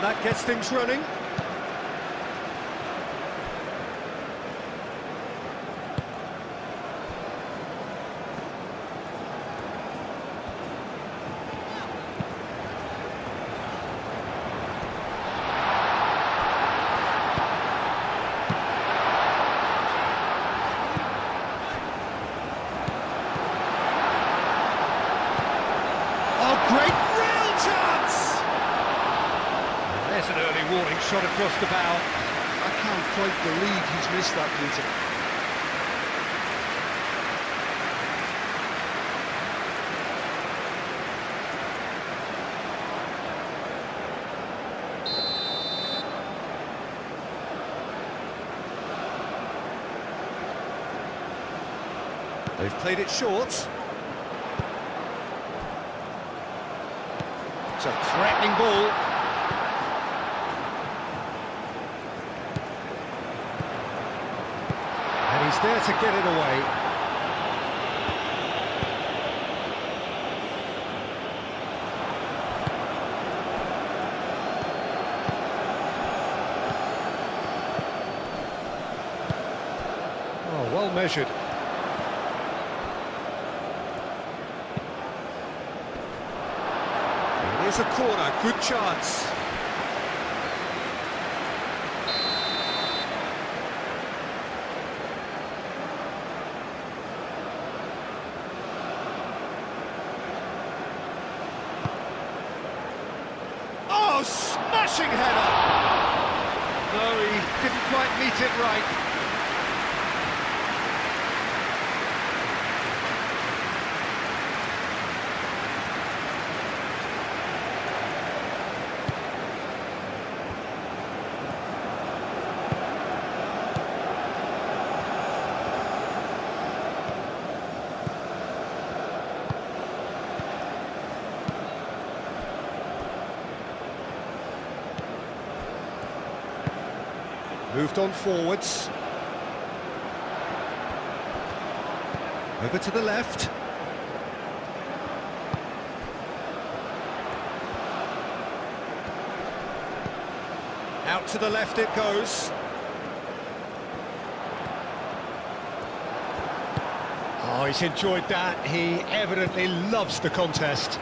that gets things running. Great, real chance! There's an early warning shot across the bow. I can't quite believe he's missed that, Peter. They've played it short. It's a threatening ball. And he's there to get it away. Oh, well measured. Here's a corner, good chance. Oh, smashing header! No, he didn't quite meet it right. Moved on forwards. Over to the left. Out to the left it goes. Oh, he's enjoyed that. He evidently loves the contest.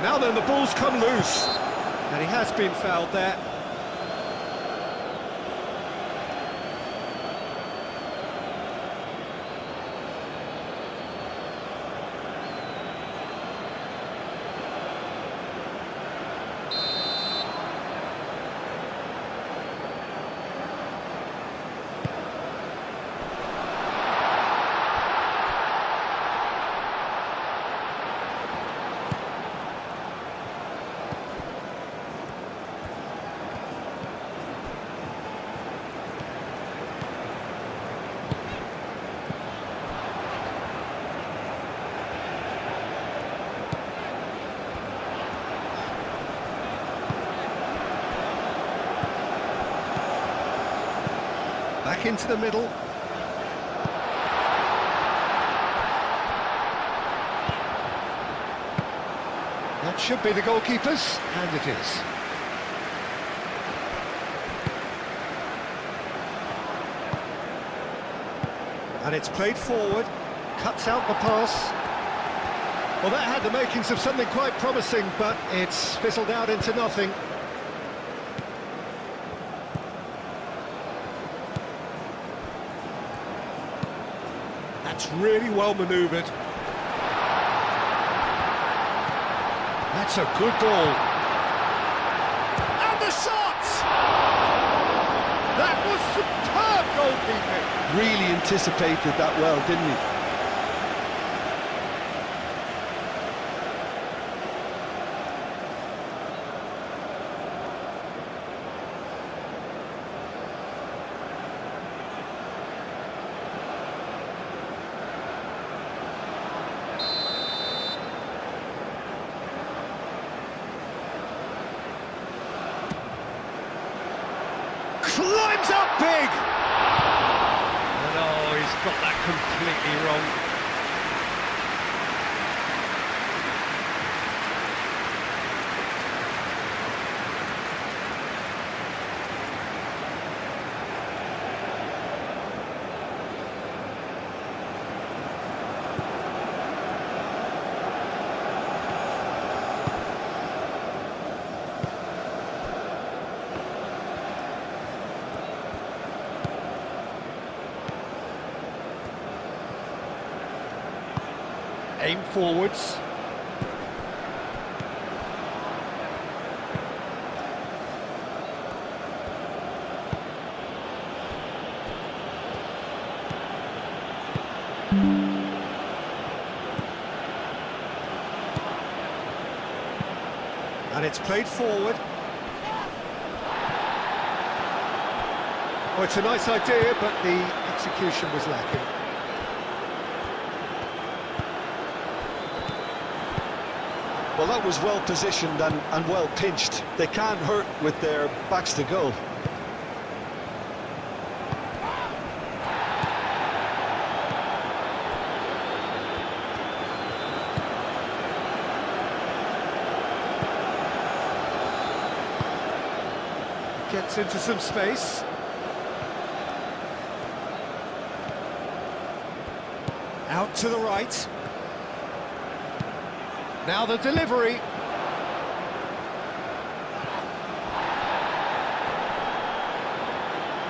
Now then, the ball's come loose, and he has been fouled there. Back into the middle. That should be the goalkeeper's, and it is. And it's played forward, cuts out the pass. Well, that had the makings of something quite promising, but it's fizzled out into nothing. That's really well manoeuvred. That's a good ball. And the shot! That was superb goalkeeping. Really anticipated that well, didn't he? climbs up big! And oh, he's got that completely wrong. Aim forwards. And it's played forward. Oh, it's a nice idea, but the execution was lacking. Well, that was well positioned and well pinched. They can't hurt with their backs to goal. Gets into some space. Out to the right. Now the delivery.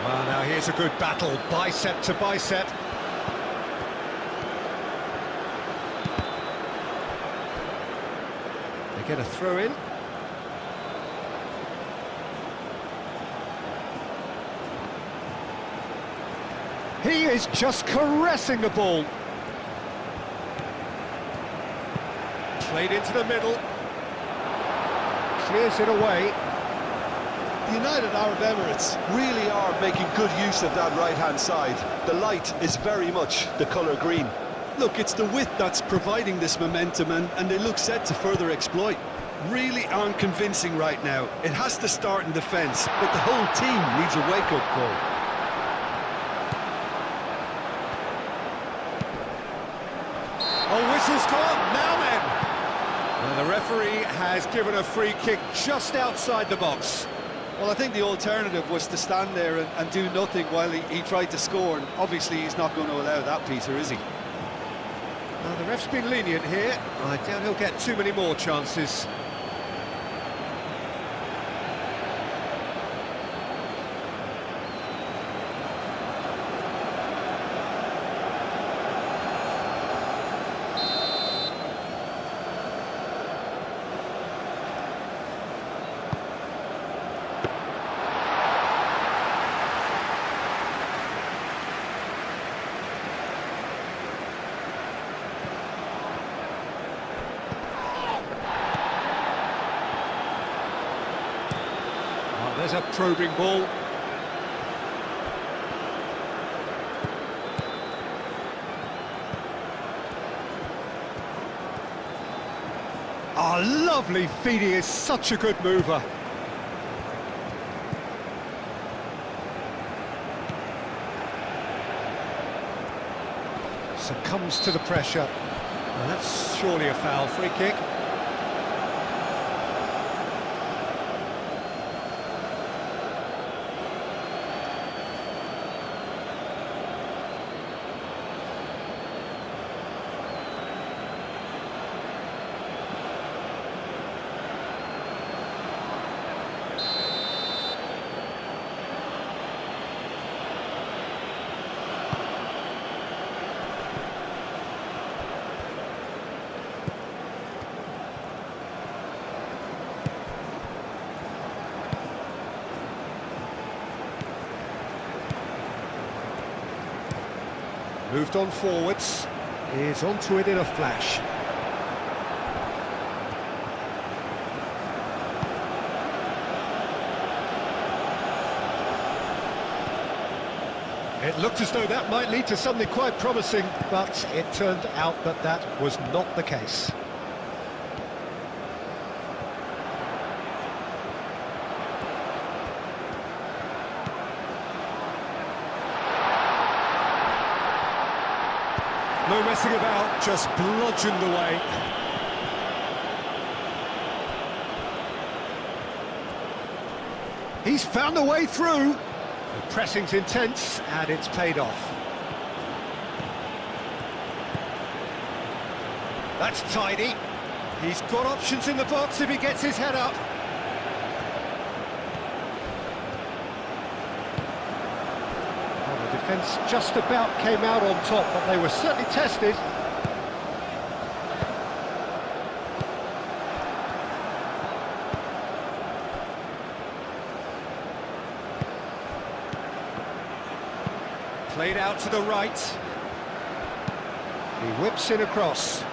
Well, now here's a good battle, bicep to bicep. They get a throw in. He is just caressing the ball. Played into the middle. Clears it away. The United Arab Emirates really are making good use of that right-hand side. The light is very much the colour green. Look, it's the width that's providing this momentum, and they look set to further exploit. Really aren't convincing right now. It has to start in defence, but the whole team needs a wake-up call. Oh, whistle's gone. Now then. Well, the referee has given a free kick just outside the box. Well, I think the alternative was to stand there and do nothing while he tried to score, and obviously he's not going to allow that, Peter, is he? Well, the ref's been lenient here. I doubt he'll get too many more chances. There's a probing ball. Oh, lovely feed. He is such a good mover. Succumbs to the pressure. Well, that's surely a foul. Free kick. Moved on forwards, is onto it in a flash. It looked as though that might lead to something quite promising, but it turned out that that was not the case. No messing about, just bludgeoned away. He's found a way through. The pressing's intense, and it's paid off. That's tidy. He's got options in the box if he gets his head up. Well, the defence just about came out on top, but they were certainly tested. Played out to the right. He whips in across.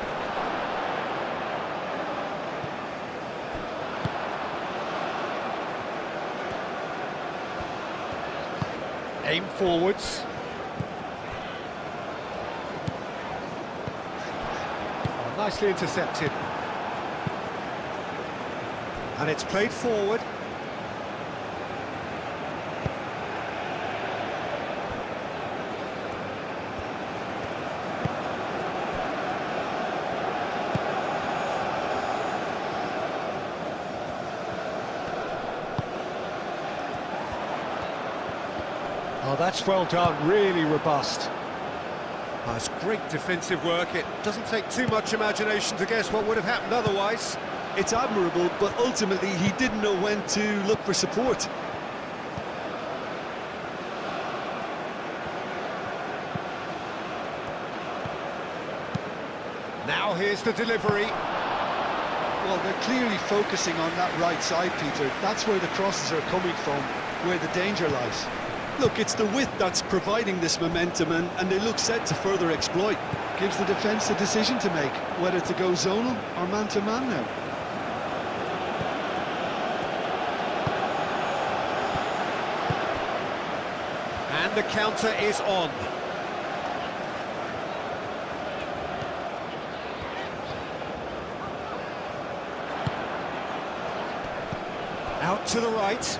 Aim forwards. Oh, nicely intercepted. And it's played forward. Oh, that's well done, really robust. Oh, it's great defensive work. It doesn't take too much imagination to guess what would have happened otherwise. It's admirable, but ultimately he didn't know when to look for support. Now here's the delivery. Well, they're clearly focusing on that right side, Peter. That's where the crosses are coming from, where the danger lies. Look, it's the width that's providing this momentum, and they look set to further exploit. Gives the defence a decision to make, whether to go zonal or man-to-man now. And the counter is on. Out to the right.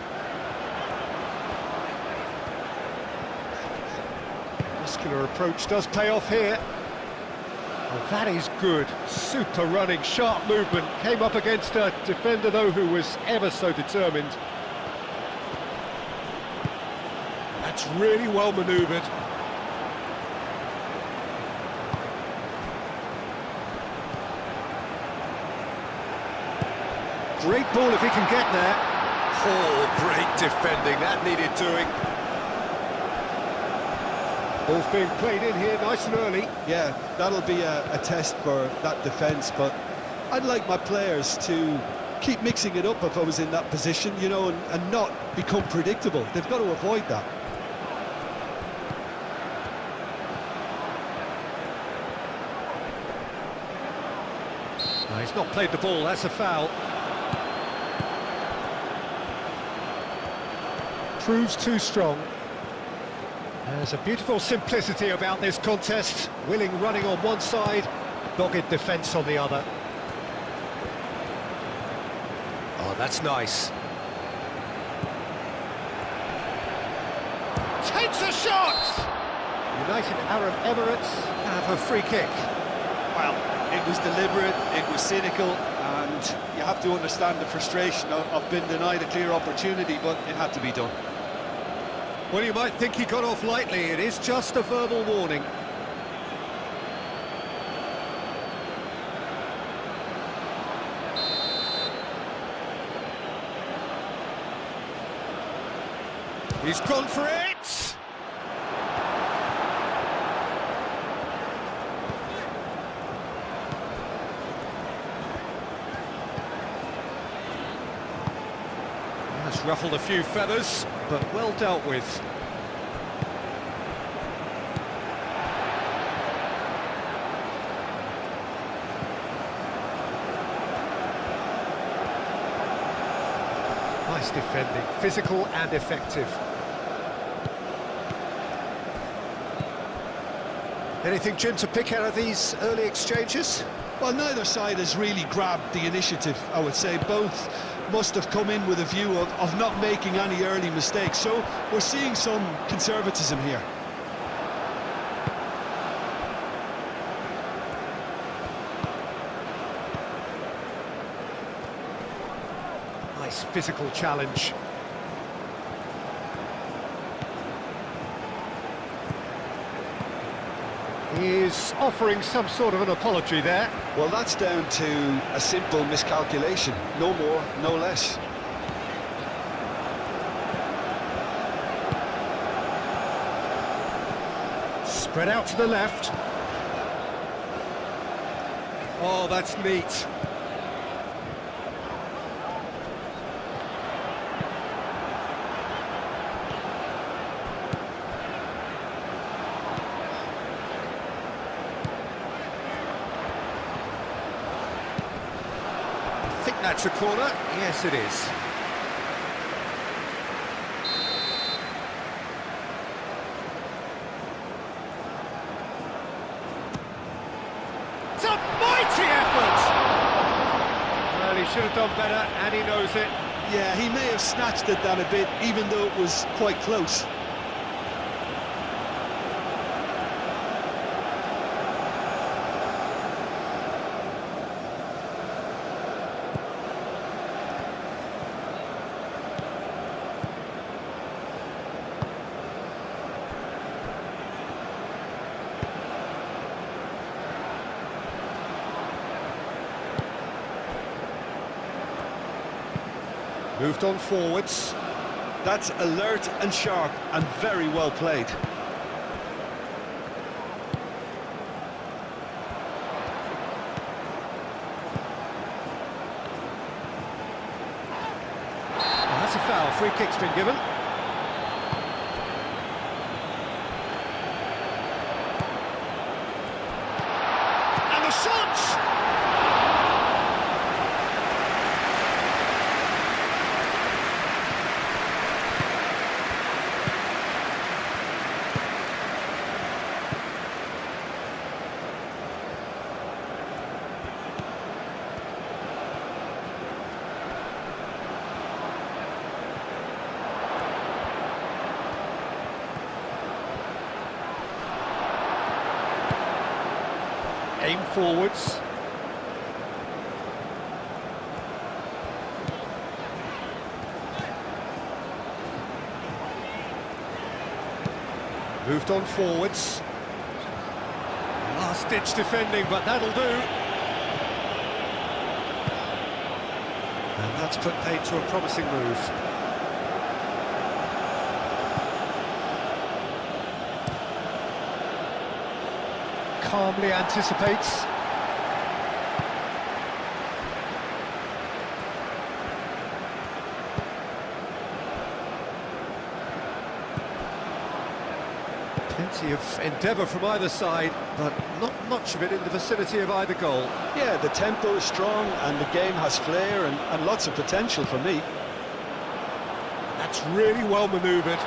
Muscular approach does pay off here. Oh, that is good. Super running, sharp movement. Came up against a defender, though, who was ever so determined. That's really well manoeuvred. Great ball if he can get there. Oh, great defending. That needed doing. Ball's being played in here nice and early. Yeah, that'll be a test for that defence, but I'd like my players to keep mixing it up if I was in that position, you know, and not become predictable. They've got to avoid that. No, he's not played the ball, that's a foul. Proves too strong. There's a beautiful simplicity about this contest. Willing running on one side, dogged defence on the other. Oh, that's nice. Takes a shot! United Arab Emirates have a free kick. Well, it was deliberate, it was cynical, and you have to understand the frustration of being denied a clear opportunity, but it had to be done. Well, you might think he got off lightly. It is just a verbal warning. He's gone for it! That's ruffled a few feathers, but well dealt with. Nice defending, physical and effective. Anything, Jim, to pick out of these early exchanges? Well, neither side has really grabbed the initiative, I would say. Both must have come in with a view of not making any early mistakes. So we're seeing some conservatism here. physical challenge. He is offering some sort of an apology there. Well, that's down to a simple miscalculation. No more, no less. Spread out to the left. Oh, that's neat. I think that's a corner. Yes, it is. It's a mighty effort! Well, he should have done better, and he knows it. Yeah, he may have snatched at that a bit, even though it was quite close. Moved on forwards. That's alert and sharp and very well played. Oh, that's a foul. Free kick's been given. And the shot! Aim forwards. Moved on forwards. Last-ditch defending, but that'll do. And that's put paid to a promising move. Calmly anticipates. Plenty of endeavour from either side, but not much of it in the vicinity of either goal. Yeah, the tempo is strong and the game has flair and lots of potential for me. That's really well manoeuvred.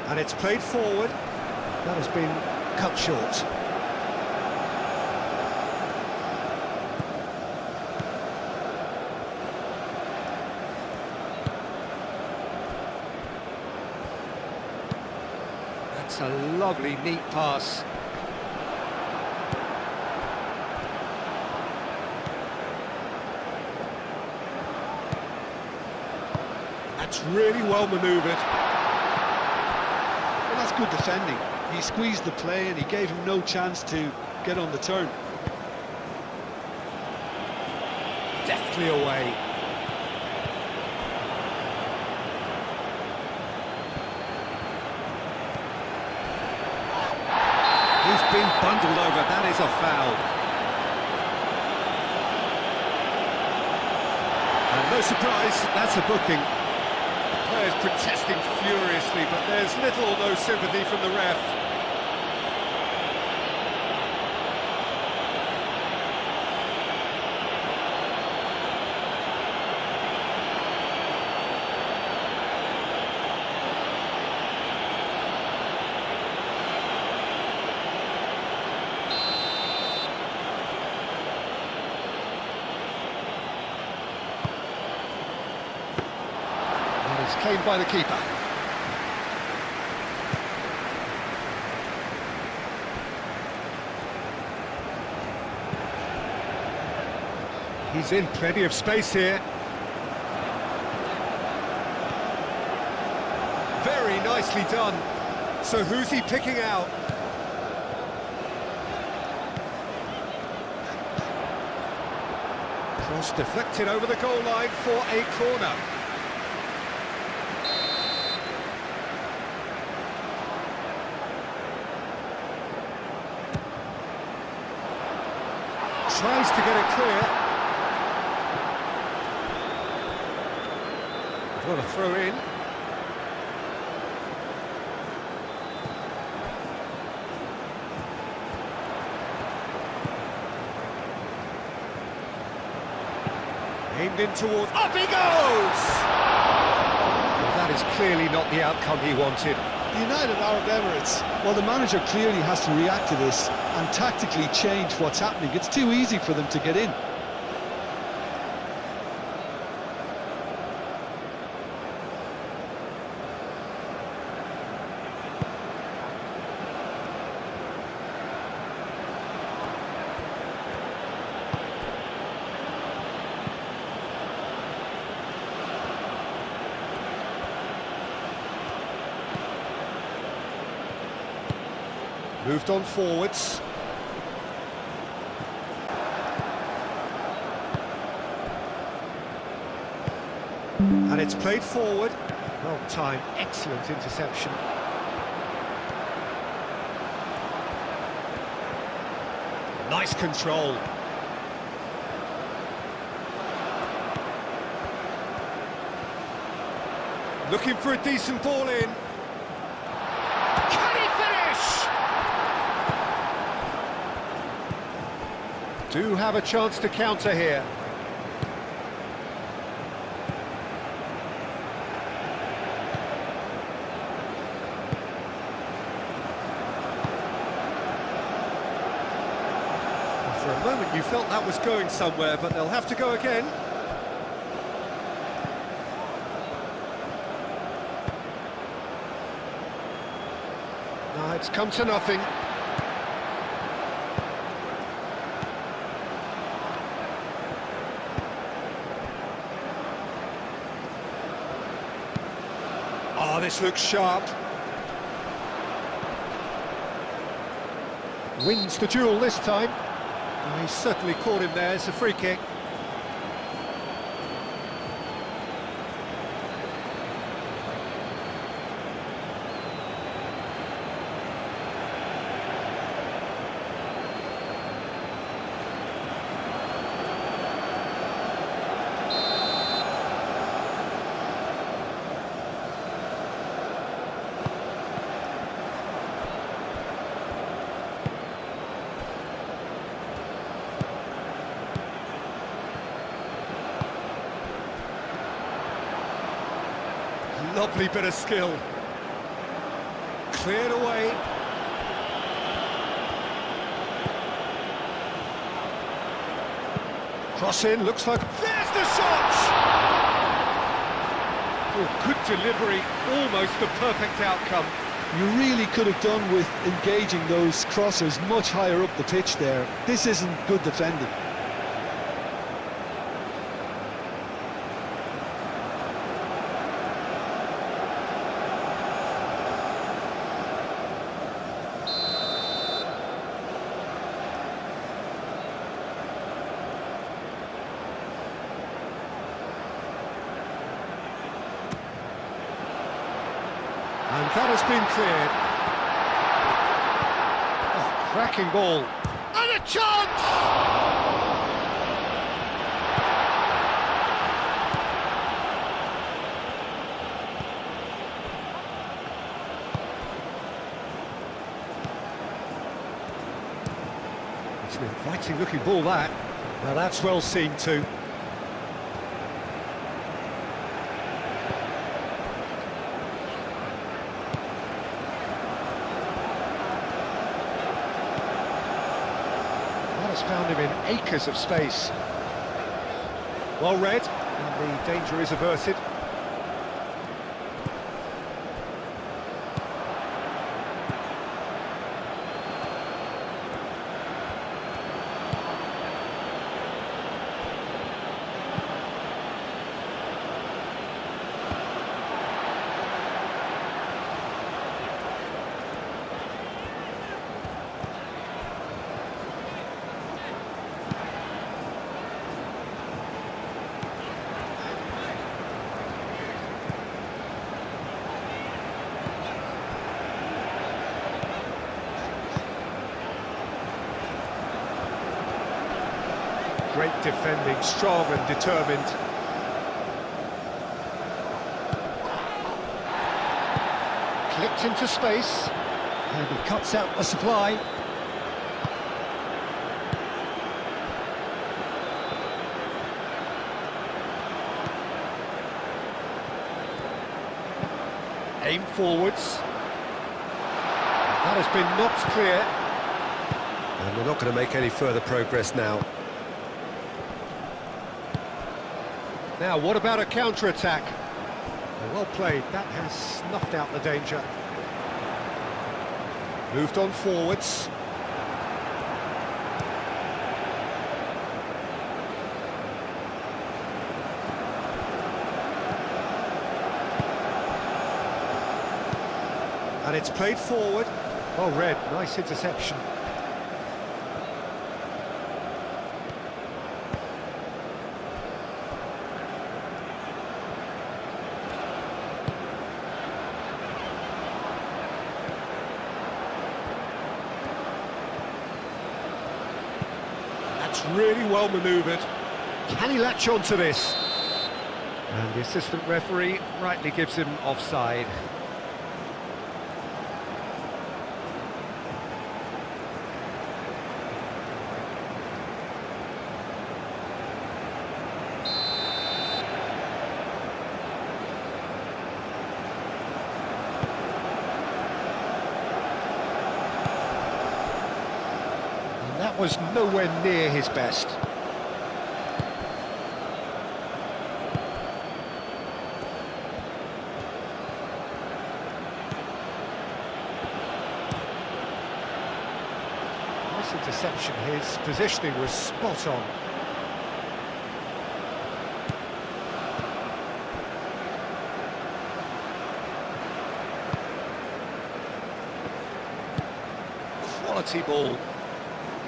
And it's played forward. That has been cut short. That's a lovely, neat pass. That's really well manoeuvred. That's good defending. He squeezed the play and he gave him no chance to get on the turn. Deftly away. He's been bundled over. That is a foul. And no surprise, that's a booking. Players protesting furiously, but there's little or no sympathy from the ref. came by the keeper. He's in plenty of space here. Very nicely done. So who's he picking out? Cross deflected over the goal line for a corner. Tries to get it clear. What a throw in. Aimed in towards... Up he goes! Well, that is clearly not the outcome he wanted. The United Arab Emirates, well, the manager clearly has to react to this and tactically change what's happening. It's too easy for them to get in. Moved on forwards. And it's played forward. Well timed, excellent interception. Nice control. Looking for a decent ball in. Can he finish? Do have a chance to counter here. For a moment you felt that was going somewhere, but they'll have to go again. No, it's come to nothing. Oh, this looks sharp. Wins the duel this time. Oh, he's certainly caught him there. It's a free kick. Lovely bit of skill. Cleared away. Cross in, looks like... There's the shot! Oh, good delivery, almost the perfect outcome. You really could have done with engaging those crossers much higher up the pitch there. This isn't good defending. And that has been cleared. Oh, cracking ball. And a chance! It's an inviting looking ball, that. Now that's well seen too. Found him in acres of space. Well read, and the danger is averted. Great defending, strong and determined. Clipped into space. And he cuts out the supply. Aim forwards. That has been knocked clear. And we're not going to make any further progress now. Now, what about a counter-attack? Well played, that has snuffed out the danger. Moved on forwards. And it's played forward. Oh, Red, nice interception. That's really well manoeuvred. Can he latch on to this? And the assistant referee rightly gives him offside. That was nowhere near his best. Nice interception, his positioning was spot on. Quality ball.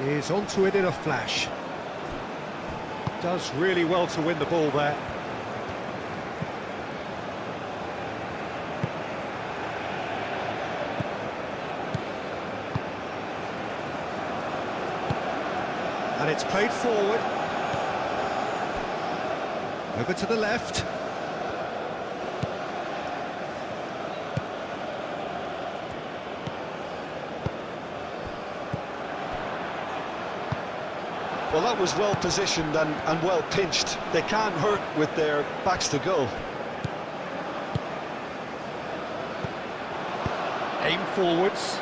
Is onto it in a flash. Does really well to win the ball there. And it's played forward. Over to the left. Well, that was well positioned and well pinched. They can't hurt with their backs to goal. Aim forwards.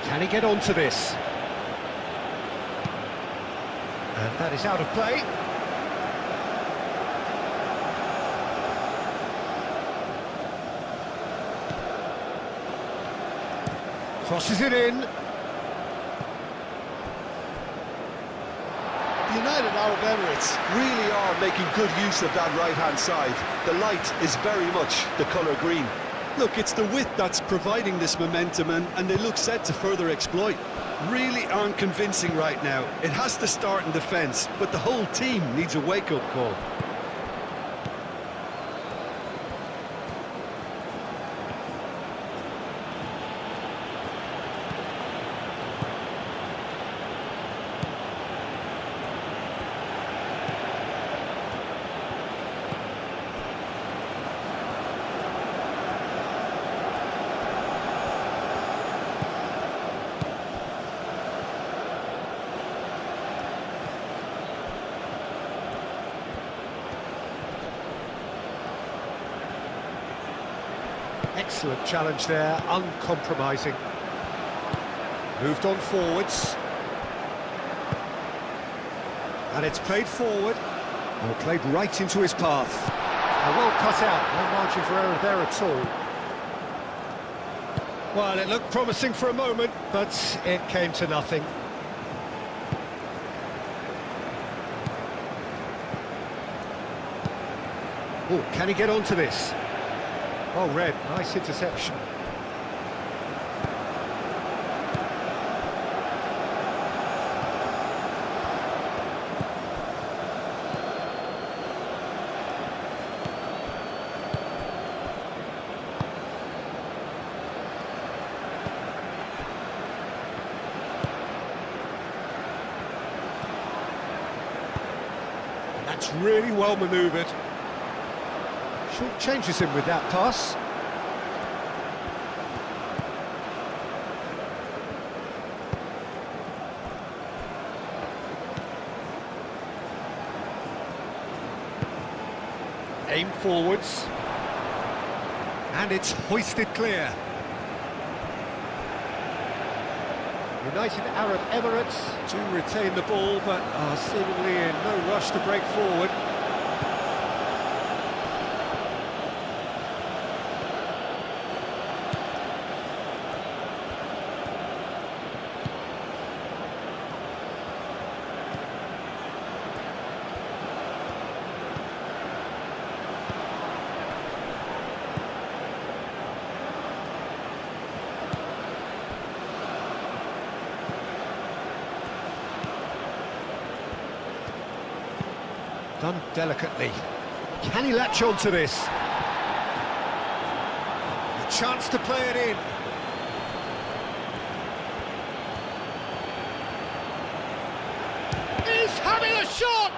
Can he get onto this? And that is out of play. Crosses it in. The United Arab Emirates really are making good use of that right-hand side. The light is very much the colour green. Look, it's the width that's providing this momentum, and they look set to further exploit. Really aren't convincing right now. It has to start in defence, but the whole team needs a wake-up call. Excellent challenge there, uncompromising. Moved on forwards. And it's played forward. Well, played right into his path. Well cut out, no margin for error there at all. Well, it looked promising for a moment, but it came to nothing. Oh, can he get onto this? Oh, Red, nice interception. That's really well manoeuvred. Short changes him with that pass. Aim forwards. And it's hoisted clear. United Arab Emirates to retain the ball, but are seemingly in no rush to break forward. Done delicately. Can he latch on to this? A chance to play it in. He's having a shot!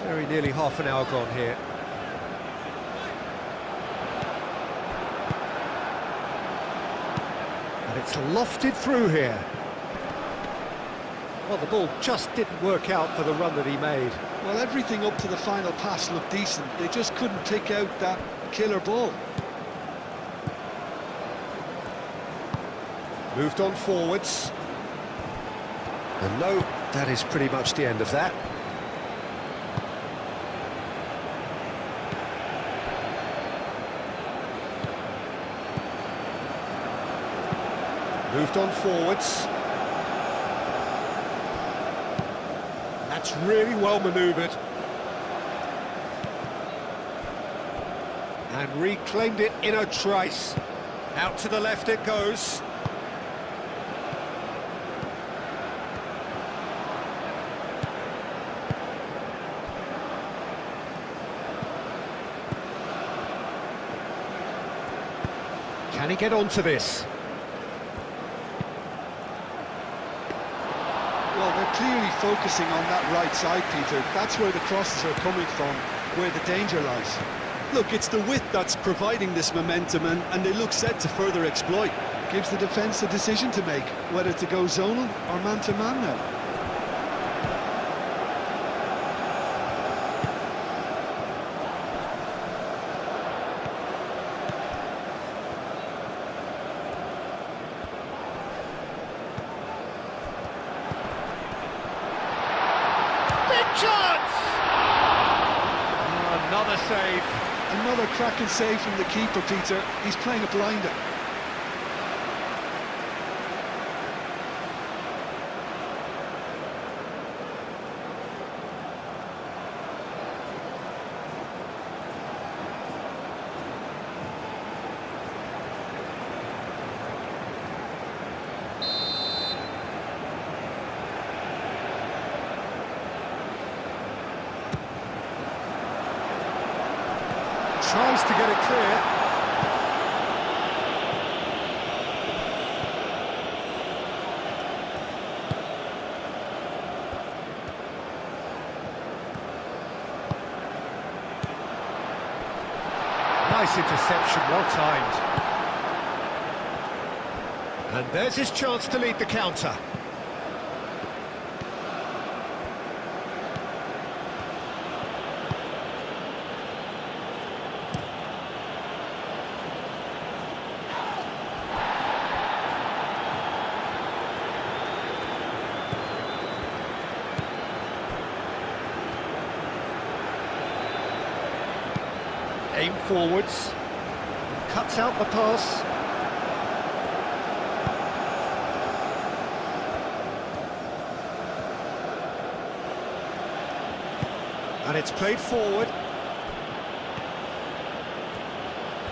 Very nearly half an hour gone here. And it's lofted through here. Well, the ball just didn't work out for the run that he made. Well, everything up to the final pass looked decent. They just couldn't pick out that killer ball. Moved on forwards. And no, that is pretty much the end of that. Moved on forwards. That's really well manoeuvred. And reclaimed it in a trice. Out to the left it goes. Can he get onto this? Well, they're clearly focusing on that right side, Peter. That's where the crosses are coming from, where the danger lies. Look, it's the width that's providing this momentum, and they look set to further exploit. Gives the defence a decision to make, whether to go zonal or man-to-man now. Chance! Oh, another save. Another cracking save from the keeper, Peter. He's playing a blinder. Tries to get it clear. Nice interception, well timed. And there's his chance to lead the counter. Aim forwards, cuts out the pass. And it's played forward.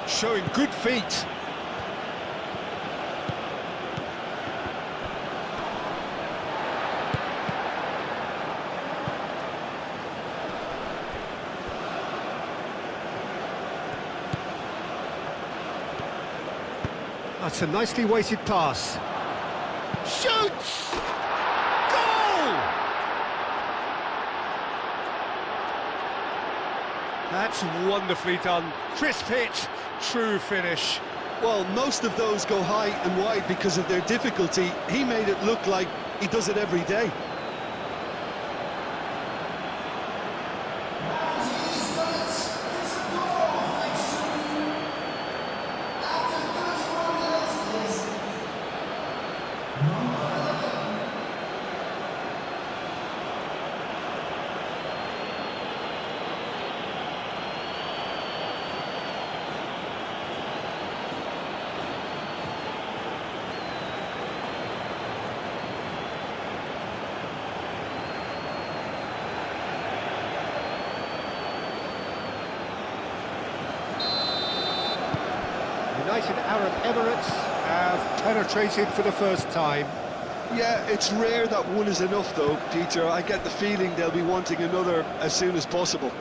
Showing good feet. That's a nicely weighted pass. Shoots! Goal! That's wonderfully done. Crisp hit, true finish. Well, most of those go high and wide because of their difficulty. He made it look like he does it every day. United Arab Emirates have penetrated for the first time. Yeah, it's rare that one is enough though, Peter. I get the feeling they'll be wanting another as soon as possible.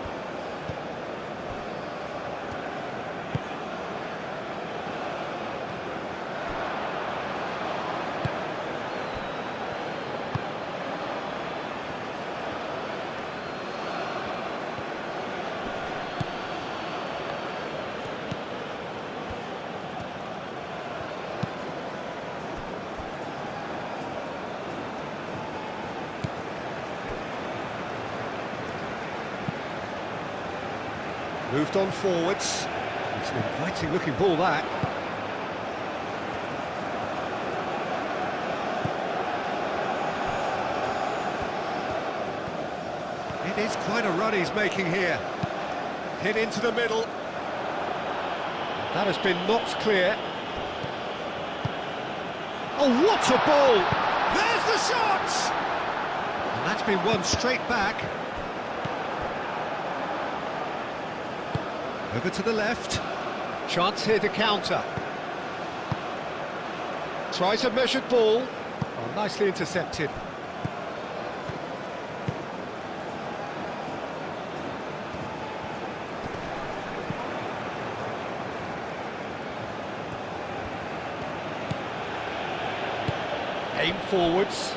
Moved on forwards. It's an inviting looking ball, that. It is quite a run he's making here. Hit into the middle. That has been knocked clear. Oh, what a ball! There's the shot! And that's been won straight back. Over to the left. Chance here to counter. Tries a measured ball. Oh, nicely intercepted. Aim forwards.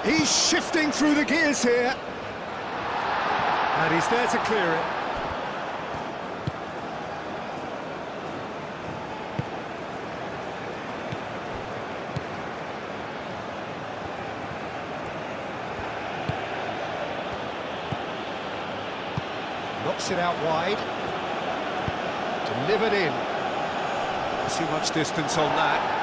He's shifting through the gears here. And he's there to clear it. Knocks it out wide. Delivered in. Too much distance on that.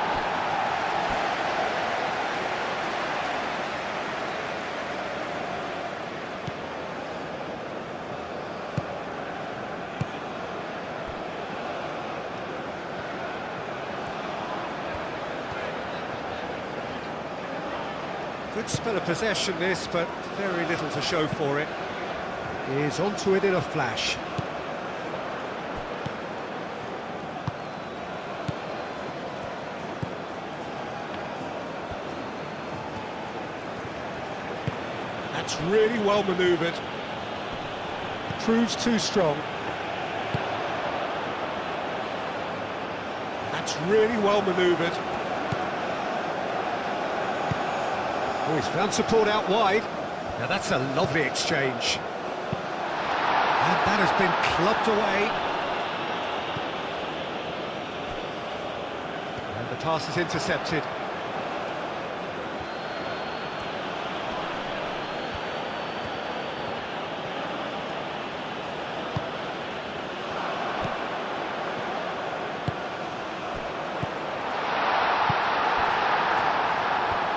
Good spell of possession this, but very little to show for it. He's onto it in a flash. That's really well manoeuvred. Proves too strong. That's really well manoeuvred. Oh, he's found support out wide. Now that's a lovely exchange. And that has been clubbed away. And the pass is intercepted.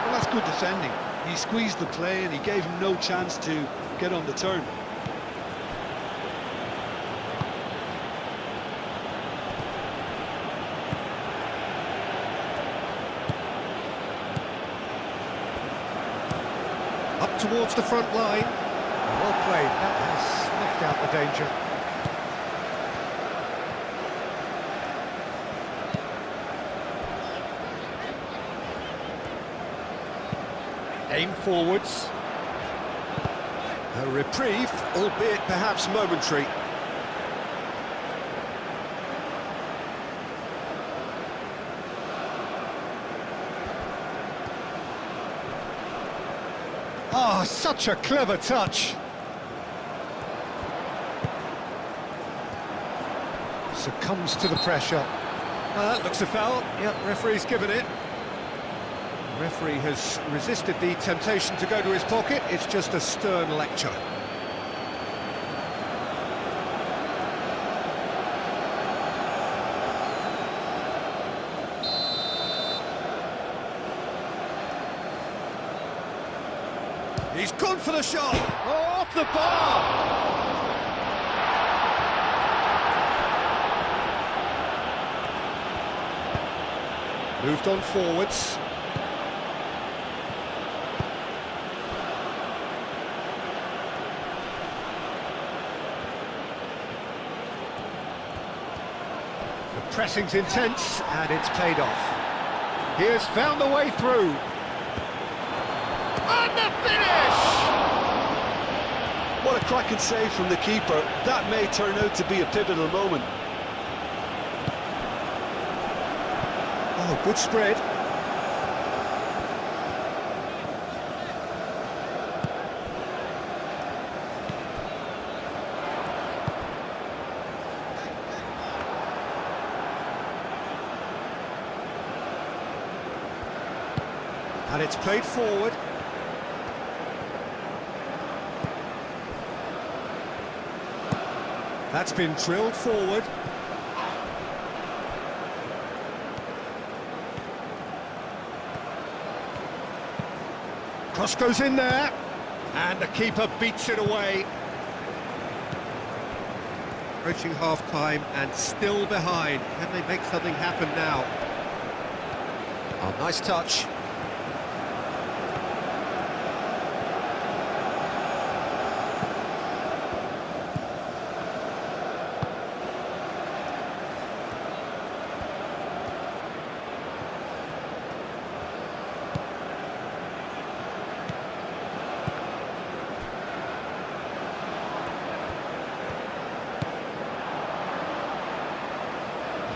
Well, that's good defending. He squeezed the play and he gave him no chance to get on the turn. towards the front line. Well played, that has snuffed out the danger. Aim forwards. A reprieve, albeit perhaps momentary. Oh, such a clever touch. Succumbs to the pressure. That looks a foul. Yep, referee's given it. The referee has resisted the temptation to go to his pocket. It's just a stern lecture. He's gone for the shot! Oh, off the bar! Moved on forwards. The pressing's intense, and it's paid off. He has found the way through. And the finish! What a cracking save from the keeper. That may turn out to be a pivotal moment. Oh, good spread. And it's played forward. That's been drilled forward. Cross goes in there, and the keeper beats it away. Approaching half-time and still behind. Can they make something happen now? Oh, nice touch.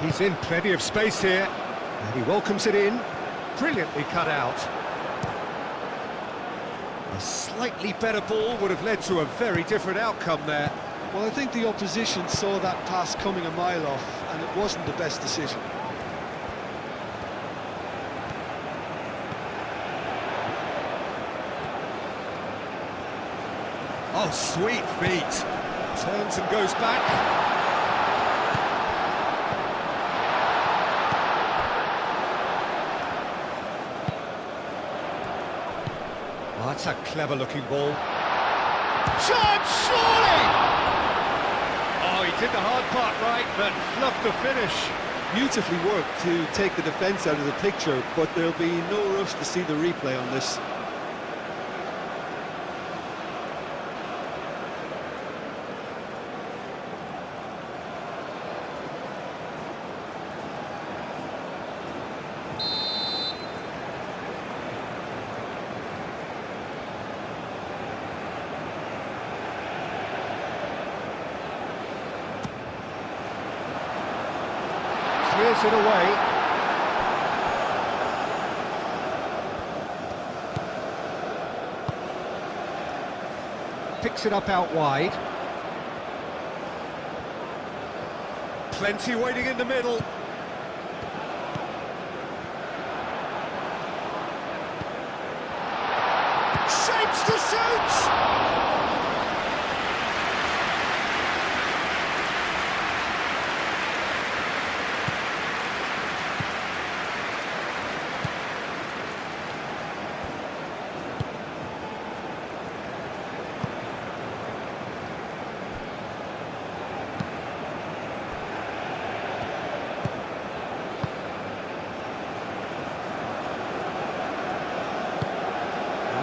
He's in plenty of space here, and he welcomes it in. Brilliantly cut out. A slightly better ball would have led to a very different outcome there. Well, I think the opposition saw that pass coming a mile off, and it wasn't the best decision. Oh, sweet feet. Turns and goes back. Oh, that's a clever-looking ball. Chance, surely! Oh, he did the hard part right, but fluffed the finish. Beautifully worked to take the defence out of the picture, but there'll be no rush to see the replay on this. Clears it away. Picks it up out wide. Plenty waiting in the middle. Shapes to shoot!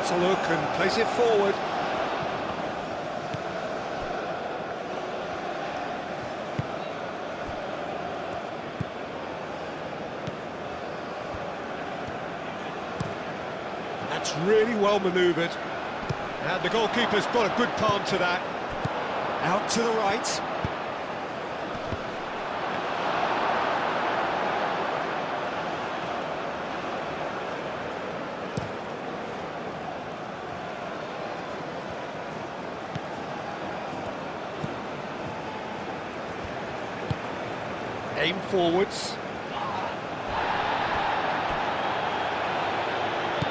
That's a look and plays it forward. That's really well manoeuvred. And the goalkeeper's got a good palm to that. Out to the right. Aim forwards.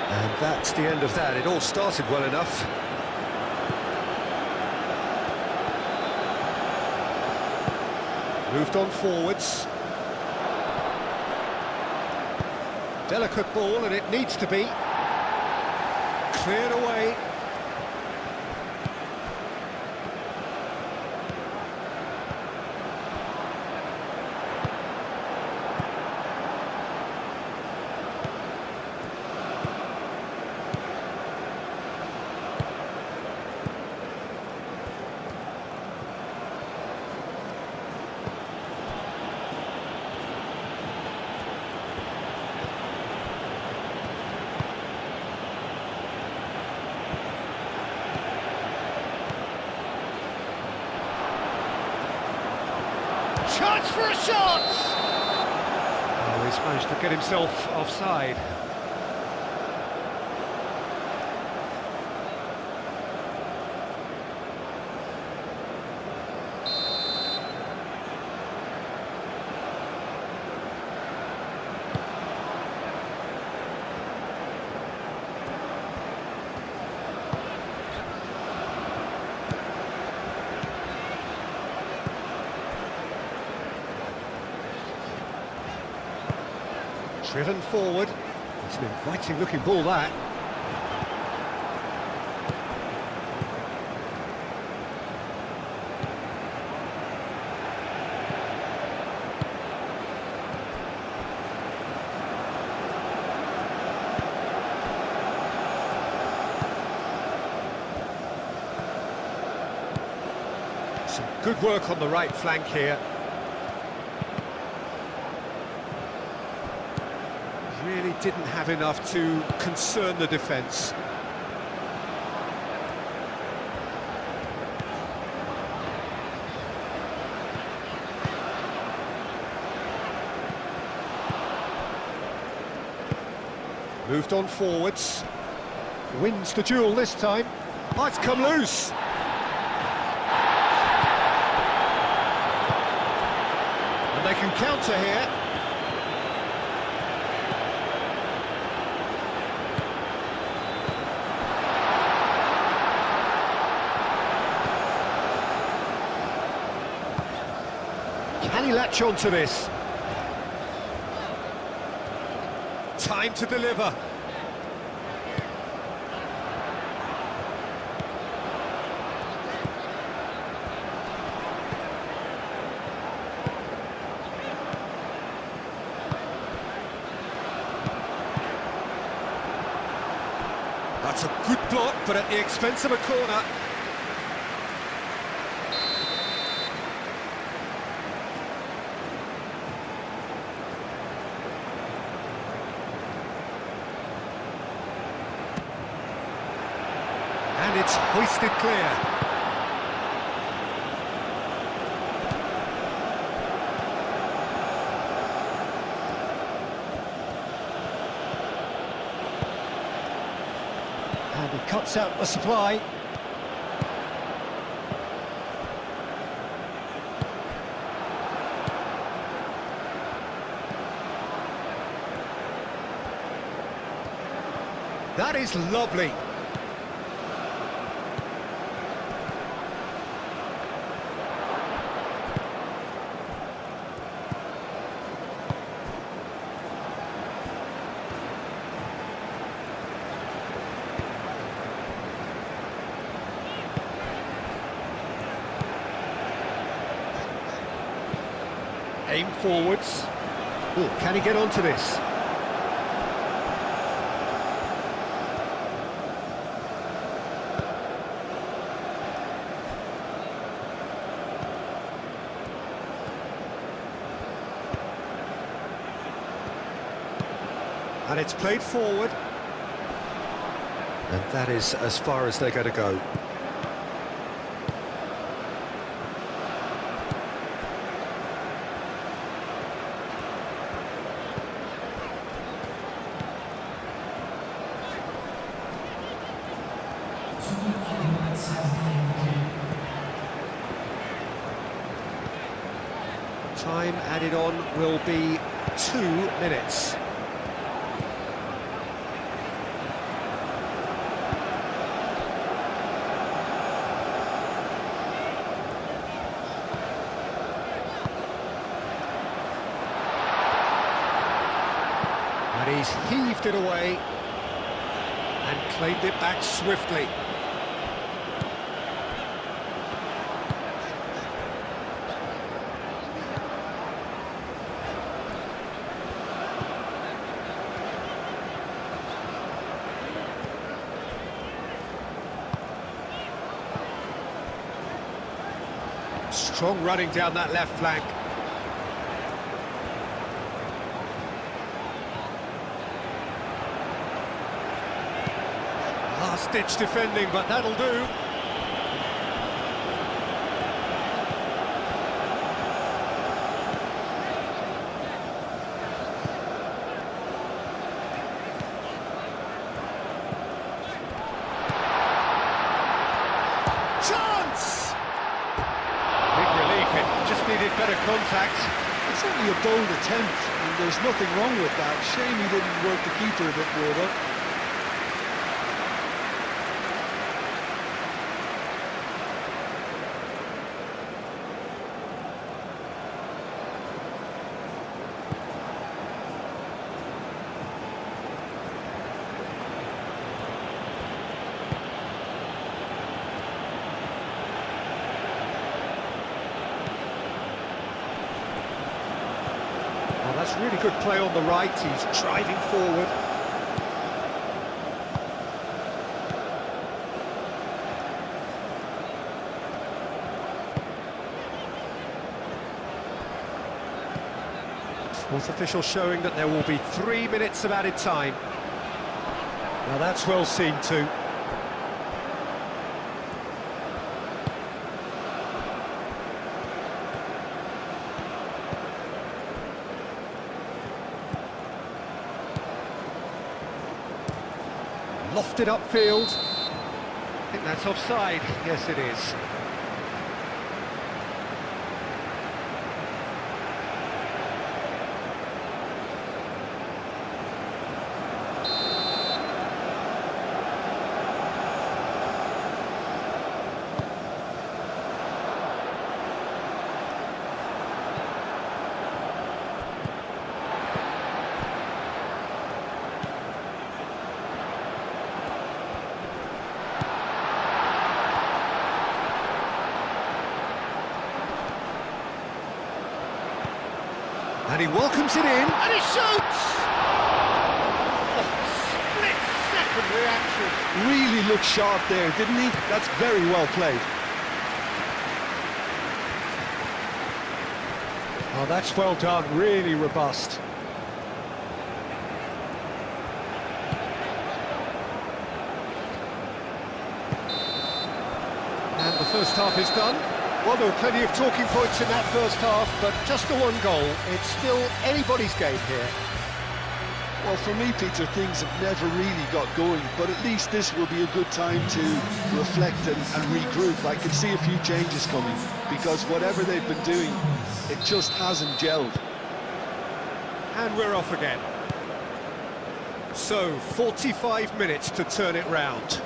And that's the end of that. It all started well enough. Moved on forwards. Delicate ball, and it needs to be. Cleared away. Chance for a shot! Oh, he's managed to get himself offside. Driven forward. It's an inviting looking ball, that. Some good work on the right flank here. Really didn't have enough to concern the defence. Moved on forwards. Wins the duel this time. Oh, it's come loose. And they can counter here. Can he latch on to this? Time to deliver. That's a good block, but at the expense of a corner. And it's hoisted clear. And he cuts out the supply. That is lovely. Aim forwards. Ooh, can he get onto this? And it's played forward. And that is as far as they're going to go. Time added on will be 2 minutes. And he's heaved it away and claimed it back swiftly. Strong running down that left flank. Last-ditch defending, but that'll do. Chance! Big relief, it just needed better contact. It's only a bold attempt, and there's nothing wrong with that. Shame he didn't work the keeper a bit more, though. That's really good play on the right, he's driving forward. Fourth official showing that there will be 3 minutes of added time. Now that's well seen too. Lofted upfield. I think that's offside. Yes, it is. And he welcomes it in, and he shoots! Oh, split-second reaction. Really looked sharp there, didn't he? That's very well played. Oh, that's well done, really robust. And the first half is done. Well, there were plenty of talking points in that first half, but just the one goal. It's still anybody's game here. Well, for me, Peter, things have never really got going, but at least this will be a good time to reflect and regroup. I can see a few changes coming, because whatever they've been doing, it just hasn't gelled. And we're off again. So, 45 minutes to turn it round.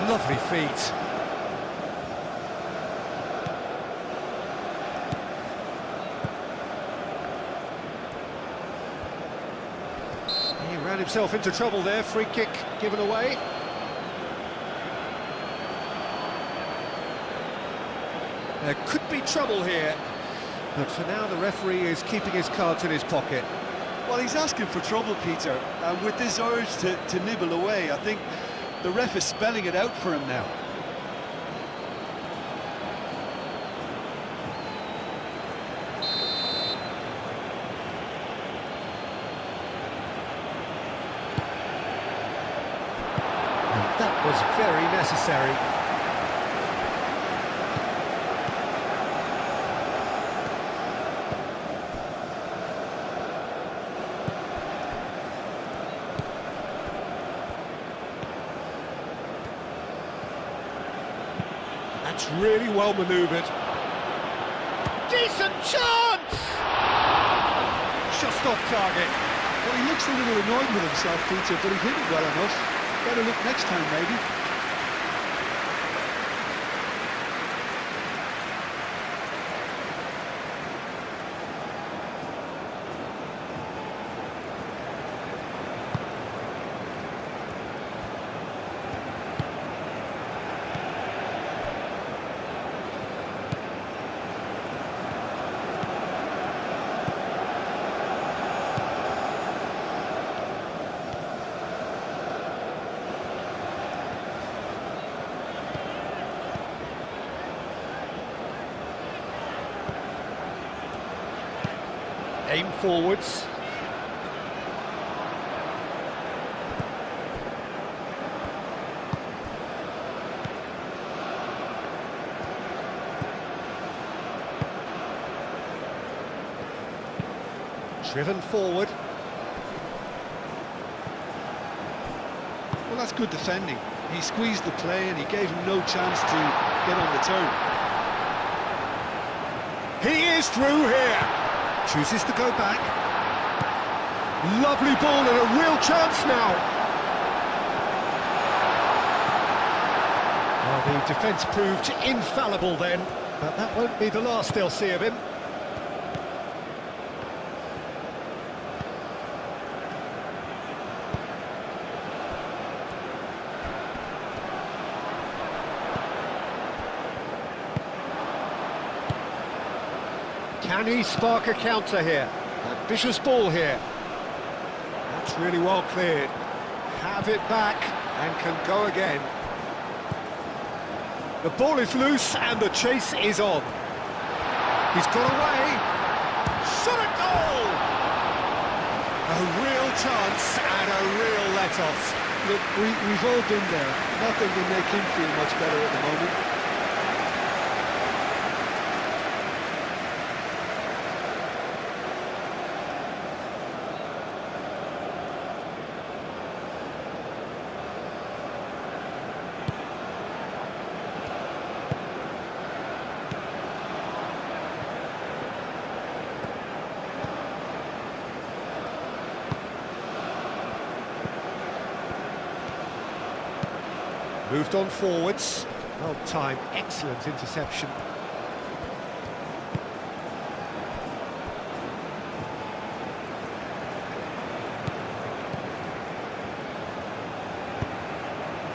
Lovely feet. He ran himself into trouble there, free kick given away. There could be trouble here. But for now, the referee is keeping his cards in his pocket. Well, he's asking for trouble, Peter, and with this urge to nibble away, I think the ref is spelling it out for him now. That was very necessary. That's really well manoeuvred. Decent chance! Just off target. Well, he looks a little annoyed with himself, Peter, but he hit it well enough. Better look next time, maybe. Aim forwards. Driven forward. Well, that's good defending. He squeezed the play and he gave him no chance to get on the turn. He is through here. Chooses to go back. Lovely ball and a real chance now. Well, the defence proved infallible then, but that won't be the last they'll see of him. Can he spark a counter here? Ambitious ball here. That's really well cleared. Have it back and can go again. The ball is loose and the chase is on. He's got away. Shot a goal! A real chance and a real let-off. Look, we've all been there. Nothing will make him feel much better at the moment. Moved on forwards. Well timed, excellent interception.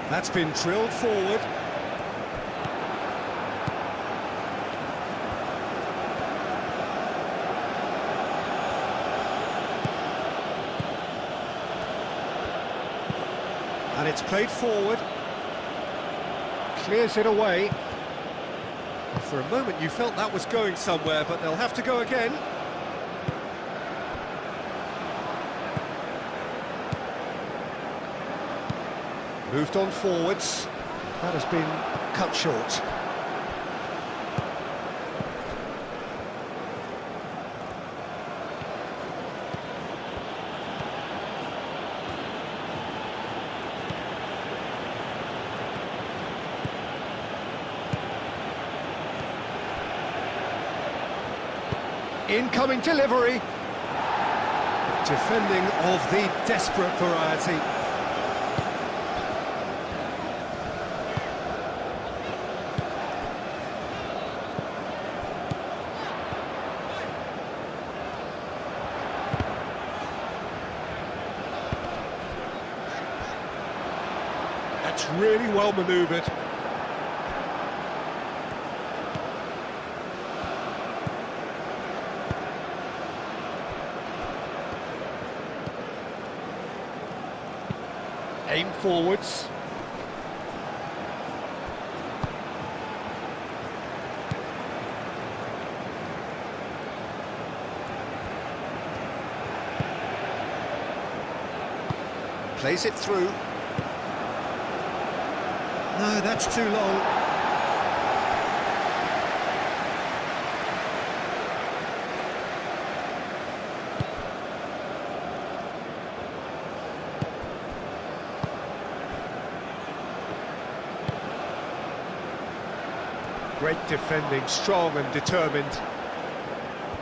That's been drilled forward. And it's played forward. Clears it away. For a moment you felt that was going somewhere, but they'll have to go again. Moved on forwards. That has been cut short. Incoming delivery. Defending of the desperate variety. That's really well manoeuvred. Aim forwards. Plays it through. No, that's too long. Great defending, strong and determined.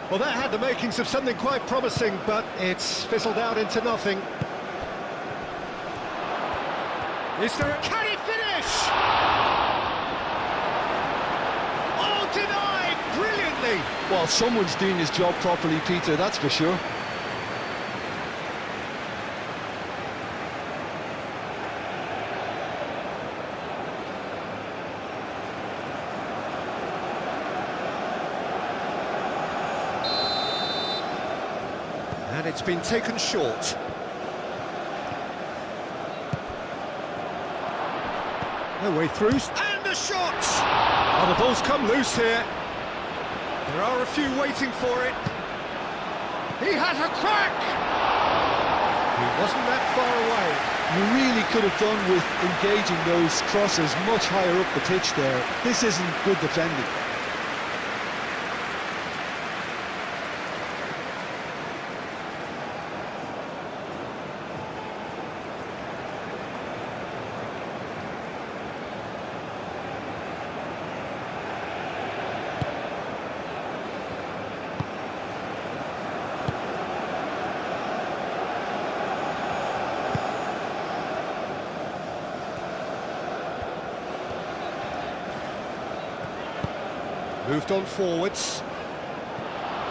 Well, that had the makings of something quite promising, but it's fizzled out into nothing. Is there a... Can he finish? Oh, denied! Brilliantly! Well, someone's doing his job properly, Peter, that's for sure. And it's been taken short. No way through, and the shot! Oh, the ball's come loose here. There are a few waiting for it. He has a crack! He wasn't that far away. You really could have done with engaging those crosses much higher up the pitch there. This isn't good defending. Moved on forwards.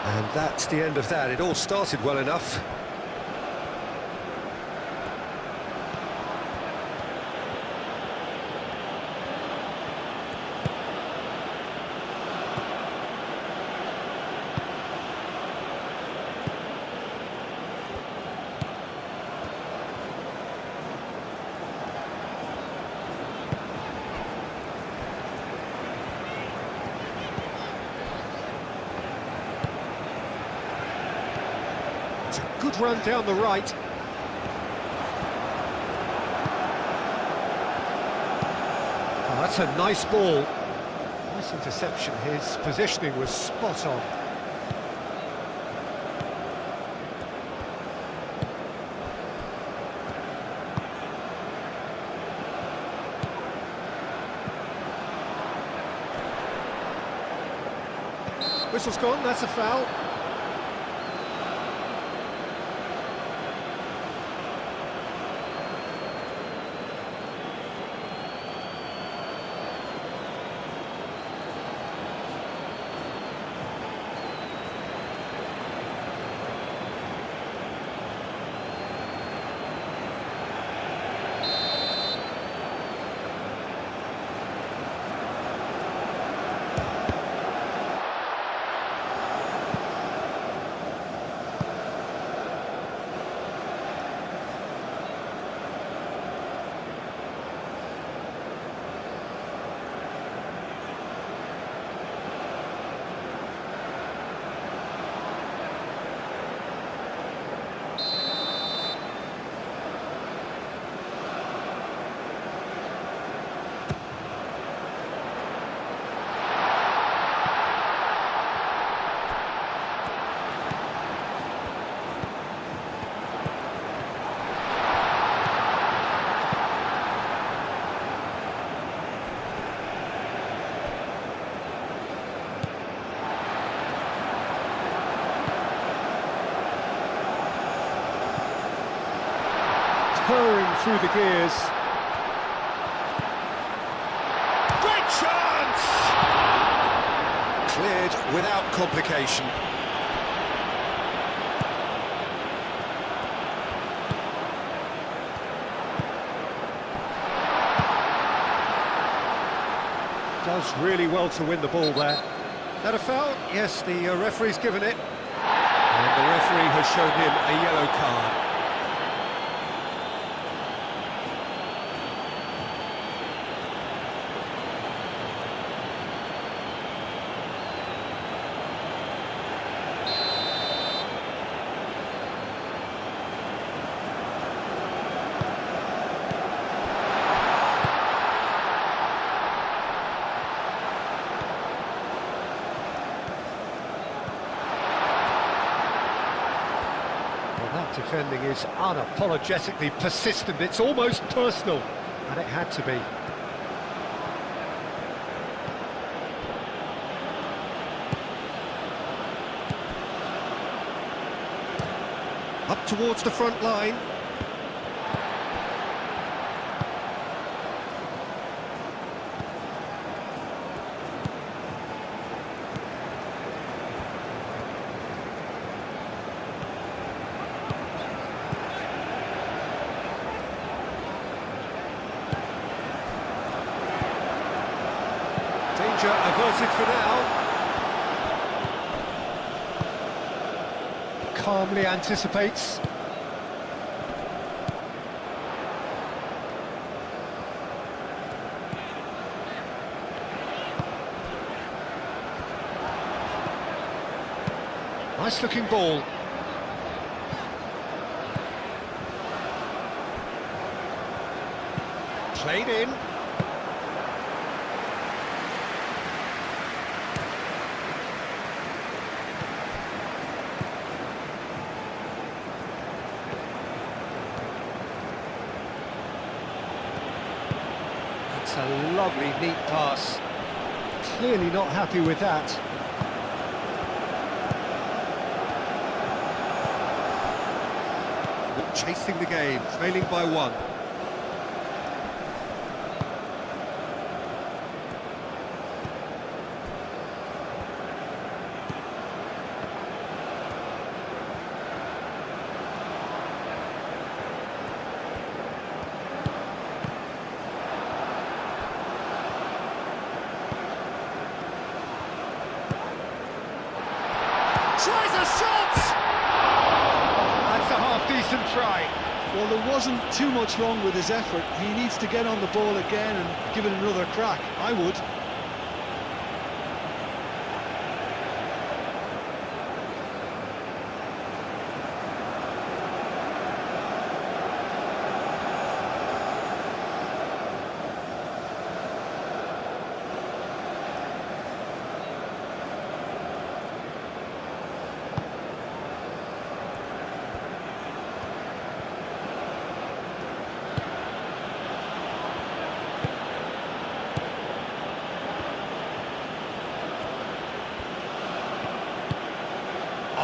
And that's the end of that. It all started well enough. It's a good run down the right. Oh, that's a nice ball. Nice interception. His positioning was spot on. Whistle's gone, that's a foul. Purring through the gears. Great chance! Cleared without complication. Does really well to win the ball there. That a foul? Yes, the referee's given it. And the referee has shown him a yellow card. Defending is unapologetically persistent, it's almost personal, and it had to be. Up towards the front line. Danger averted for now. Calmly anticipates. Nice looking ball. Played in. It's a lovely, neat pass. Clearly not happy with that. Chasing the game, trailing by one. Tries a shot! That's a half-decent try. Well, there wasn't too much wrong with his effort. He needs to get on the ball again and give it another crack. I would.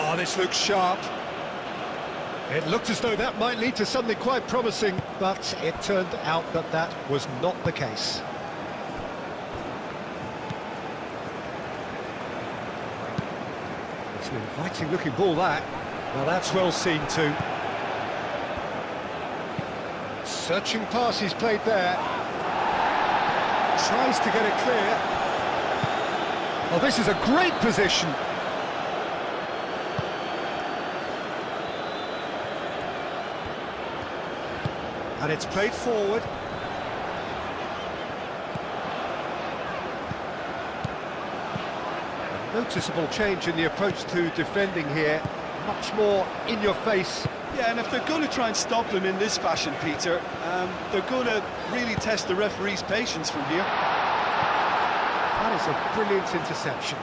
Oh, this looks sharp. It looked as though that might lead to something quite promising, but it turned out that that was not the case. It's an inviting looking ball, that. Well, that's well seen too. Searching pass he's played there. Tries to get it clear. Oh, this is a great position. And it's played forward. A noticeable change in the approach to defending here. Much more in your face. Yeah, and if they're going to try and stop him in this fashion, Peter, they're going to really test the referee's patience from here. That is a brilliant interception.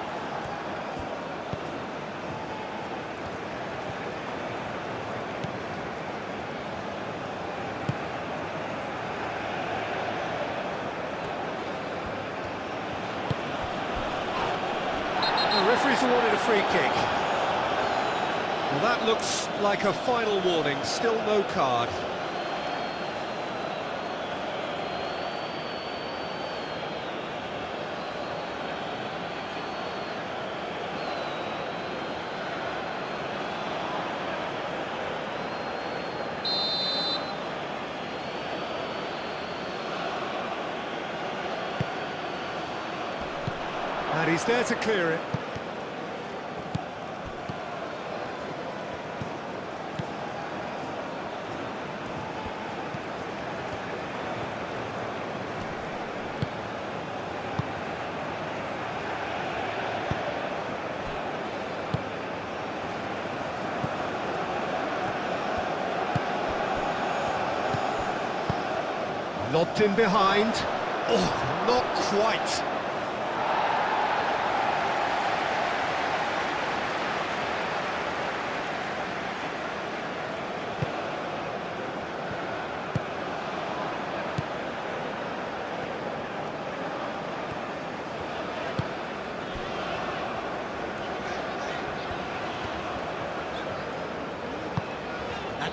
The referee's awarded a free kick. Well, that looks like a final warning, still no card. And he's there to clear it. Lobbed in behind. Oh, not quite.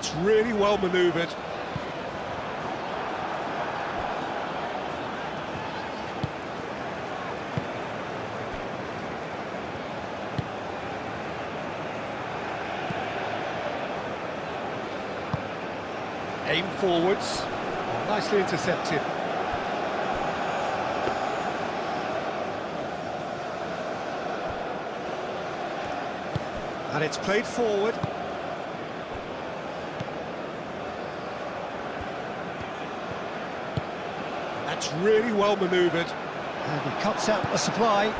That's really well manoeuvred. Aim forwards. Nicely intercepted. And it's played forward. That's really well manoeuvred. And he cuts out the supply.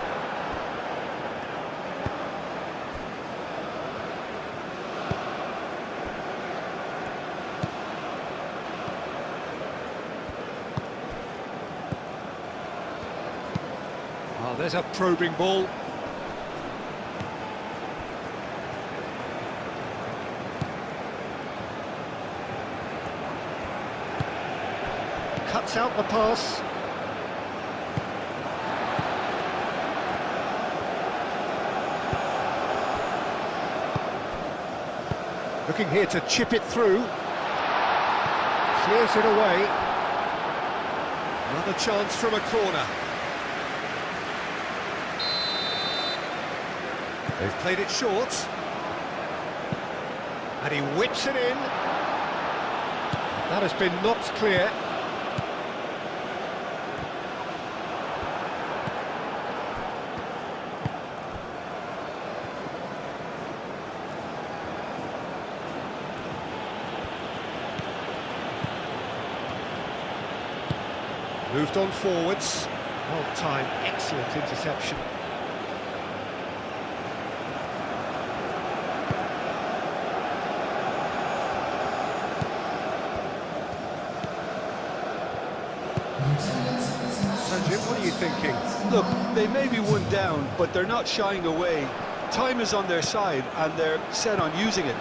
Oh, there's a probing ball. Cuts out the pass. Looking here to chip it through. Clears it away. Another chance from a corner. They've played it short. And he whips it in. That has been knocked clear. Moved on forwards. Well timed, excellent interception. Jim, what are you thinking? Look, they may be one down, but they're not shying away. Time is on their side, and they're set on using it.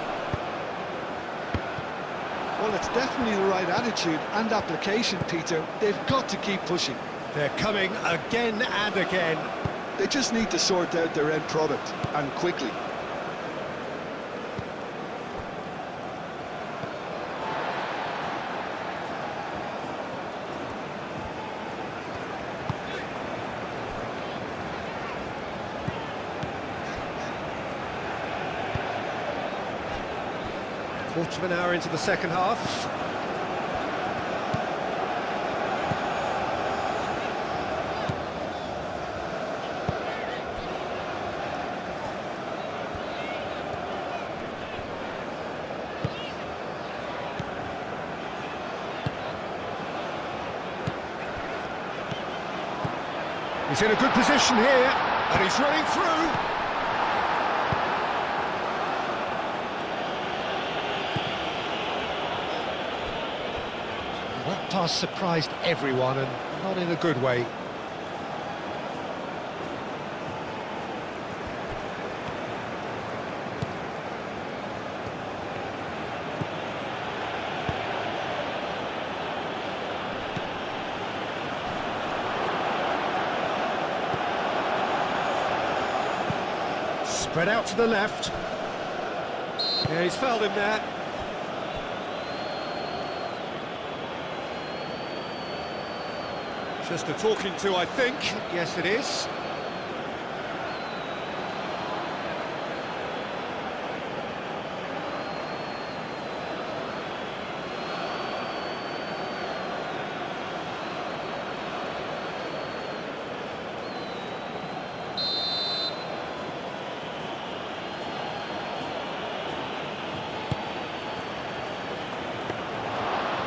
Well, it's definitely the right attitude and application, Peter. They've got to keep pushing. They're coming again and again. They just need to sort out their end product, and quickly. Quarter of an hour into the second half. He's in a good position here, and he's running through. That pass surprised everyone, and Not in a good way. Spread out to the left. Yeah, he's fouled him there. Just a talking to, I think. Yes, it is.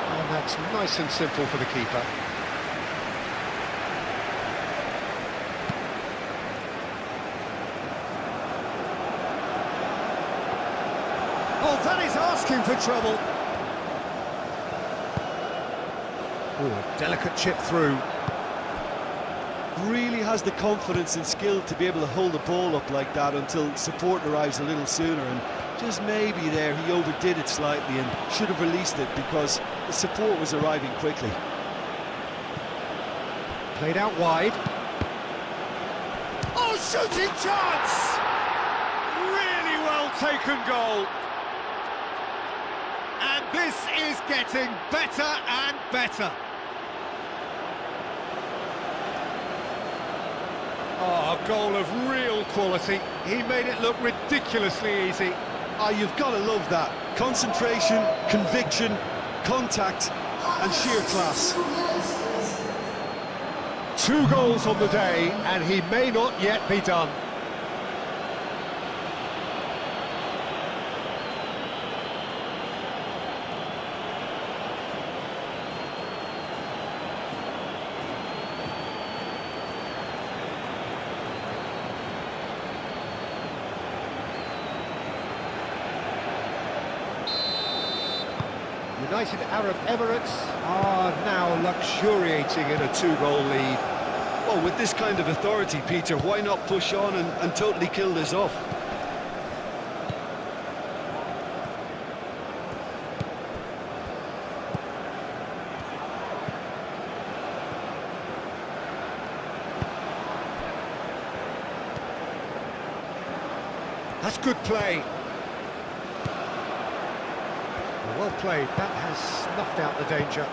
And that's nice and simple for the keeper. Oh, that is asking for trouble. Oh, a delicate chip through. Really has the confidence and skill to be able to hold the ball up like that until support arrives a little sooner, and just maybe there he overdid it slightly and should have released it because the support was arriving quickly. Played out wide. Oh, shooting chance! Really well taken goal. This is getting better and better. Oh, a goal of real quality. He made it look ridiculously easy. Ah, you've got to love that. Concentration, conviction, contact, and sheer class. 2 goals on the day, and he may not yet be done. United Arab Emirates are now luxuriating in a 2-goal lead. Well, with this kind of authority, Peter, why not push on and totally kill this off? That's good play. Well played, that has snuffed out the danger.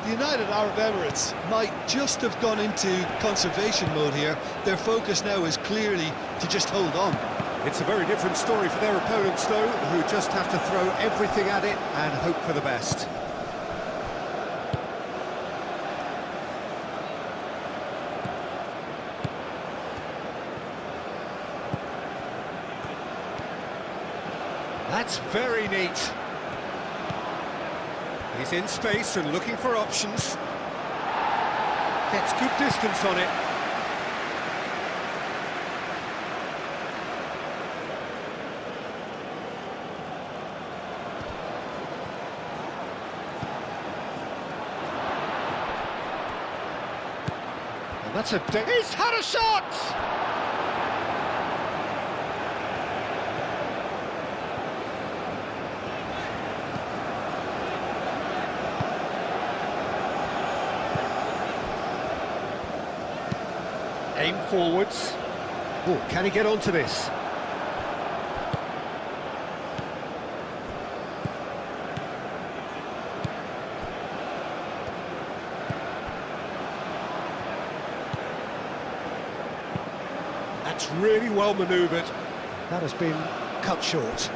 The United Arab Emirates might just have gone into conservation mode here. Their focus now is clearly to just hold on. It's a very different story for their opponents, though, who just have to throw everything at it and hope for the best. That's very neat. He's in space and looking for options. Gets good distance on it. And that's he's had a shot! Aim forwards. Oh, can he get onto this? That's really well manoeuvred. That has been cut short.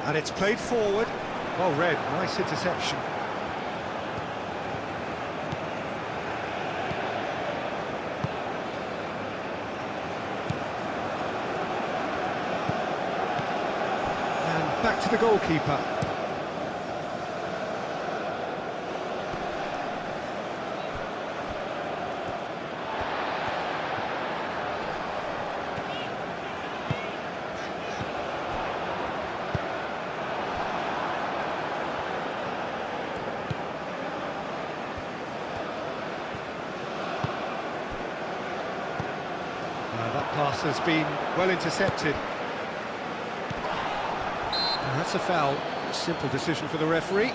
And it's played forward. Well read, nice interception. And back to the goalkeeper. That pass has been well intercepted. And that's a foul. A simple decision for the referee.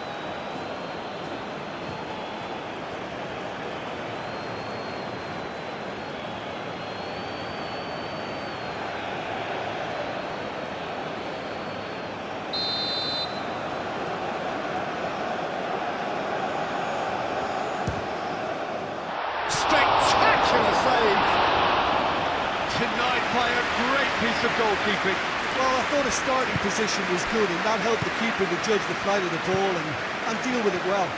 Spectacular save! Denied by a great piece of goalkeeping. Well, I thought his starting position was good, and that helped the keeper to judge the flight of the ball and deal with it well.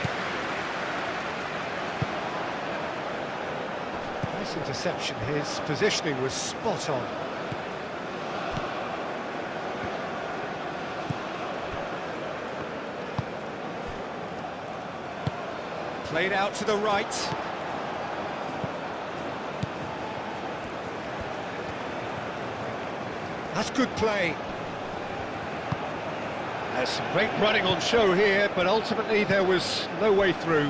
Nice interception, his positioning was spot on. Played out to the right. That's good play. There's some great running on show here, but ultimately there was no way through.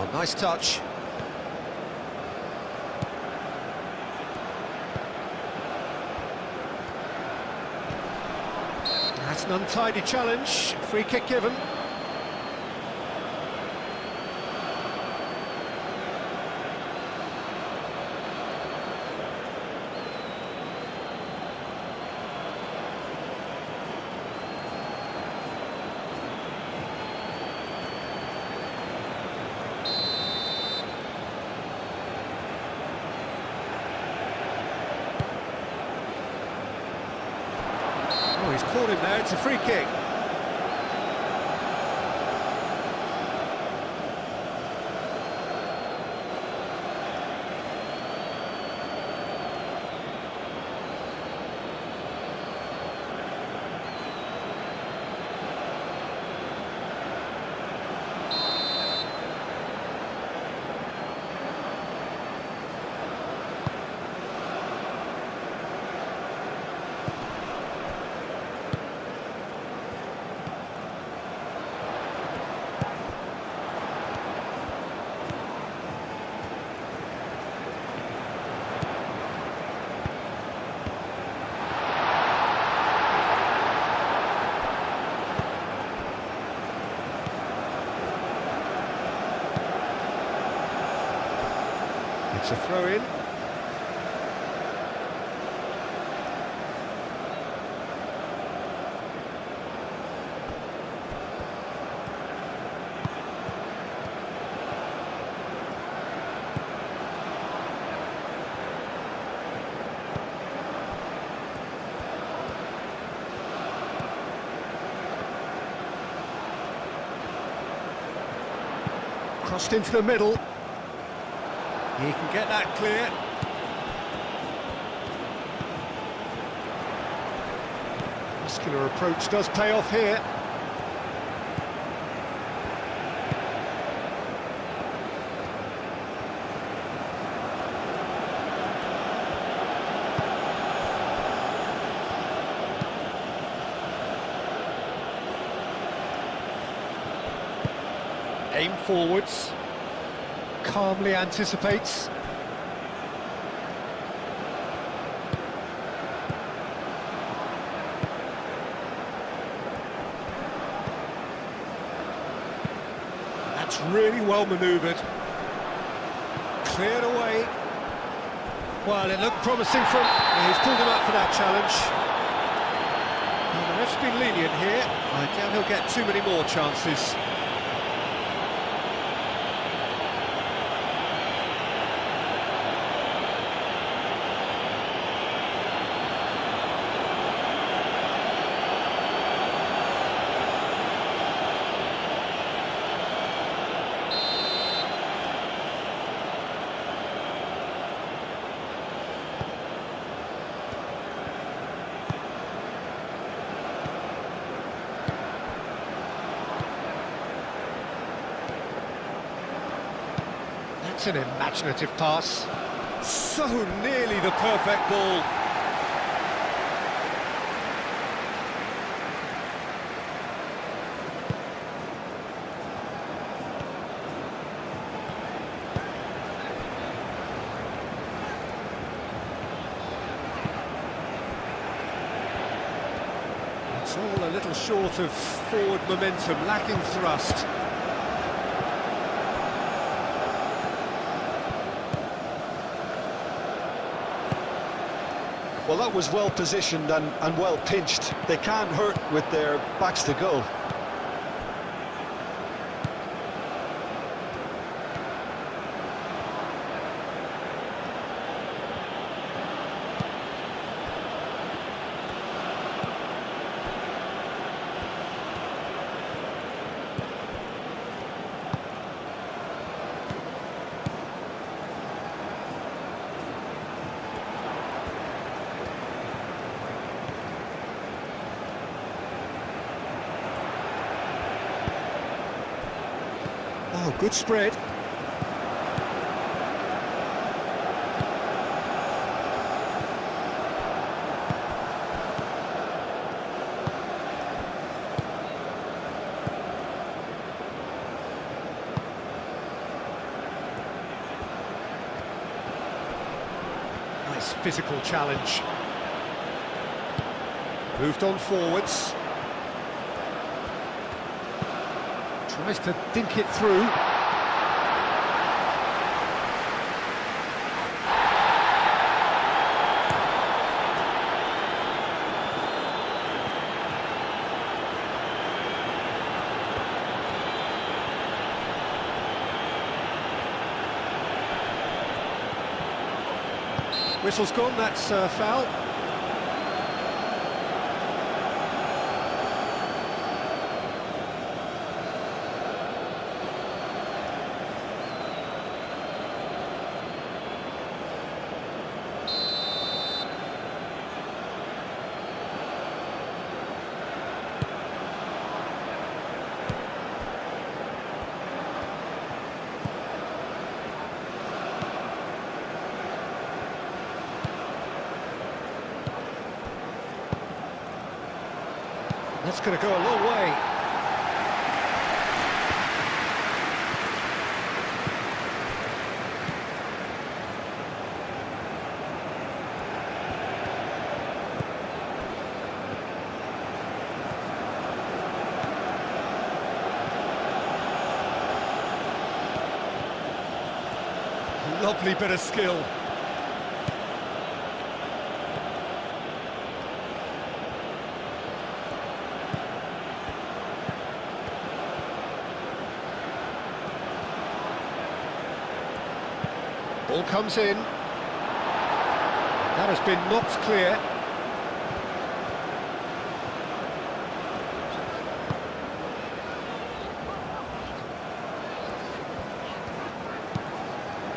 Oh, nice touch. That's an untidy challenge. Free kick given. Oh, he's caught him there. It's a free kick. It's a throw-in. Crossed into the middle. He can get that clear. Muscular approach does pay off here. Aim forwards. Calmly anticipates. That's really well manoeuvred. Cleared away. Well, it looked promising from... He's pulled him up for that challenge. Well, the ref's been lenient here. I doubt he'll get too many more chances. It's an imaginative pass. So nearly the perfect ball. It's all a little short of forward momentum, lacking thrust. Well, that was well positioned and well pinched. They can't hurt with their backs to goal. Oh, good spread. physical challenge. Moved on forwards. Tries to dink it through. Whistle's gone, that's a foul. That's going to go a long way. Lovely bit of skill. Ball comes in. That has been knocked clear.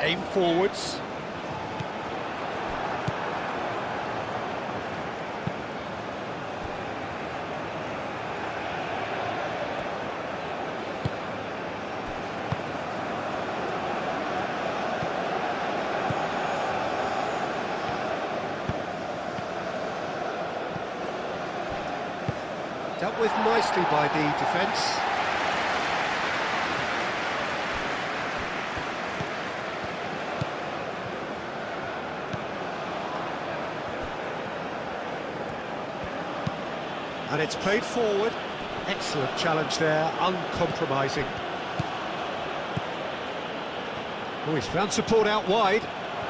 Aim forwards. Dealt with nicely by the defence. And it's played forward. Excellent challenge there, uncompromising. Oh, he's found support out wide.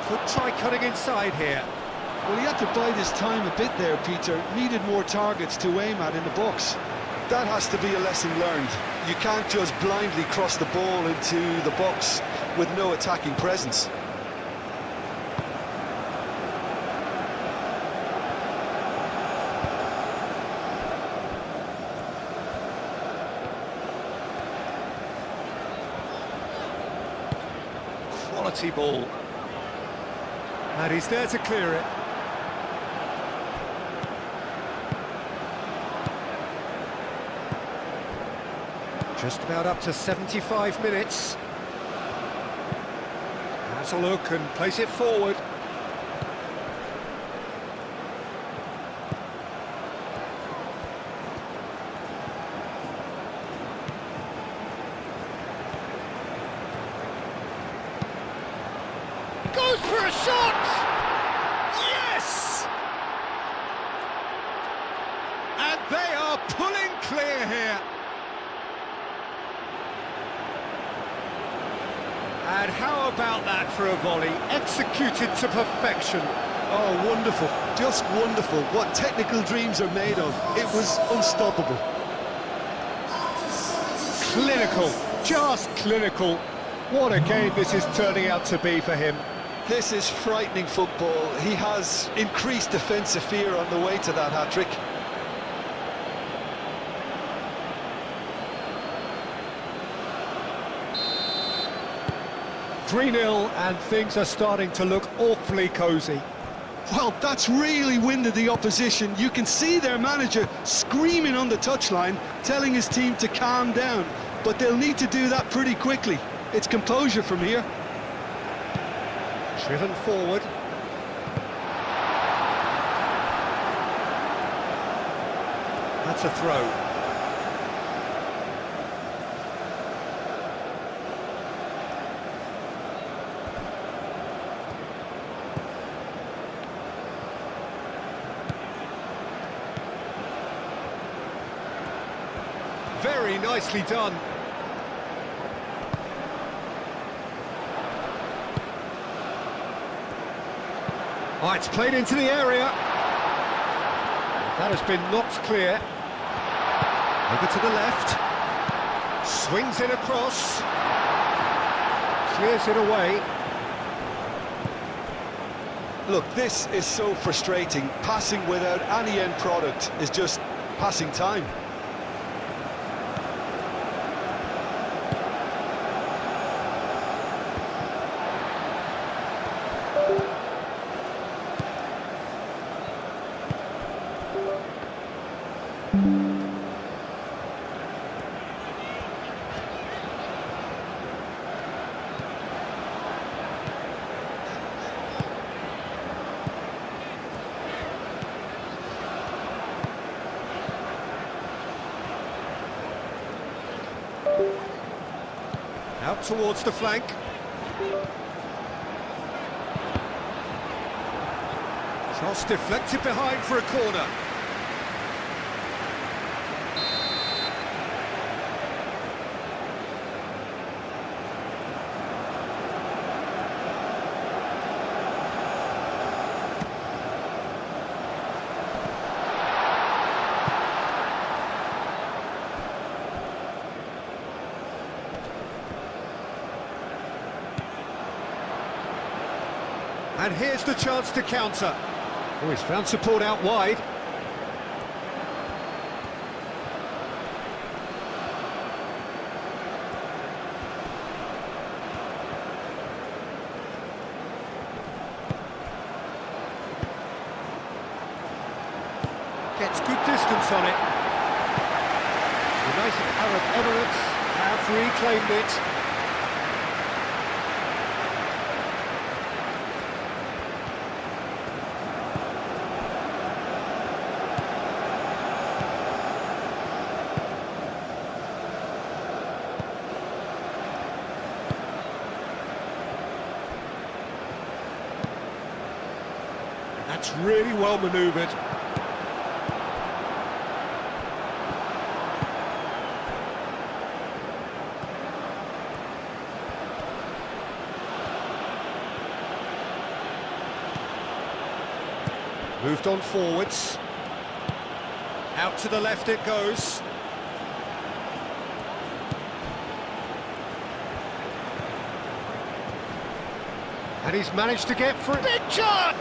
Could try cutting inside here. Well, he had to bide his time a bit there, Peter. Needed more targets to aim at in the box. That has to be a lesson learned. You can't just blindly cross the ball into the box with no attacking presence. Quality ball. And he's there to clear it. Just about up to 75 minutes. Has a look and place it forward. Goes for a shot! Yes! And they are pulling clear here. And how about that for a volley? Executed to perfection. Oh, wonderful. Just wonderful. What technical dreams are made of. It was unstoppable. Clinical. Just clinical. What a game this is turning out to be for him. This is frightening football. He has increased defensive fear on the way to that hat-trick. 3-0 and things are starting to look awfully cosy. Well, that's really winded the opposition. You can see their manager screaming on the touchline, telling his team to calm down. But they'll need to do that pretty quickly. It's composure from here. Driven forward. That's a throw. Very nicely done. Oh, it's played into the area. That has been knocked clear. Over to the left. Swings it across. Clears it away. Look, this is so frustrating. Passing without any end product is just passing time. Out towards the flank. Cross deflected behind for a corner. And here's the chance to counter. Oh, he's found support out wide. Gets good distance on it. United Arab Emirates have reclaimed it. That's really well manoeuvred. Moved on forwards. Out to the left it goes. And he's managed to get through. Big shot!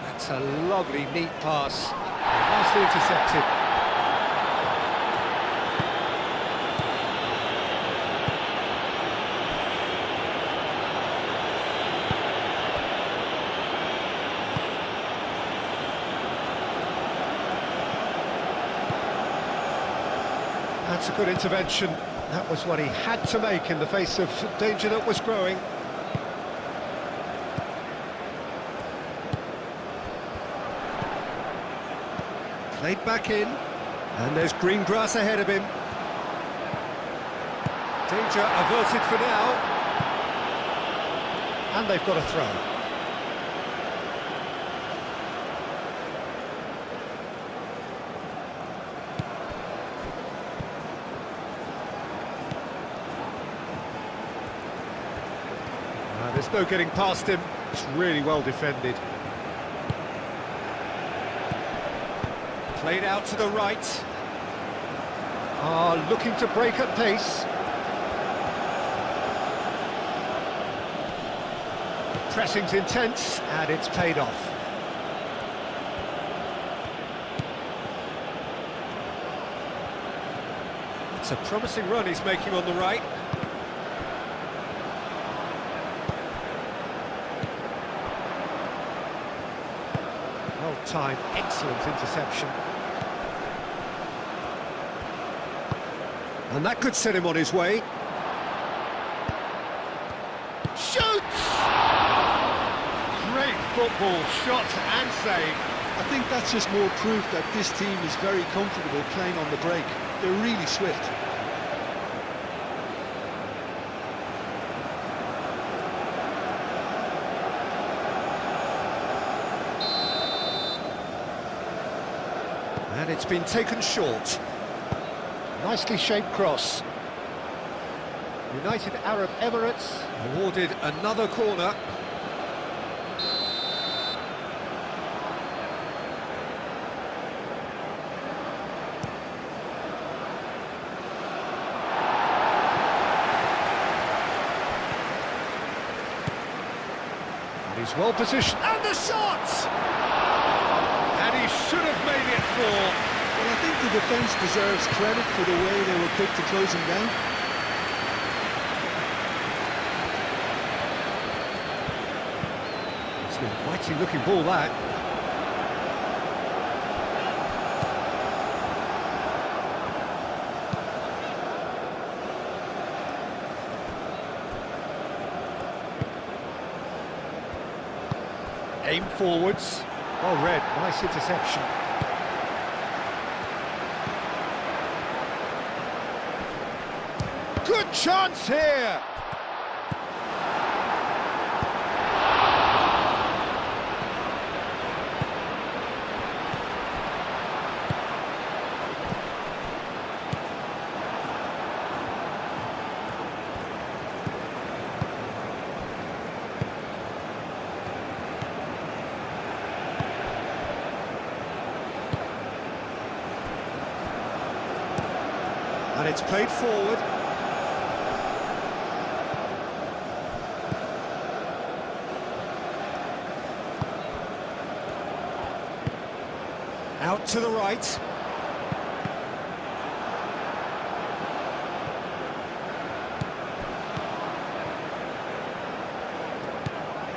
That's a lovely, neat pass. Nicely intercepted. That's a good intervention. That was what he had to make in the face of danger that was growing. Played back in, and there's green grass ahead of him. Danger averted for now. And they've got a throw. There's no getting past him. It's really well defended. Played out to the right. Looking to break at pace. Pressing's intense, and it's paid off. It's a promising run he's making on the right. Well timed, excellent interception. And that could set him on his way. Shoots! Great football, shot and save. I think that's just more proof that this team is very comfortable playing on the break. They're really swift. And it's been taken short. Nicely shaped cross. United Arab Emirates Awarded another corner. He's well positioned, and the shot! And he should have made it fall. Well, I think the defence deserves credit for the way they were quick to close him down. It's an inviting looking ball, that. Aim forwards. Well read, nice interception. Good chance here! And it's played forward. Out to the right.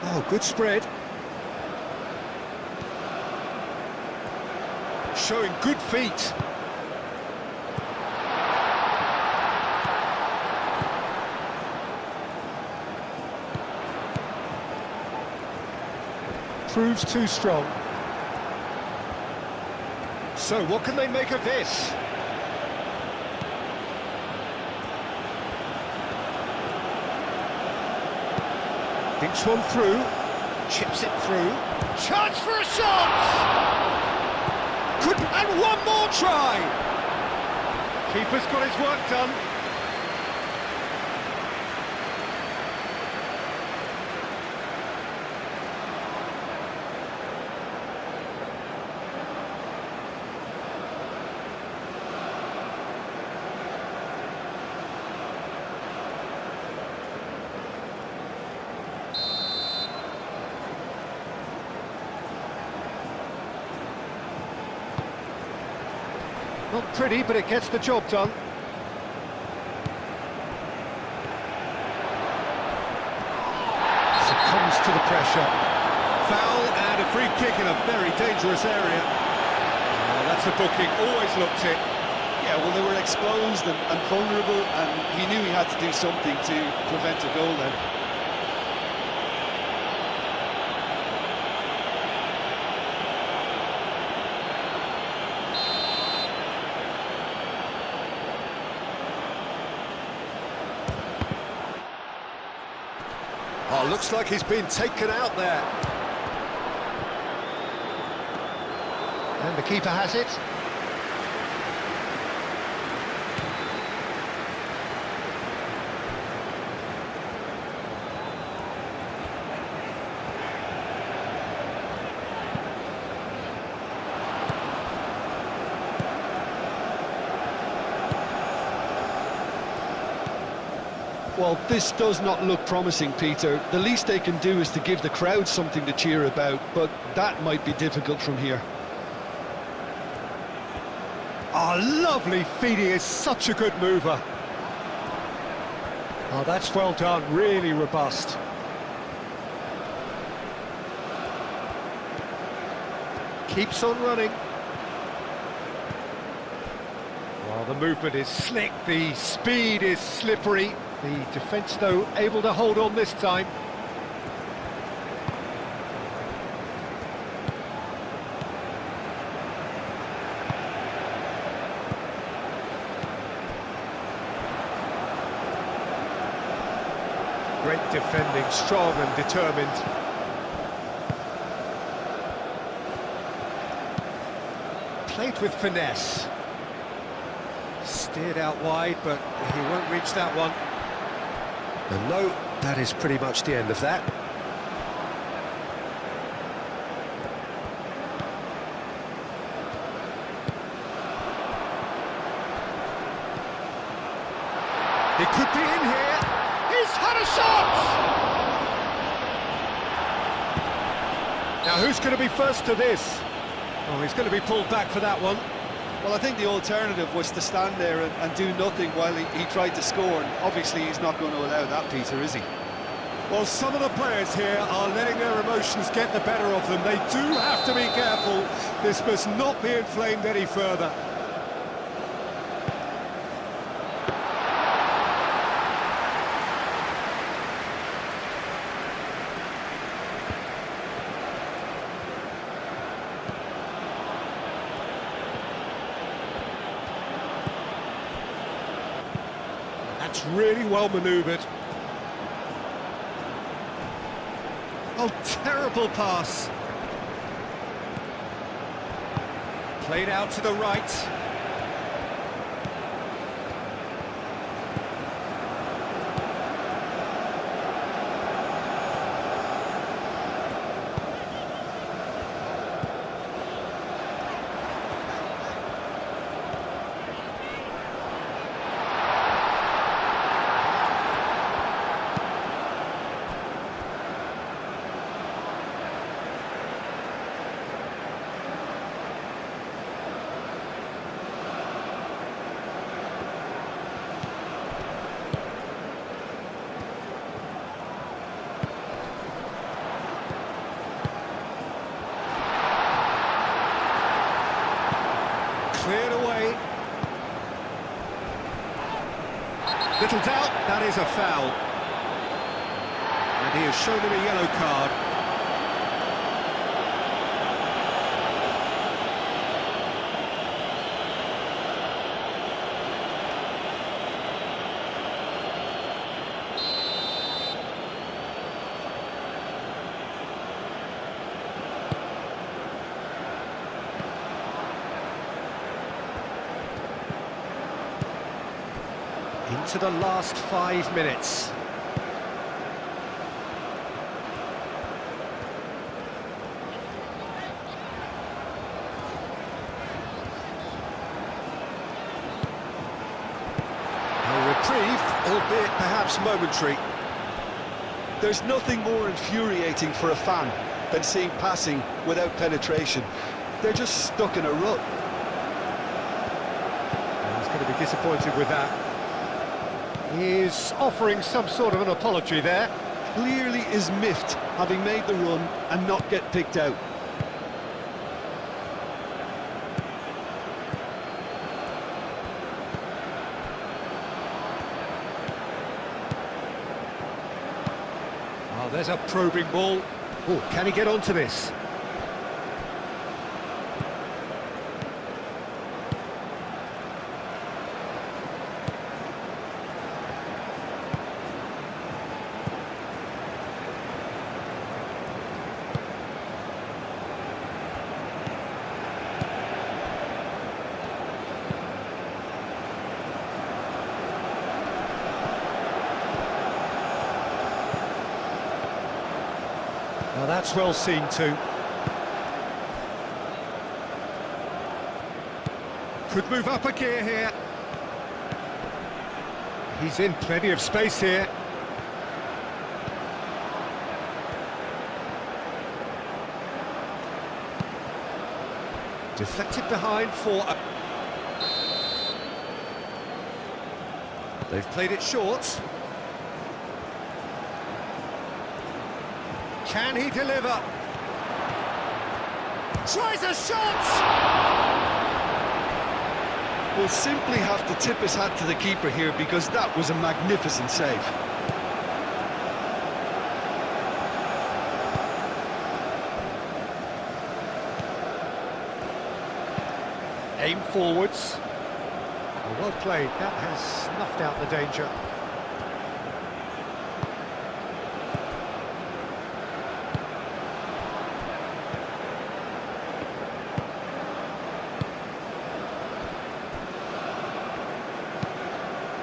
Oh, good spread. Showing good feet. Proves too strong. So what can they make of this? Thinks one through. Chips it through. Chance for a shot! Good, and one more try! Keeper's got his work done. Not pretty, but it gets the job done. Succumbs to the pressure. Foul and a free kick in a very dangerous area. Oh, that's the booking, always looked it. Yeah, well, they were exposed and vulnerable, and he knew he had to do something to prevent a goal then. Oh, looks like he's been taken out there. And the keeper has it. Well, this does not look promising, Peter. The least they can do is to give the crowd something to cheer about, but that might be difficult from here. Oh, lovely feed. He is such a good mover. Oh, that's well done, really robust. Keeps on running. Well, the movement is slick, the speed is slippery. The defence, though, able to hold on this time. Great defending, strong and determined. Played with finesse. Steered out wide, but he won't reach that one. And no, that is pretty much the end of that. He could be in here. He's had a shot! Now who's going to be first to this? Oh, he's going to be pulled back for that one. Well, I think the alternative was to stand there and do nothing while he tried to score, and obviously he's not going to allow that, Peter, is he? Well, some of the players here are letting their emotions get the better of them. They do have to be careful. This must not be inflamed any further. That's really well manoeuvred. Oh, terrible pass. Played out to the right. Cleared away. Little doubt, that is a foul. And he has shown him a yellow card. Into the last 5 minutes. A reprieve, albeit perhaps momentary. There's nothing more infuriating for a fan than seeing passing without penetration. They're just stuck in a rut. He's going to be disappointed with that. He's offering some sort of an apology there. Clearly is miffed, having made the run and not get picked out. Oh, there's a probing ball. Oh, can he get onto this? Now that's well seen too. Could move up a gear here. He's in plenty of space here. Deflected behind for a... They've played it short. Can he deliver? Tries a shot! We'll simply have to tip his hat to the keeper here, because that was a magnificent save. Aim forwards. Well played, that has snuffed out the danger.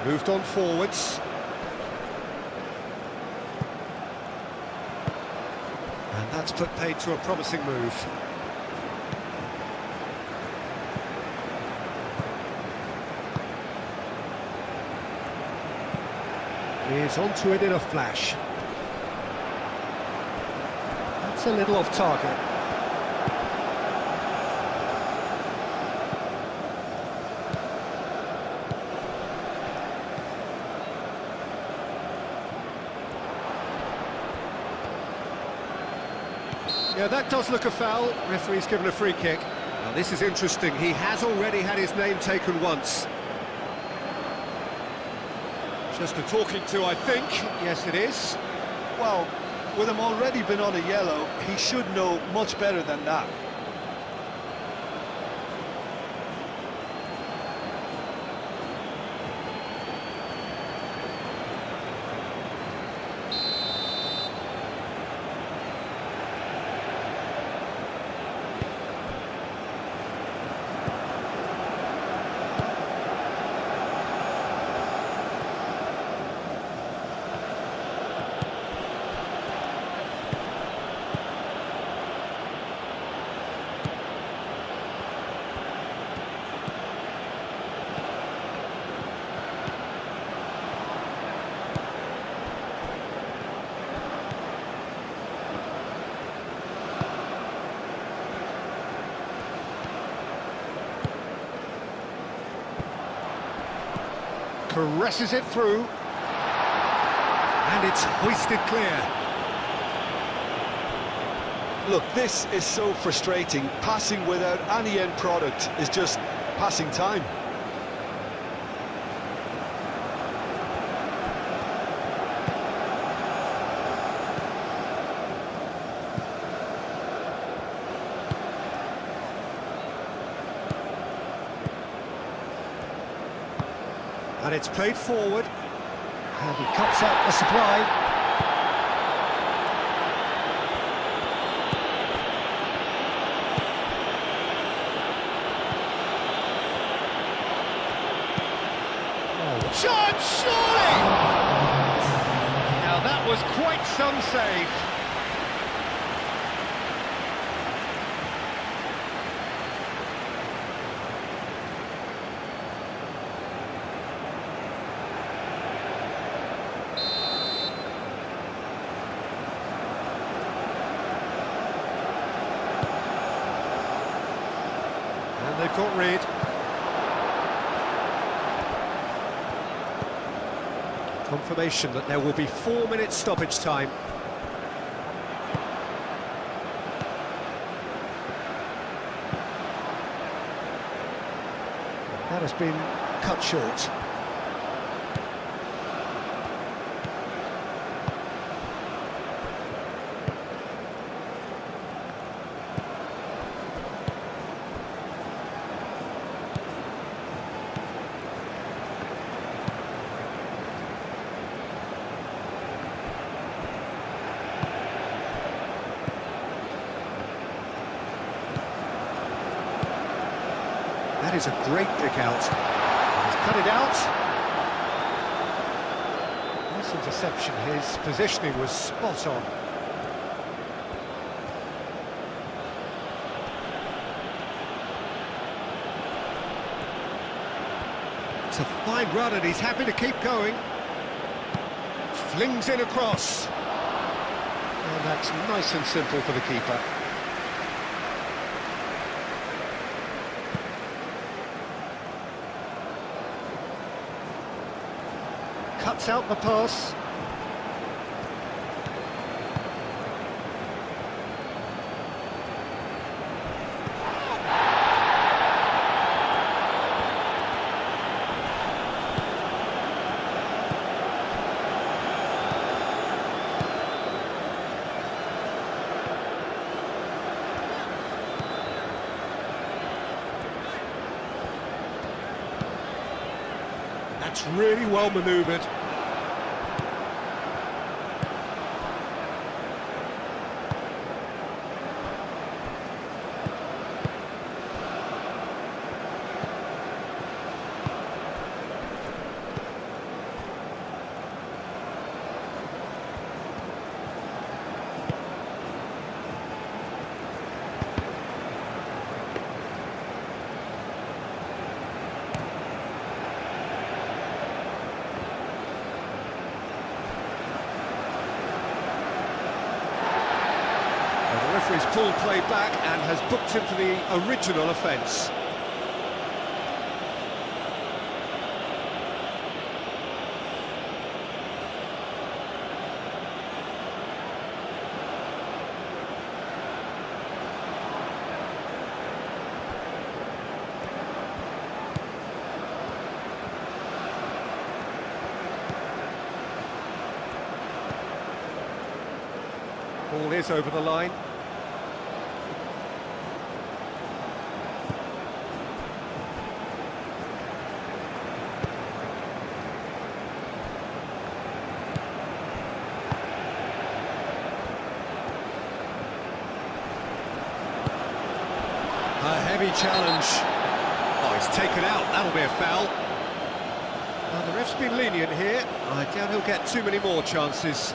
Moved on forwards. And that's put paid to a promising move. He's onto it in a flash. That's a little off target. Yeah, that does look a foul. Referee's given a free kick. Now this is interesting. He has already had his name taken once. Just a talking to, I think. Yes, it is. Well, with him already been on a yellow, he should know much better than that. Caresses it through. And it's hoisted clear. Look, this is so frustrating. Passing without any end product is just passing time. And it's played forward. And he cuts out the supply. Chance, surely! Now that was quite some save. And they've got rid. Confirmation that there will be 4 minutes stoppage time. That has been cut short. That is a great pick out. He's cut it out. Nice interception. His positioning was spot on. It's a fine run and he's happy to keep going. Flings it across. And that's nice and simple for the keeper. Cuts out the pass. That's really well manoeuvred. full play back and has booked him for the original offence. Ball is over the line. A heavy challenge. Oh, it's taken out. That'll be a foul. Well, the ref's been lenient here. I doubt he'll get too many more chances.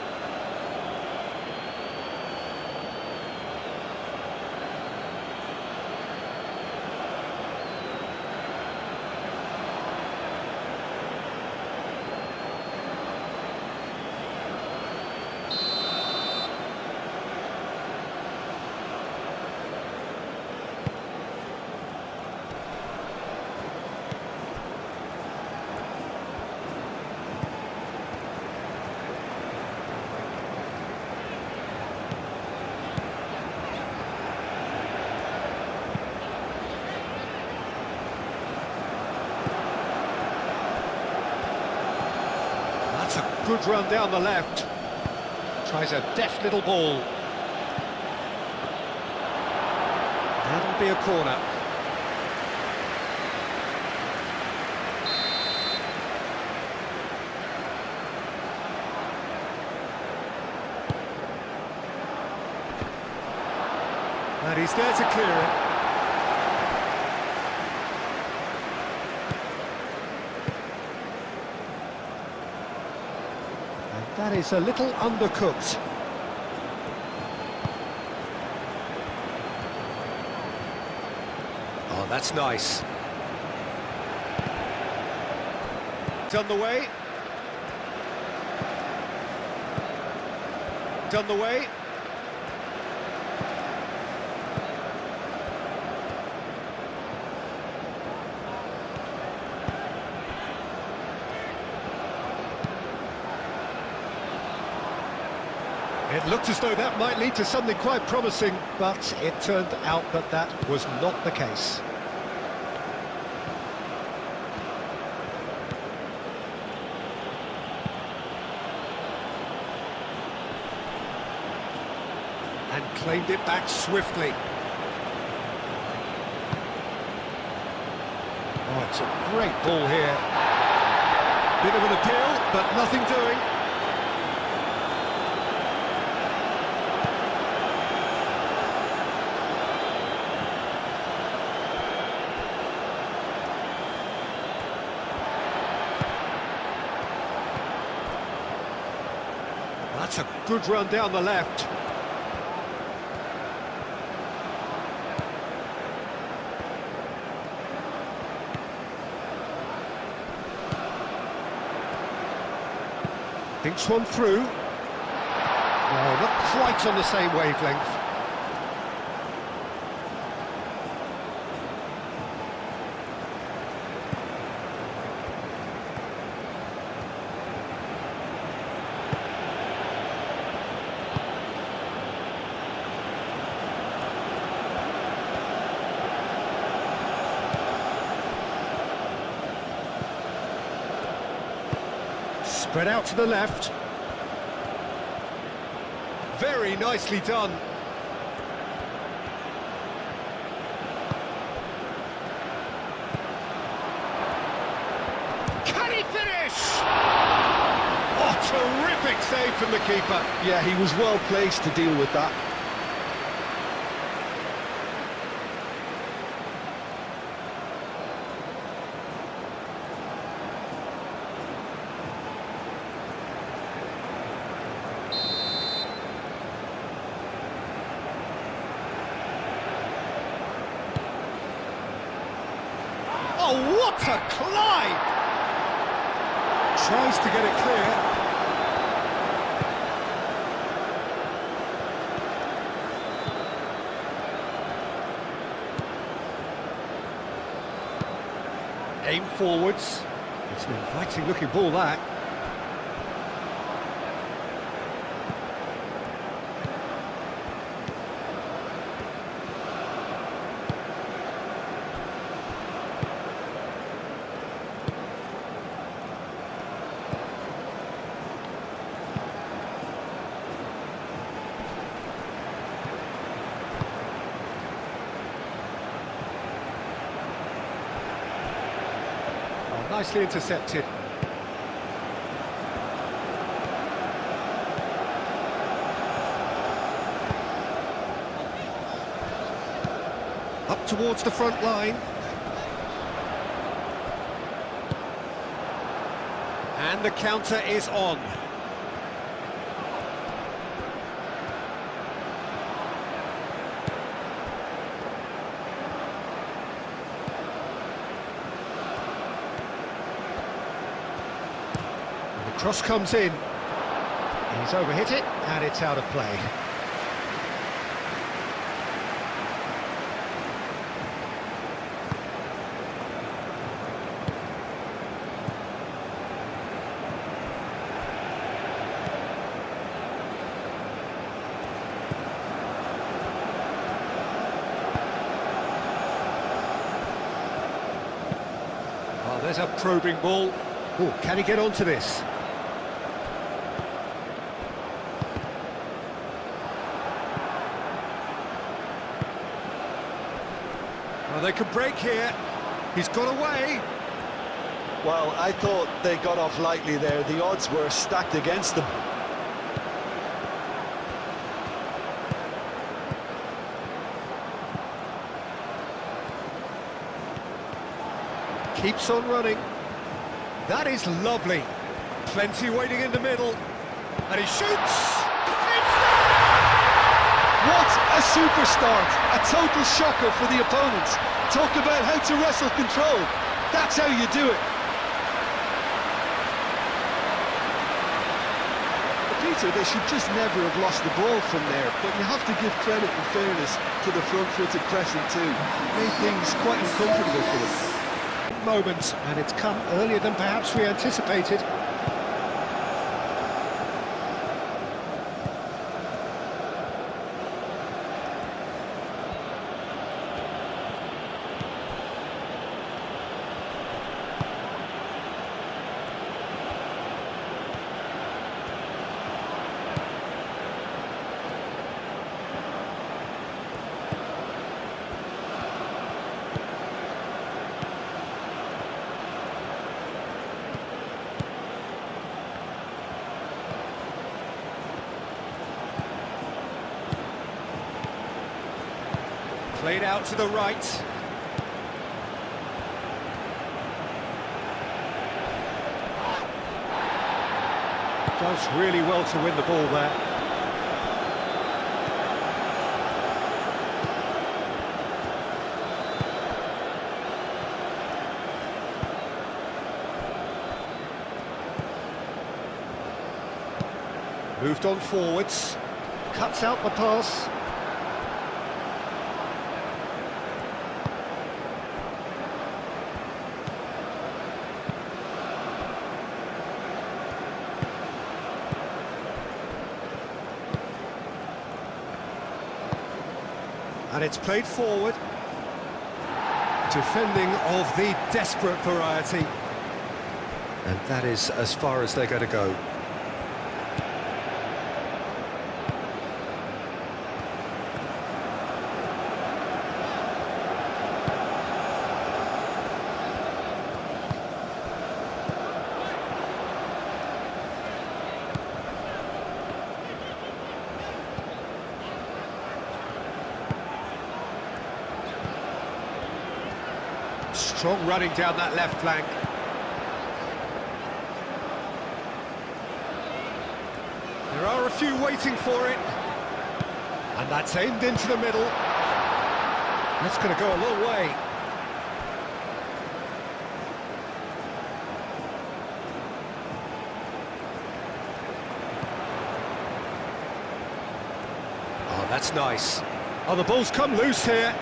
That's a good run down the left. Tries a deft little ball. That'll be a corner. And he's there to clear it. That is a little undercooked. Oh, that's nice. Done the way. Done the way. It looked as though that might lead to something quite promising, but it turned out that that was not the case. And claimed it back swiftly. Oh, it's a great ball here. Bit of an appeal, but nothing doing. That's a good run down the left. Thinks one through. No, not quite on the same wavelength. Spread out to the left. Very nicely done. Can he finish? Oh, terrific save from the keeper. Yeah, he was well placed to deal with that. Oh, what a climb! Tries to get it clear. aim forwards. It's an inviting looking ball, that. Nicely intercepted. Up towards the front line. And the counter is on. Cross comes in. He's overhit it, and it's out of play. Well, there's a probing ball. Oh, can he get onto this? Well, they could break here. He's got away. Well, I thought they got off lightly there. The odds were stacked against them. Keeps on running. That is lovely. Plenty waiting in the middle. And he shoots! What a super start! A total shocker for the opponents. Talk about how to wrestle control. That's how you do it. Peter, they should just never have lost the ball from there, but you have to give credit and fairness to the front-footed pressing too. Made things quite uncomfortable for them. Moments, and it's come earlier than perhaps we anticipated. Played out to the right. Does really well to win the ball there. Moved on forwards. Cuts out the pass. And it's played forward. Defending of the desperate variety. And that is as far as they're going to go. Strong running down that left flank. There are a few waiting for it. And that's aimed into the middle. That's going to go a long way. Oh, that's nice. Oh, the ball's come loose here.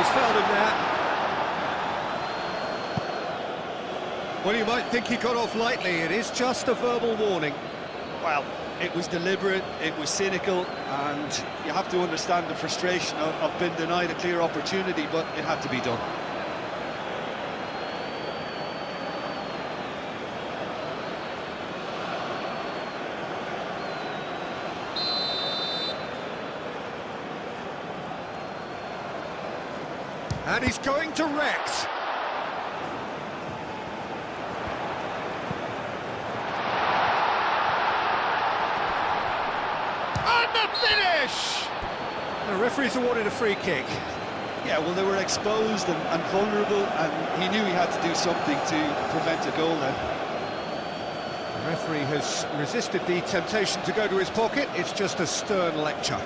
he's fouled him there. Well, you might think he got off lightly. It is just a verbal warning. Well, it was deliberate, it was cynical, and you have to understand the frustration of being denied a clear opportunity, but it had to be done. And he's going to Rex. And the finish! The referee's awarded a free kick. Yeah, well, they were exposed and vulnerable, and he knew he had to do something to prevent a goal then. The referee has resisted the temptation to go to his pocket. It's just a stern lecture.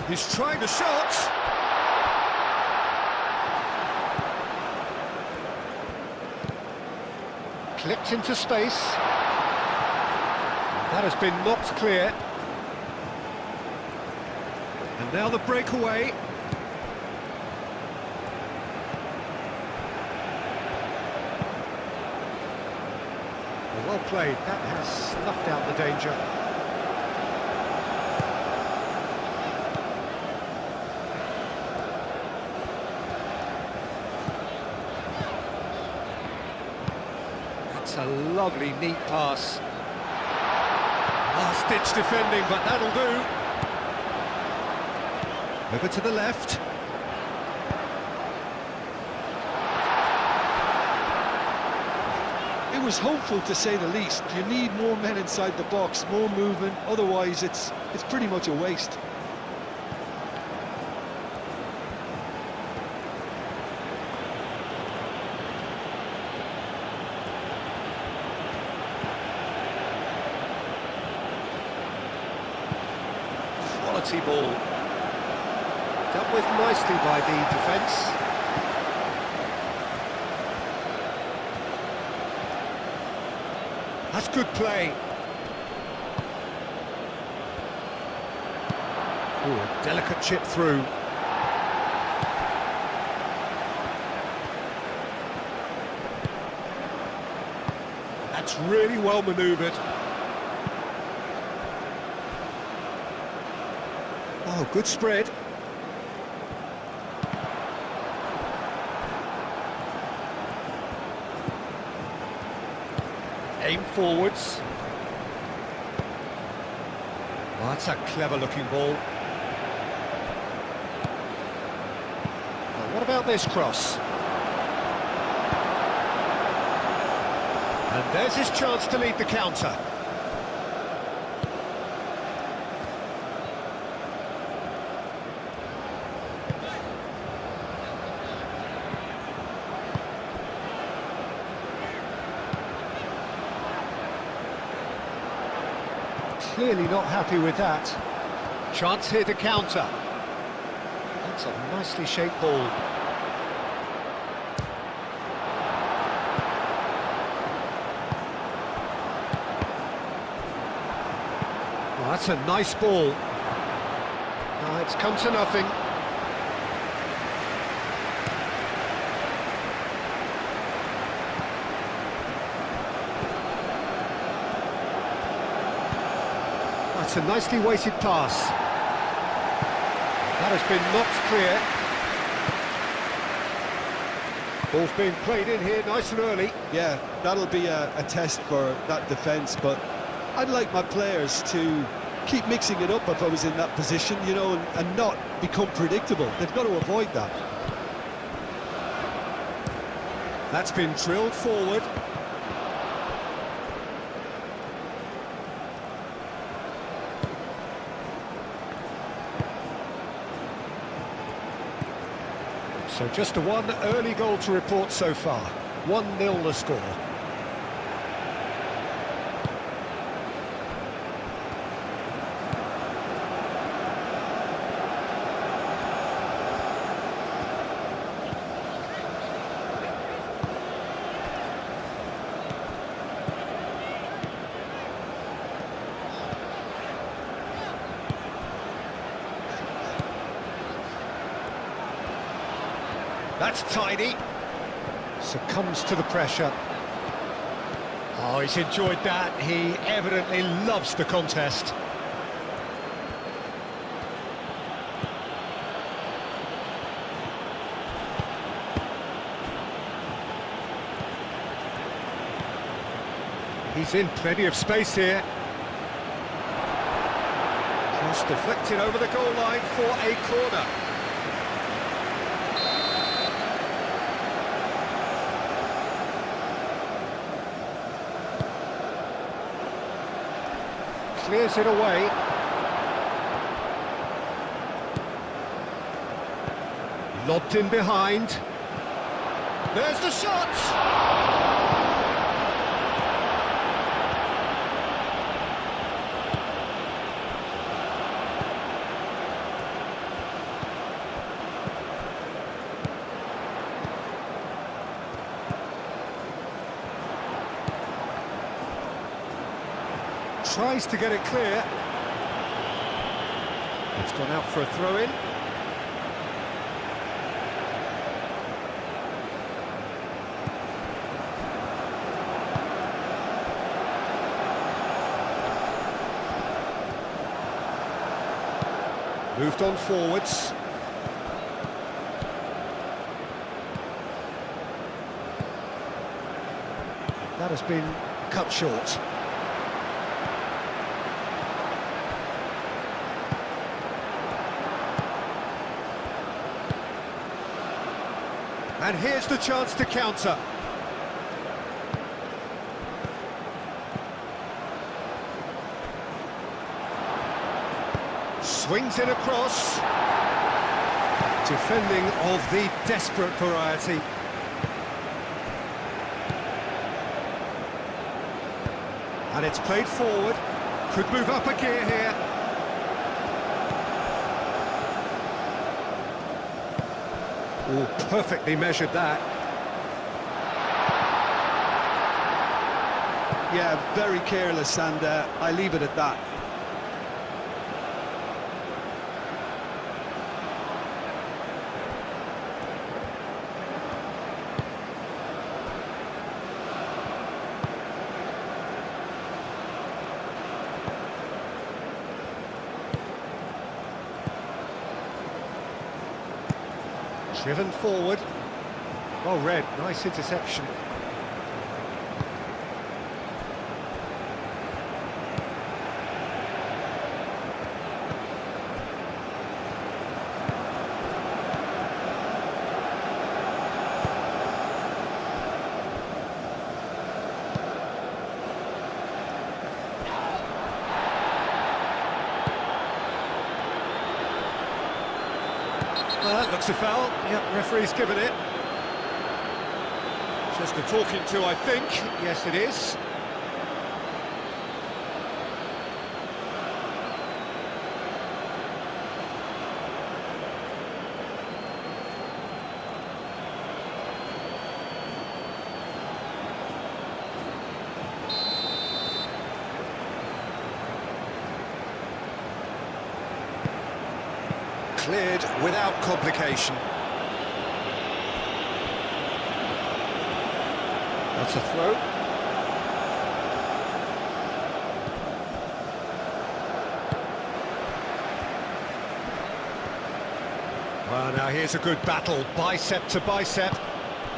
He's trying the shot. Clipped into space. That has been knocked clear. And now the breakaway. Well played. That has snuffed out the danger. That's a lovely, neat pass. Last-ditch defending, but that'll do. Over to the left. It was hopeful, to say the least. You need more men inside the box, more movement, otherwise it's pretty much a waste. Quality ball. Dealt with nicely by the defence. That's good play. Ooh, a delicate chip through. That's really well manoeuvred. Oh, good spread. Aim forwards. Oh, that's a clever-looking ball. Well, what about this cross? And there's his chance to lead the counter. Clearly not happy with that. Chance here to counter. That's a nicely shaped ball. Well, that's a nice ball. It's come to nothing. That's a nicely weighted pass. That has been knocked clear. Ball's being played in here nice and early. Yeah, that'll be a test for that defence, but I'd like my players to keep mixing it up if I was in that position, you know, and not become predictable. They've got to avoid that. That's been drilled forward. So just one early goal to report so far. 1-0 the score. That's tidy. Succumbs to the pressure. Oh, he's enjoyed that. He evidently loves the contest. He's in plenty of space here. Cross deflected over the goal line for a corner. Clears it away. Lobbed in behind. There's the shot! Tries to get it clear. It's gone out for a throw-in. Moved on forwards. That has been cut short. And here's the chance to counter. Swings it across. Defending of the desperate variety. And it's played forward. Could move up a gear here. Oh, perfectly measured that. Yeah, very careless, and I leave it at that. Driven forward. Well read, nice interception. That looks a foul. Yep, referee's given it. Just a talking to, I think. Yes, it is. Cleared without complication. That's a throw. Well, now here's a good battle, bicep to bicep.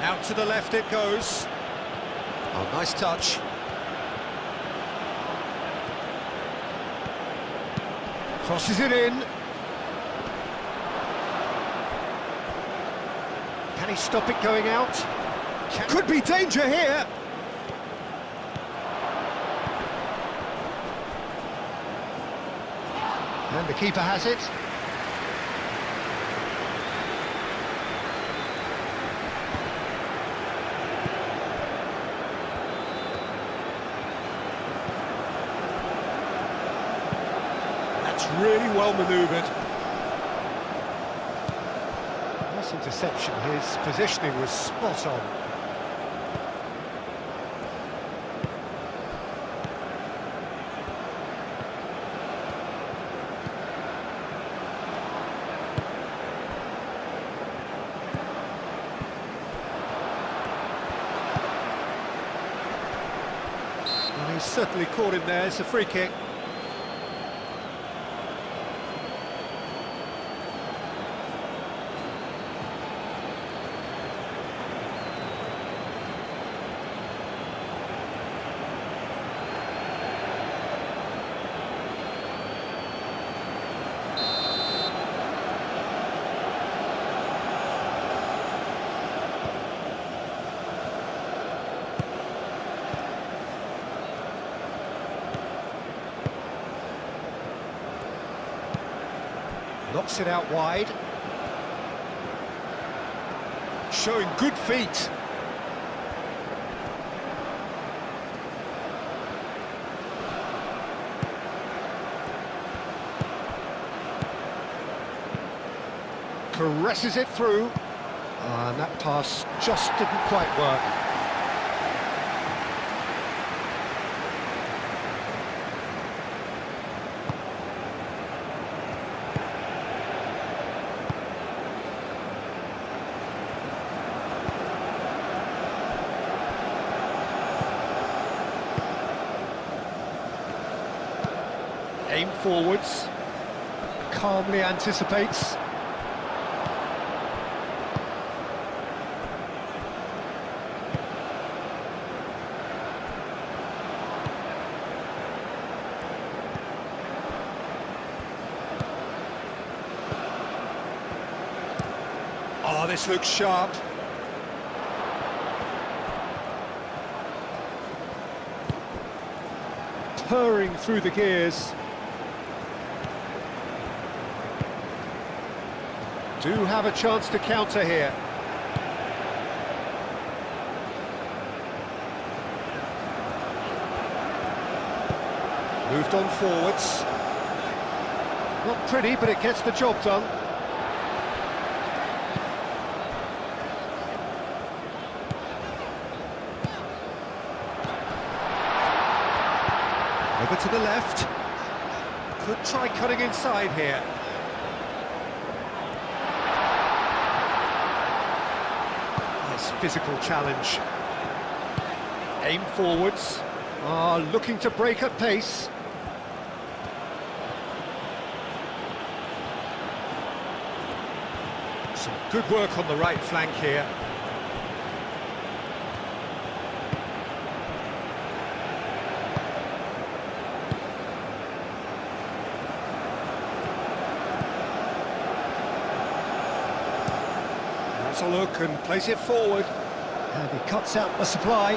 Out to the left it goes. Oh, nice touch. Crosses it in. Can he stop it going out? Could be danger here. And the keeper has it. That's really well manoeuvred. Nice interception. His positioning was spot on. certainly caught him there. It's a free kick. Knocks it out wide. Showing good feet. Caresses it through. And that pass just didn't quite work. Aim forwards, calmly anticipates. Oh, this looks sharp. Purring through the gears. Do have a chance to counter here. Moved on forwards. Not pretty, but it gets the job done. Over to the left. Could try cutting inside here. Physical challenge. Aim forwards. Looking to break at pace. Some good work on the right flank here. That's a look and plays it forward. And he cuts out the supply.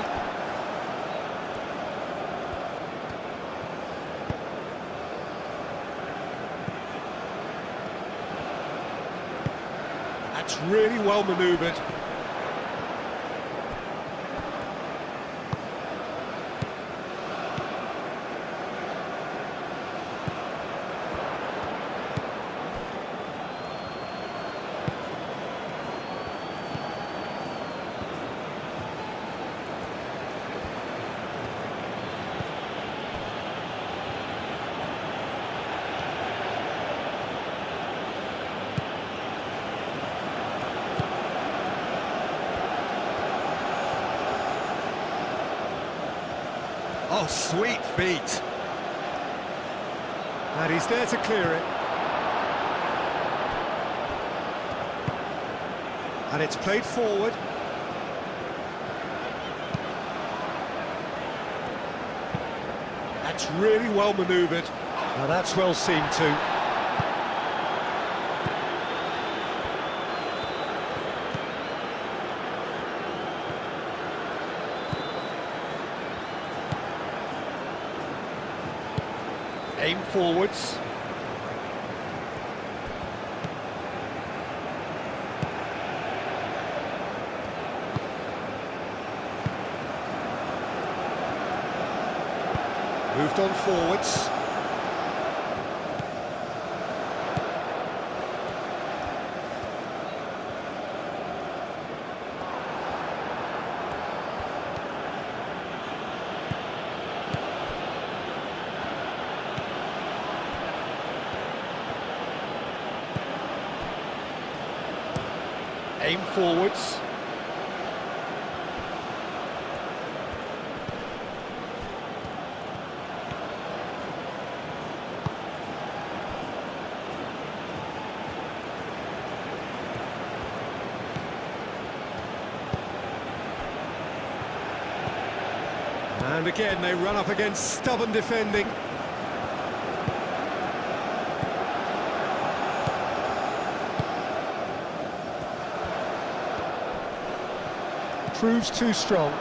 That's really well manoeuvred. Oh, sweet feet. And he's there to clear it. And it's played forward. That's really well manoeuvred. Now that's well seen too. Aim forwards. Moved on forwards. Aim forwards. And again, they run up against stubborn defending. Proves too strong.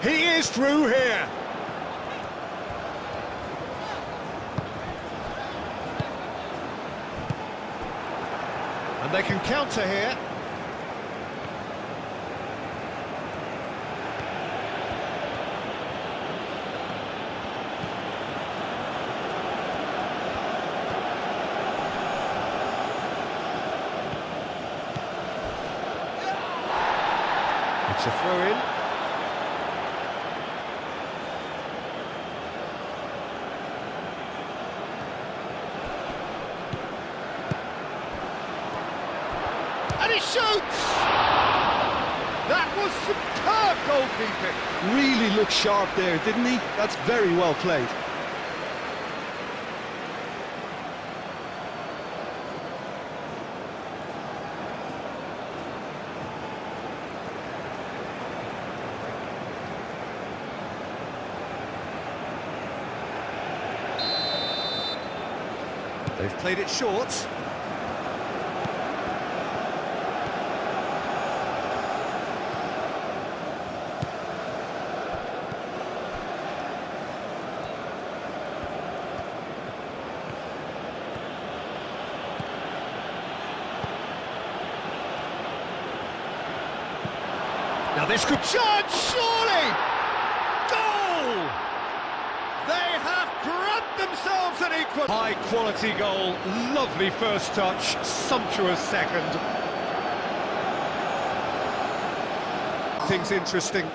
He is through here. And they can counter here. It's a throw-in. And he shoots! That was superb goalkeeping. Really looked sharp there, didn't he? That's very well played. They've played it short. Now this could charge, surely! Goal! They have grabbed themselves an equal... High-quality goal, lovely first touch, sumptuous second. Things interesting.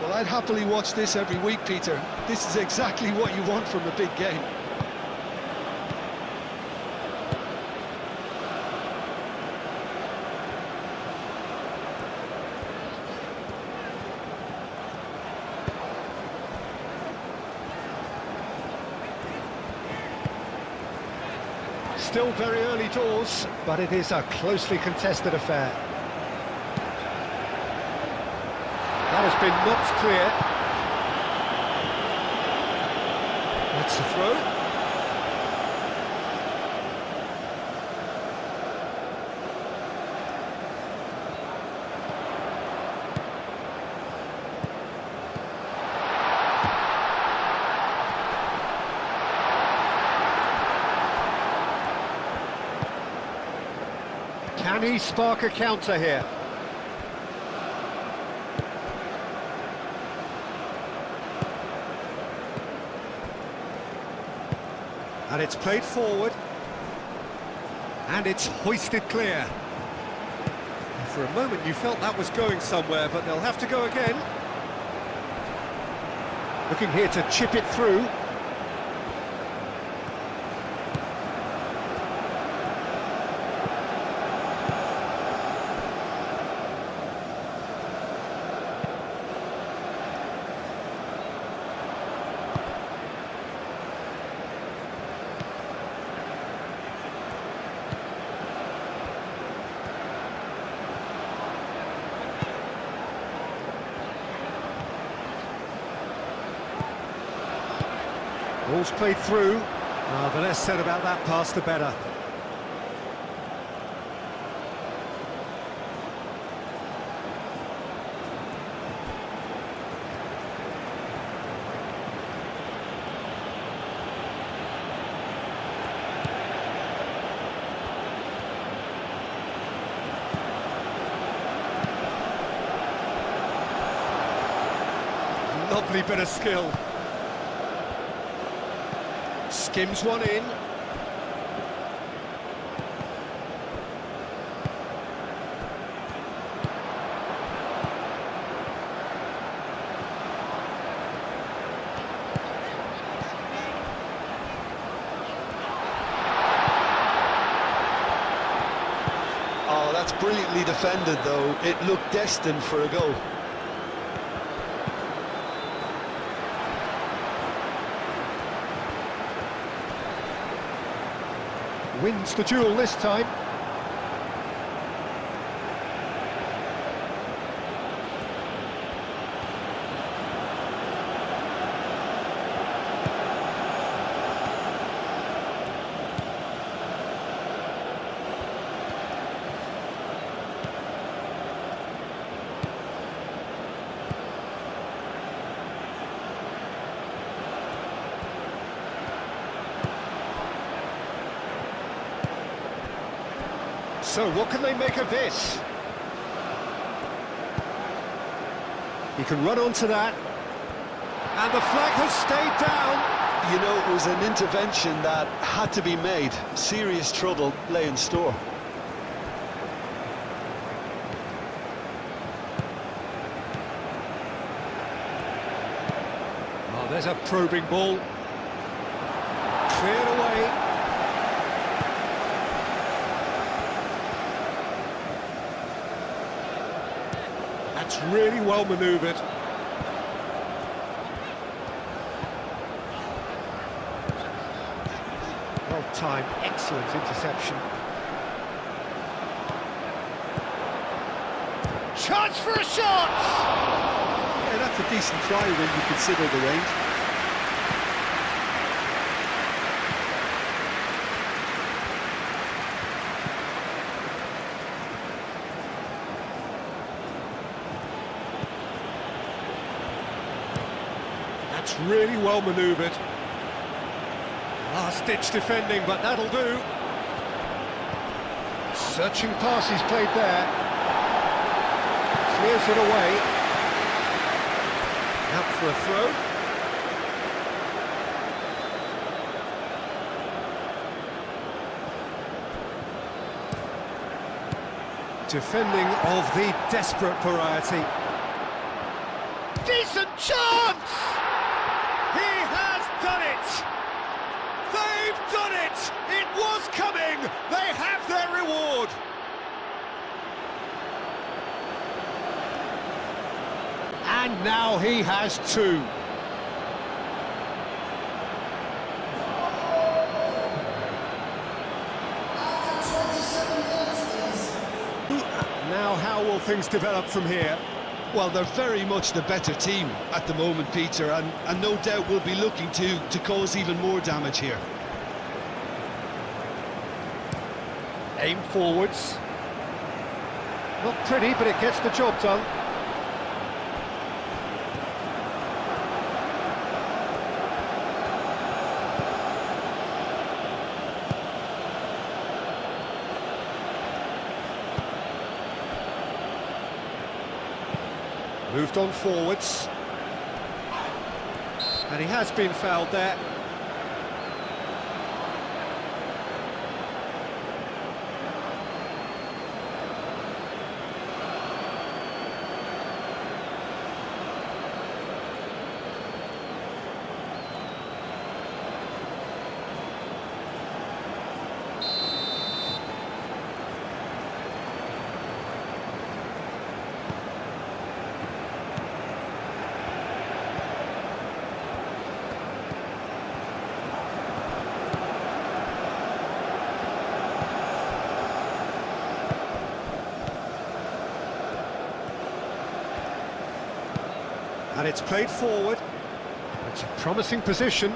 Well, I'd happily watch this every week, Peter. This is exactly what you want from a big game. Still very early doors, but it is a closely contested affair. That has been knocked clear. That's the throw. Can he spark a counter here? And it's played forward. And it's hoisted clear. And for a moment you felt that was going somewhere, but they'll have to go again. Looking here to chip it through. Ball's played through. The less said about that pass, the better. Lovely bit of skill. Skims one in. Oh, That's brilliantly defended, though. It looked destined for a goal. Wins the duel this time. So what can they make of this? He can run onto that. And the flag has stayed down. You know, it was an intervention that had to be made. Serious trouble lay in store. Oh, there's a probing ball. Cleared away. That's really well manoeuvred. Well timed, excellent interception. Chance for a shot! Yeah, that's a decent try when you consider the range. That's really well manoeuvred. Last-ditch defending, but that'll do. Searching pass he's played there. Clears it away. Out for a throw. Defending of the desperate variety. Decent chance! He has done it! They've done it! It was coming! They have their reward! And now he has two. Now how will things develop from here? Well, they're very much the better team at the moment, Peter, and no doubt will be looking to cause even more damage here. Aim forwards. Not pretty, but it gets the job done. Moved on forwards. And he has been fouled there. And it's played forward. It's a promising position.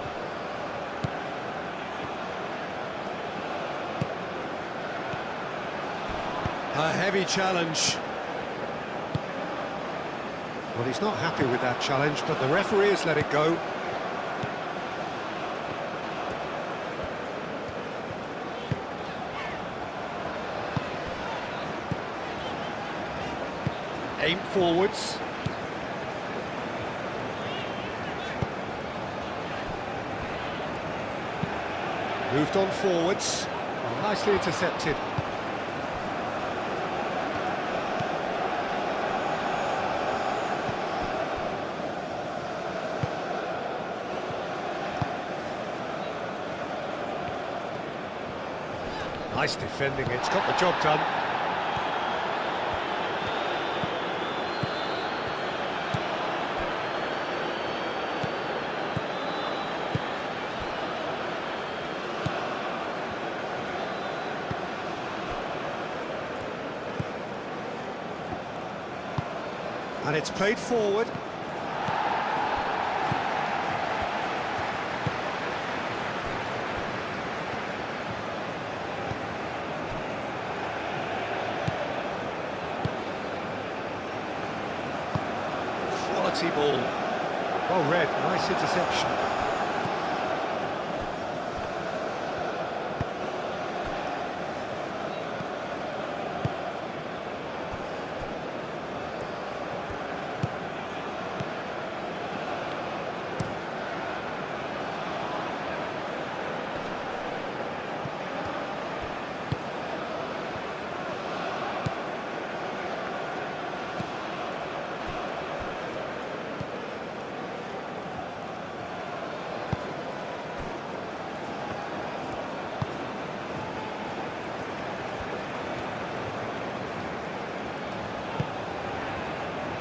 A heavy challenge. Well, he's not happy with that challenge, but the referee has let it go. Aim forwards. Moved on forwards. Well, nicely intercepted. Nice defending, it's got the job done. And it's played forward. Quality ball. Well read, nice interception.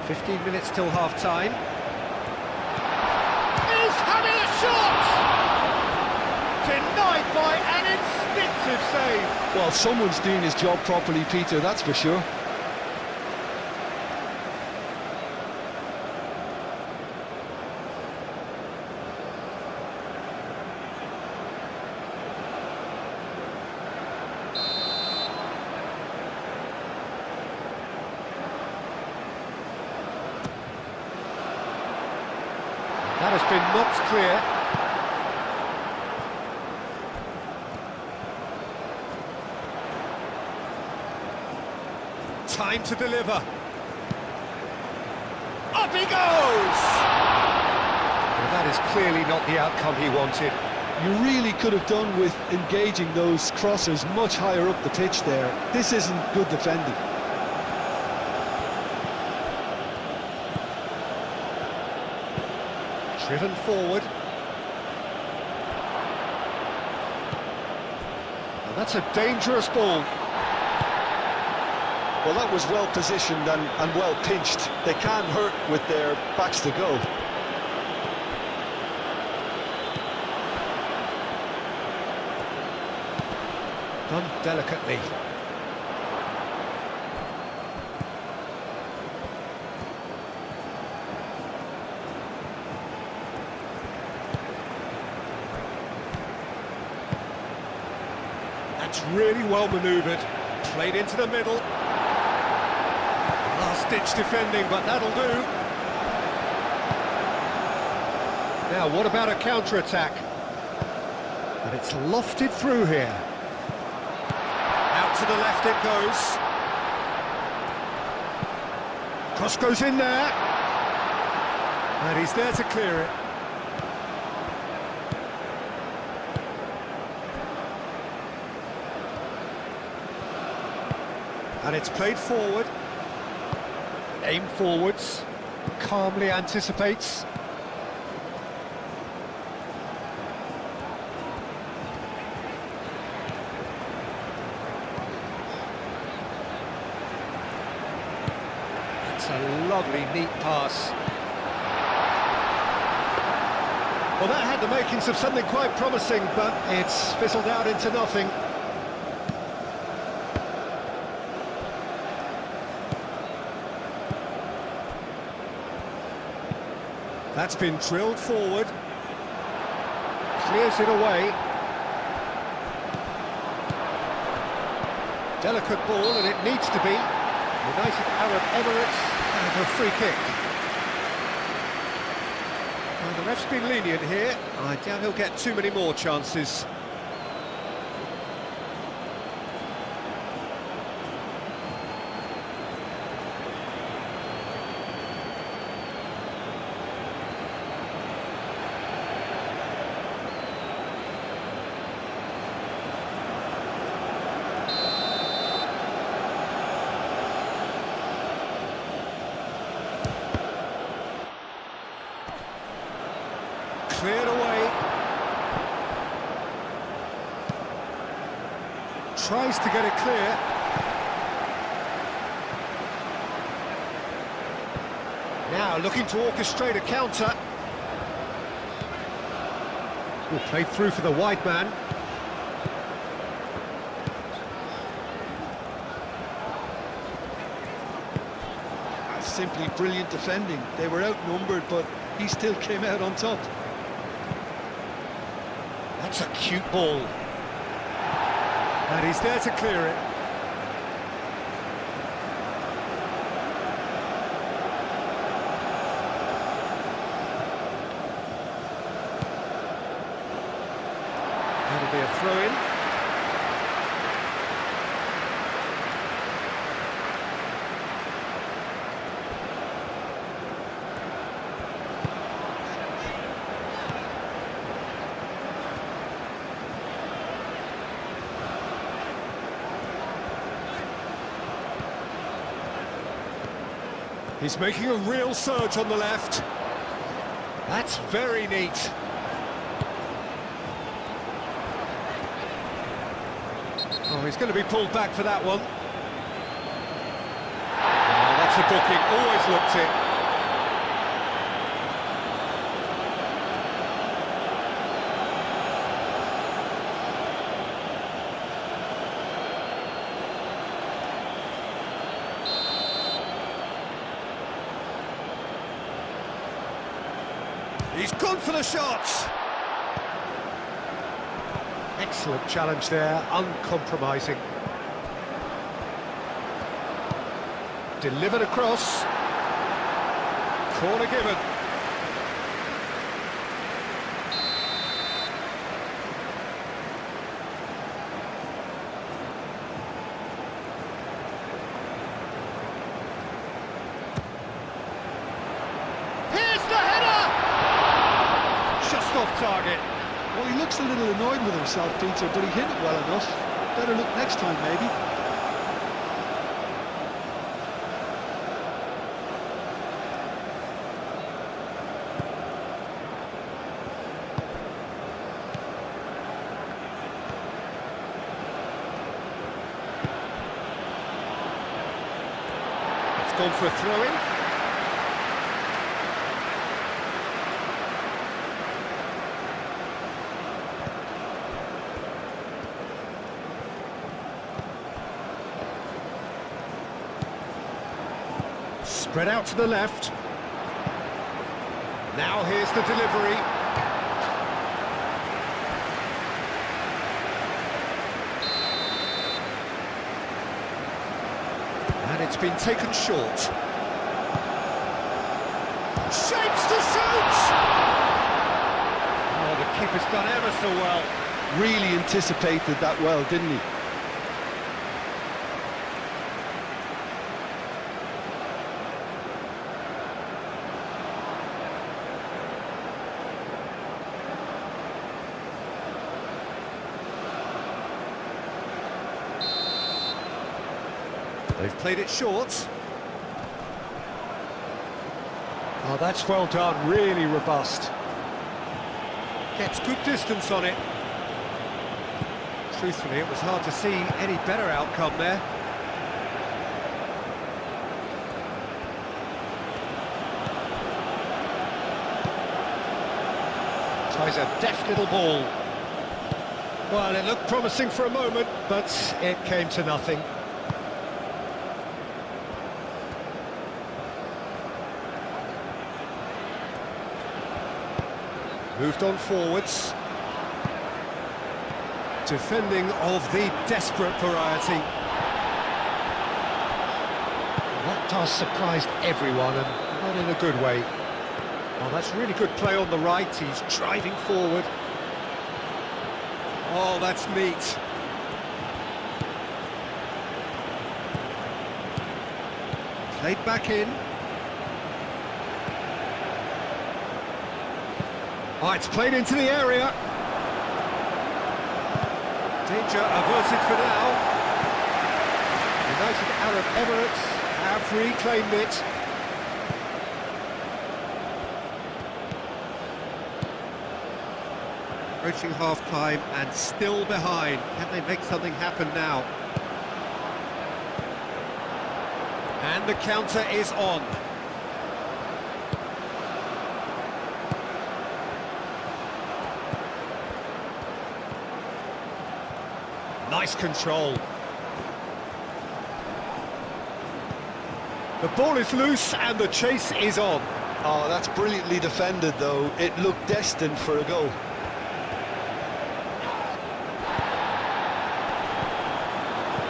Fifteen minutes till half-time. He's having a shot! Denied by an instinctive save. Well, someone's doing his job properly, Peter, that's for sure. That has been knocked clear. Time to deliver. Up he goes! Well, that is clearly not the outcome he wanted. You really could have done with engaging those crossers much higher up the pitch there. This isn't good defending. Driven forward. And that's a dangerous ball. Well, that was well positioned and well pinched. They can't hurt with their backs to goal. Done delicately. That's really well manoeuvred. Played into the middle. Last-ditch defending, but that'll do. Now, what about a counter-attack? But it's lofted through here. Out to the left it goes. Cross goes in there. And he's there to clear it. And it's played forward. Aim forwards, calmly anticipates. It's a lovely, neat pass. Well, that had the makings of something quite promising, but it's fizzled out into nothing. That's been drilled forward. Clears it away. Delicate ball, and it needs to be. United Arab Emirates have a free kick. Well, the ref's been lenient here. I doubt he'll get too many more chances. Cleared away. Tries to get it clear. Now looking to orchestrate a counter. Will play through for the wide man. simply brilliant defending. They were outnumbered, but he still came out on top. That's a cute ball. And he's there to clear it. That'll be a throw-in. He's making a real surge on the left. That's very neat. Oh, he's going to be pulled back for that one. Oh, that's a booking, always looked it. He's gone for the shots. Excellent challenge there, uncompromising. Delivered across. Corner given. Here's the header! Just off target. Well, he looks a little annoyed with himself, Peter, but he hit it well enough. Better look next time, maybe. It's gone for a throw-in. Spread out to the left. Now here's the delivery. And it's been taken short. Shapes to shoot! Oh, the keeper's done ever so well. Really anticipated that well, didn't he? They've played it short. Oh, that's well done, really robust. Gets good distance on it. Truthfully, it was hard to see any better outcome there. Tries a deft little ball. Well, it looked promising for a moment, but it came to nothing. Moved on forwards. Defending of the desperate variety. That toss surprised everyone, and not in a good way. Oh, that's really good play on the right. He's driving forward. Oh, that's neat. Played back in. Oh, it's played into the area. Danger averted for now. United Arab Emirates have reclaimed it. Approaching half-time and still behind. Can they make something happen now? And the counter is on. Nice control. The The ball is loose and the chase is on. Oh, that's brilliantly defended, though. It looked destined for a goal.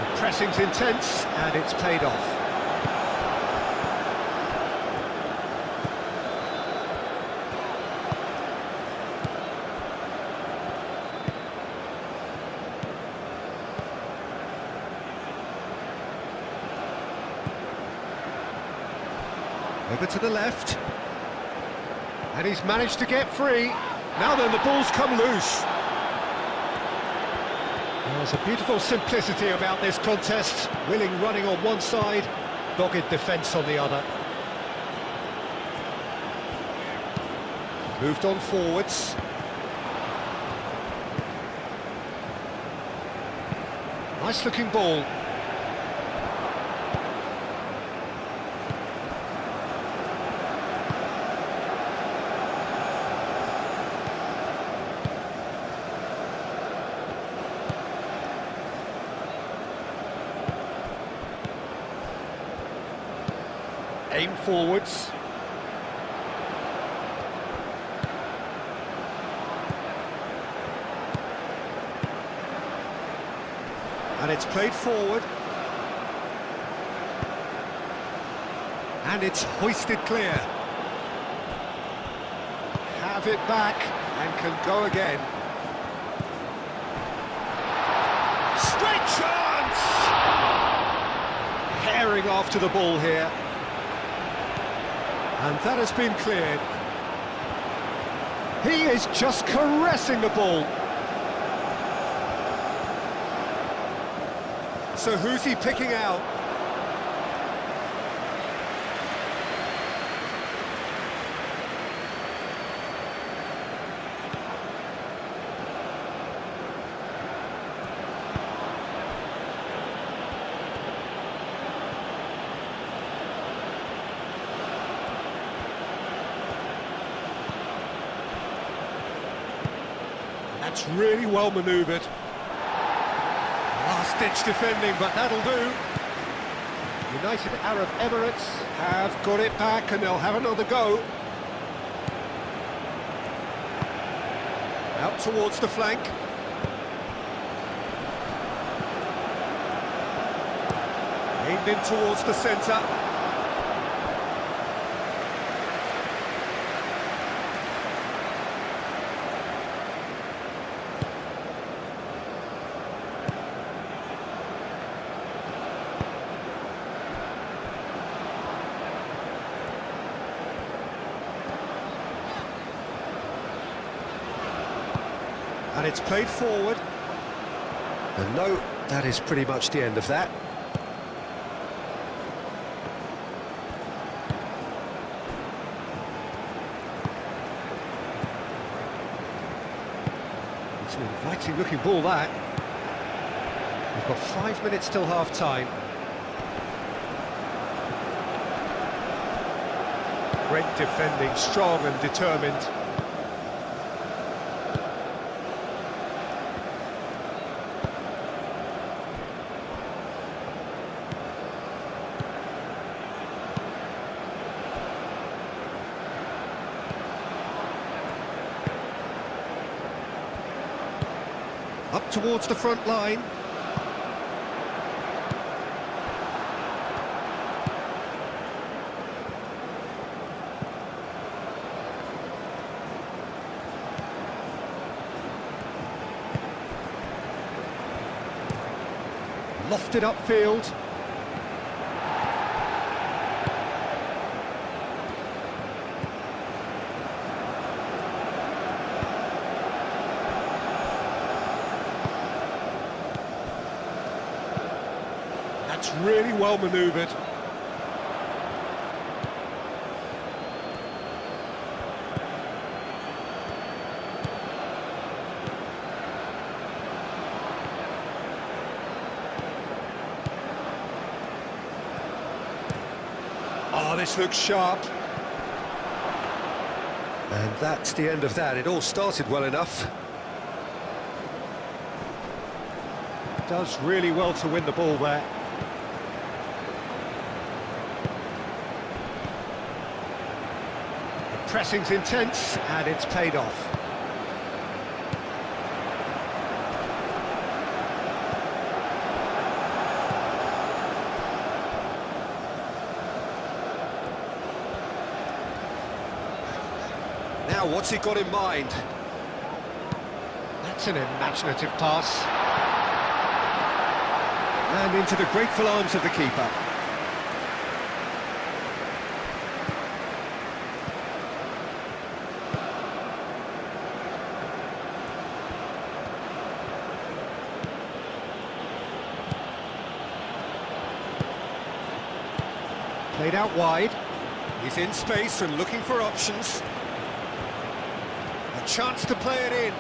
The pressing's intense and it's paid off. Over to the left. And he's managed to get free. Now then, the ball's come loose. There's a beautiful simplicity about this contest. Willing running on one side, dogged defence on the other. Moved on forwards. Nice looking ball. Aim forwards. And it's played forward. And it's hoisted clear. Have it back and can go again. Straight chance! Herring after the ball here. And that has been cleared. He is just caressing the ball. So who's he picking out? That's really well manoeuvred. Last-ditch defending, but that'll do. United Arab Emirates have got it back and they'll have another go. Out towards the flank. Aimed in towards the centre. And it's played forward. And no, that is pretty much the end of that. It's an inviting looking ball, that. We've got 5 minutes till half-time. Great defending, strong and determined. Up towards the front line. Lofted upfield. That's really well manoeuvred. Oh, this looks sharp. And that's the end of that. It all started well enough. Does really well to win the ball there. pressing's intense, and it's paid off. Now, what's he got in mind? That's an imaginative pass. And into the grateful arms of the keeper. Played out wide. He's in space and looking for options. A chance to play it in.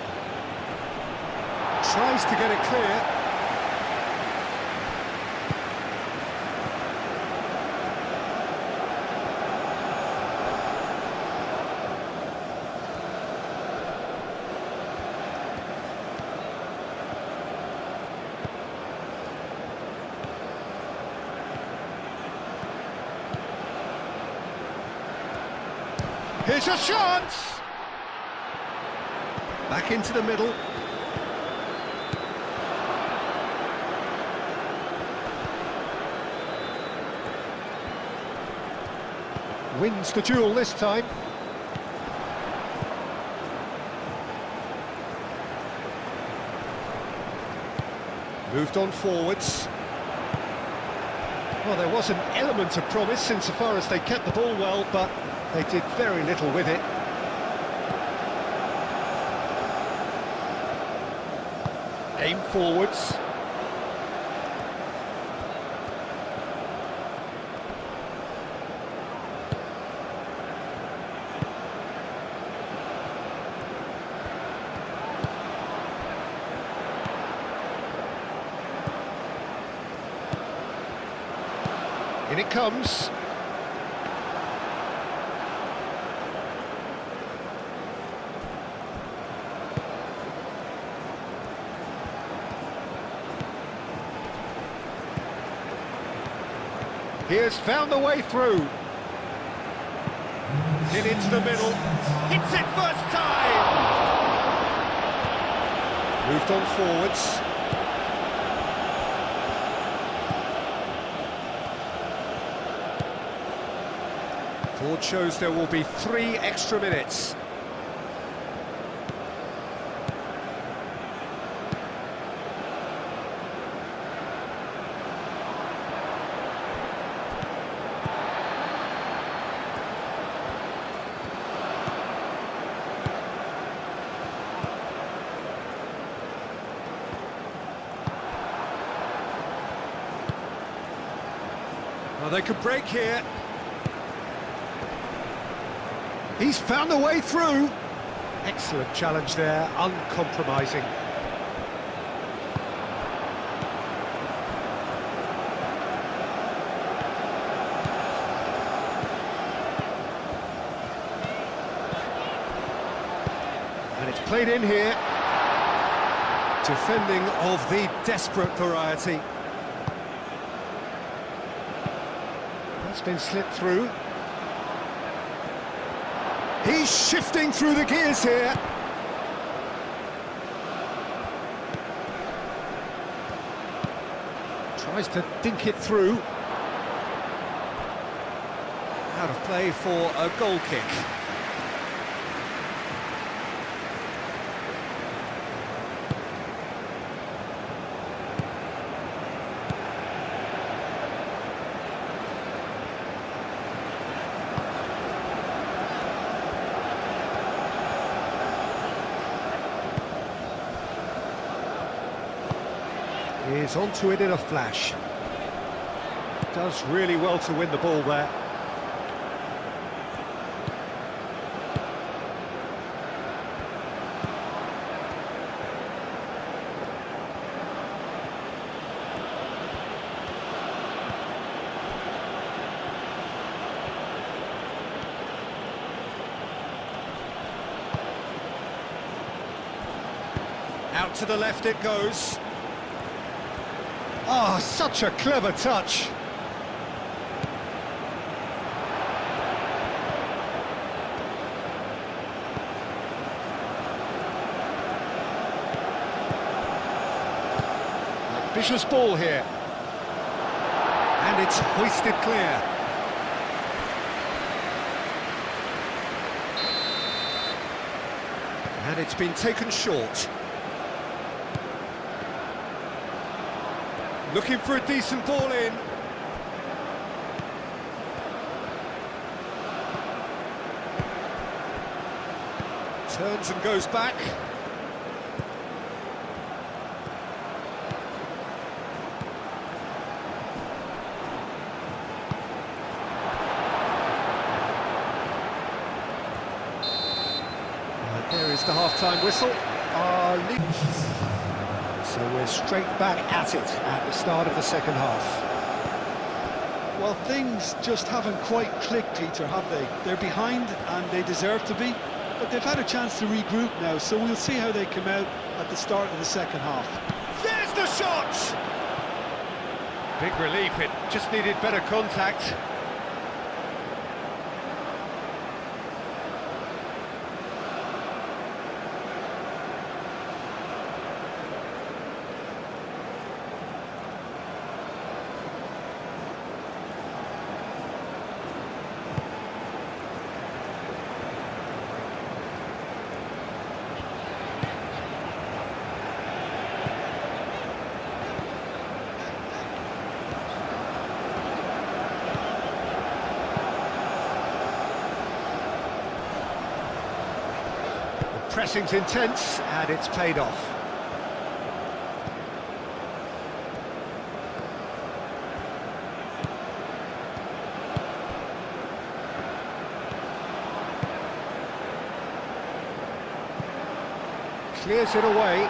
Tries to get it clear. Here's a chance! Back into the middle. Wins the duel this time. Moved on forwards. Well, there was an element of promise insofar as they kept the ball well, but they did very little with it. Aim forwards. In it comes. He has found the way through. Hit into the middle. Hits it first time! Moved on forwards. Board shows there will be 3 extra minutes. Well, they could break here. He's found a way through. Excellent challenge there, uncompromising. And it's played in here. Defending of the desperate variety. That's been slipped through. He's shifting through the gears here. Tries to dink it through. Out of play for a goal kick. Is onto it in a flash. Does really well to win the ball there. Out to the left it goes. Oh, such a clever touch. Ambitious ball here. And it's hoisted clear. And it's been taken short. Looking for a decent ball in. Turns and goes back. And there is the half-time whistle. So we're straight back at it at the start of the second half. Well, things just haven't quite clicked, Peter, have they? They're behind and they deserve to be, but they've had a chance to regroup now, so we'll see how they come out at the start of the second half. There's the shot! Big relief, it just needed better contact. Pressing's intense, and it's paid off. Clears it away.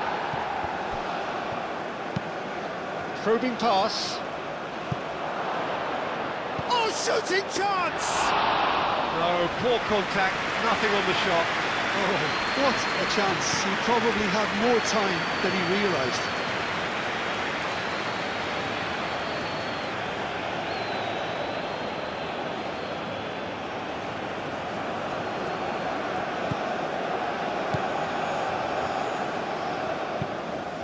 Probing pass. Oh, shooting chance! No, poor contact, nothing on the shot. Oh, what a chance. He probably had more time than he realised.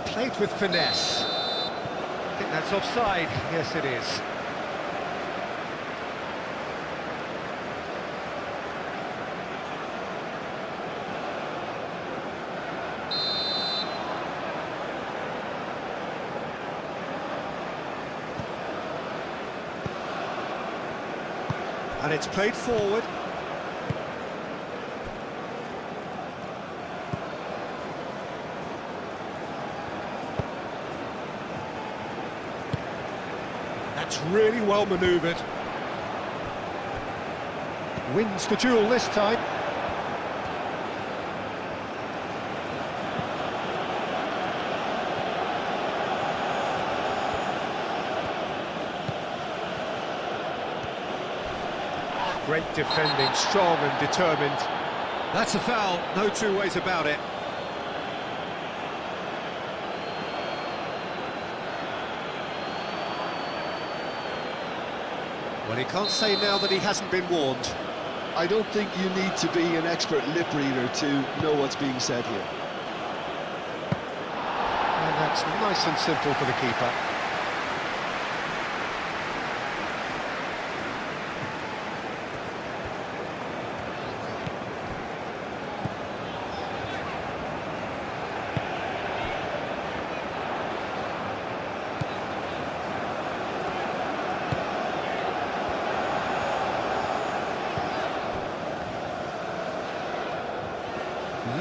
Played with finesse. I think that's offside. Yes, it is. And it's played forward. That's really well manoeuvred. Wins the duel this time. Great defending, strong and determined. That's a foul, no two ways about it. Well, he can't say now that he hasn't been warned. I don't think you need to be an expert lip reader to know what's being said here. And that's nice and simple for the keeper.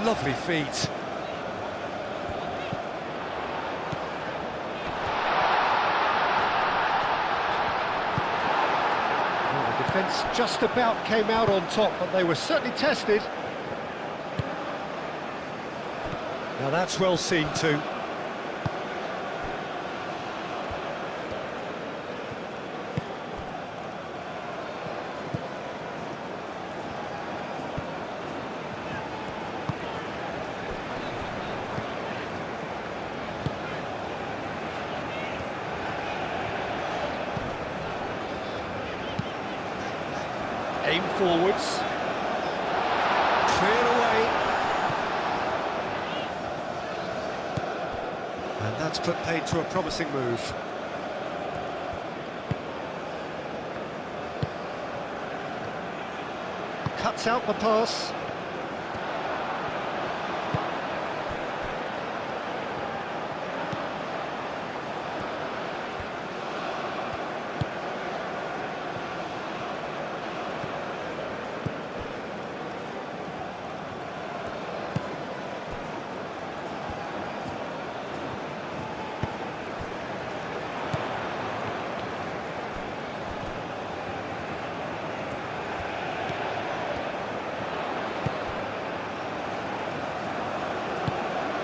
Lovely feet. Well, the defence just about came out on top, but they were certainly tested. Now that's well seen too. Aim forwards. Clear away. And that's put paid to a promising move. Cuts out the pass.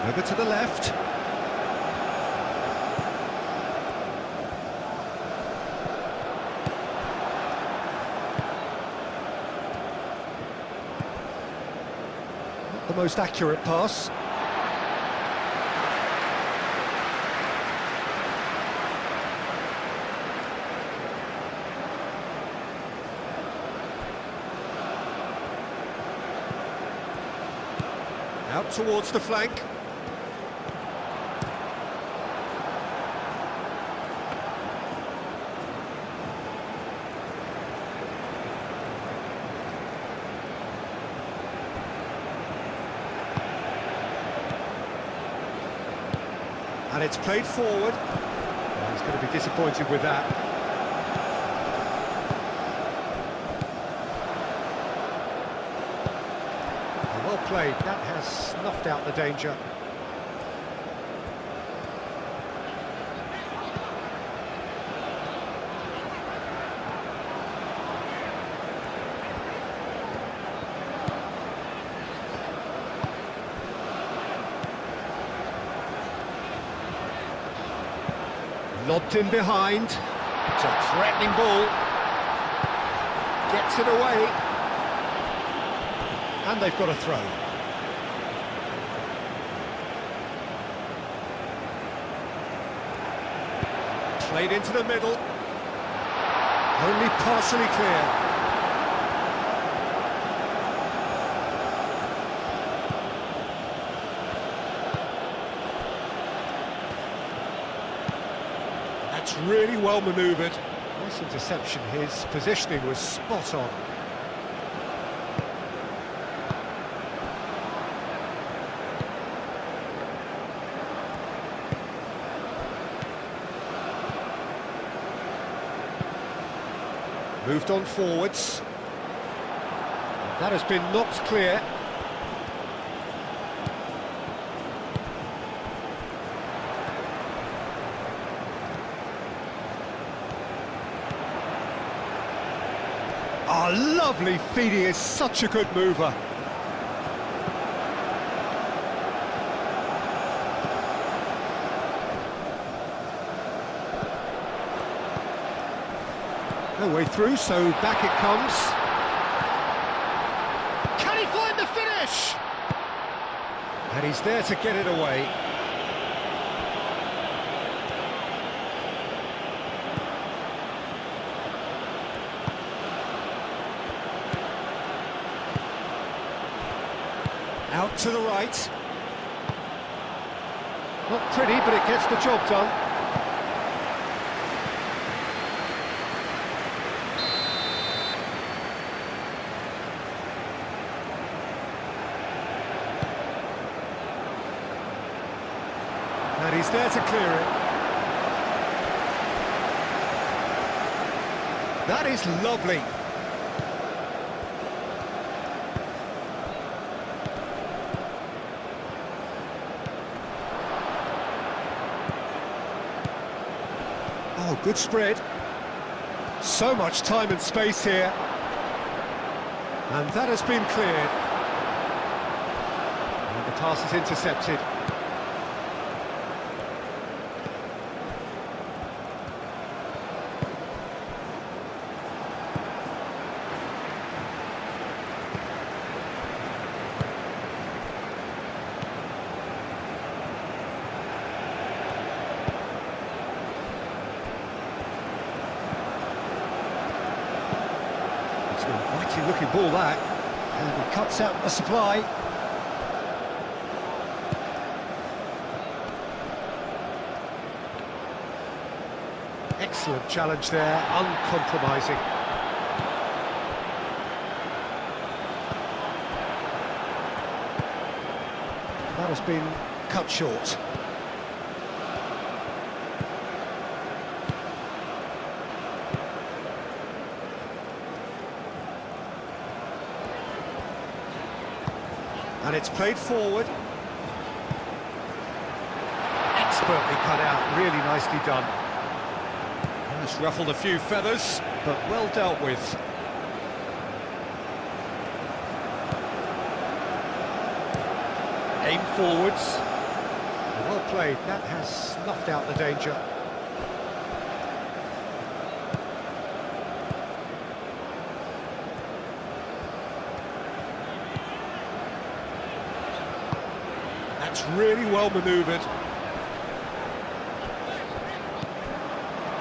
Over to the left. Not the most accurate pass. Out towards the flank. And it's played forward. Oh, he's going to be disappointed with that. Well played. That has snuffed out the danger. Lobbed in behind. It's a threatening ball. Gets it away. And they've got a throw. Played into the middle. Only partially clear. That's really well manoeuvred. Nice interception. His positioning was spot on. Moved on forwards. That has been knocked clear. Oh, lovely feed. He is such a good mover. No way through, so back it comes. Can he find the finish? And he's there to get it away. Out to the right. Not pretty, but it gets the job done. And he's there to clear it. That is lovely. Oh, good spread. So much time and space here. And that has been cleared. And the pass is intercepted. It's an inviting looking ball that, and he cuts out the supply. Excellent challenge there, uncompromising. That has been cut short. And it's played forward. Expertly cut out, really nicely done. It's ruffled a few feathers, but well dealt with. Aim forwards. Well played, that has snuffed out the danger. That's really well manoeuvred.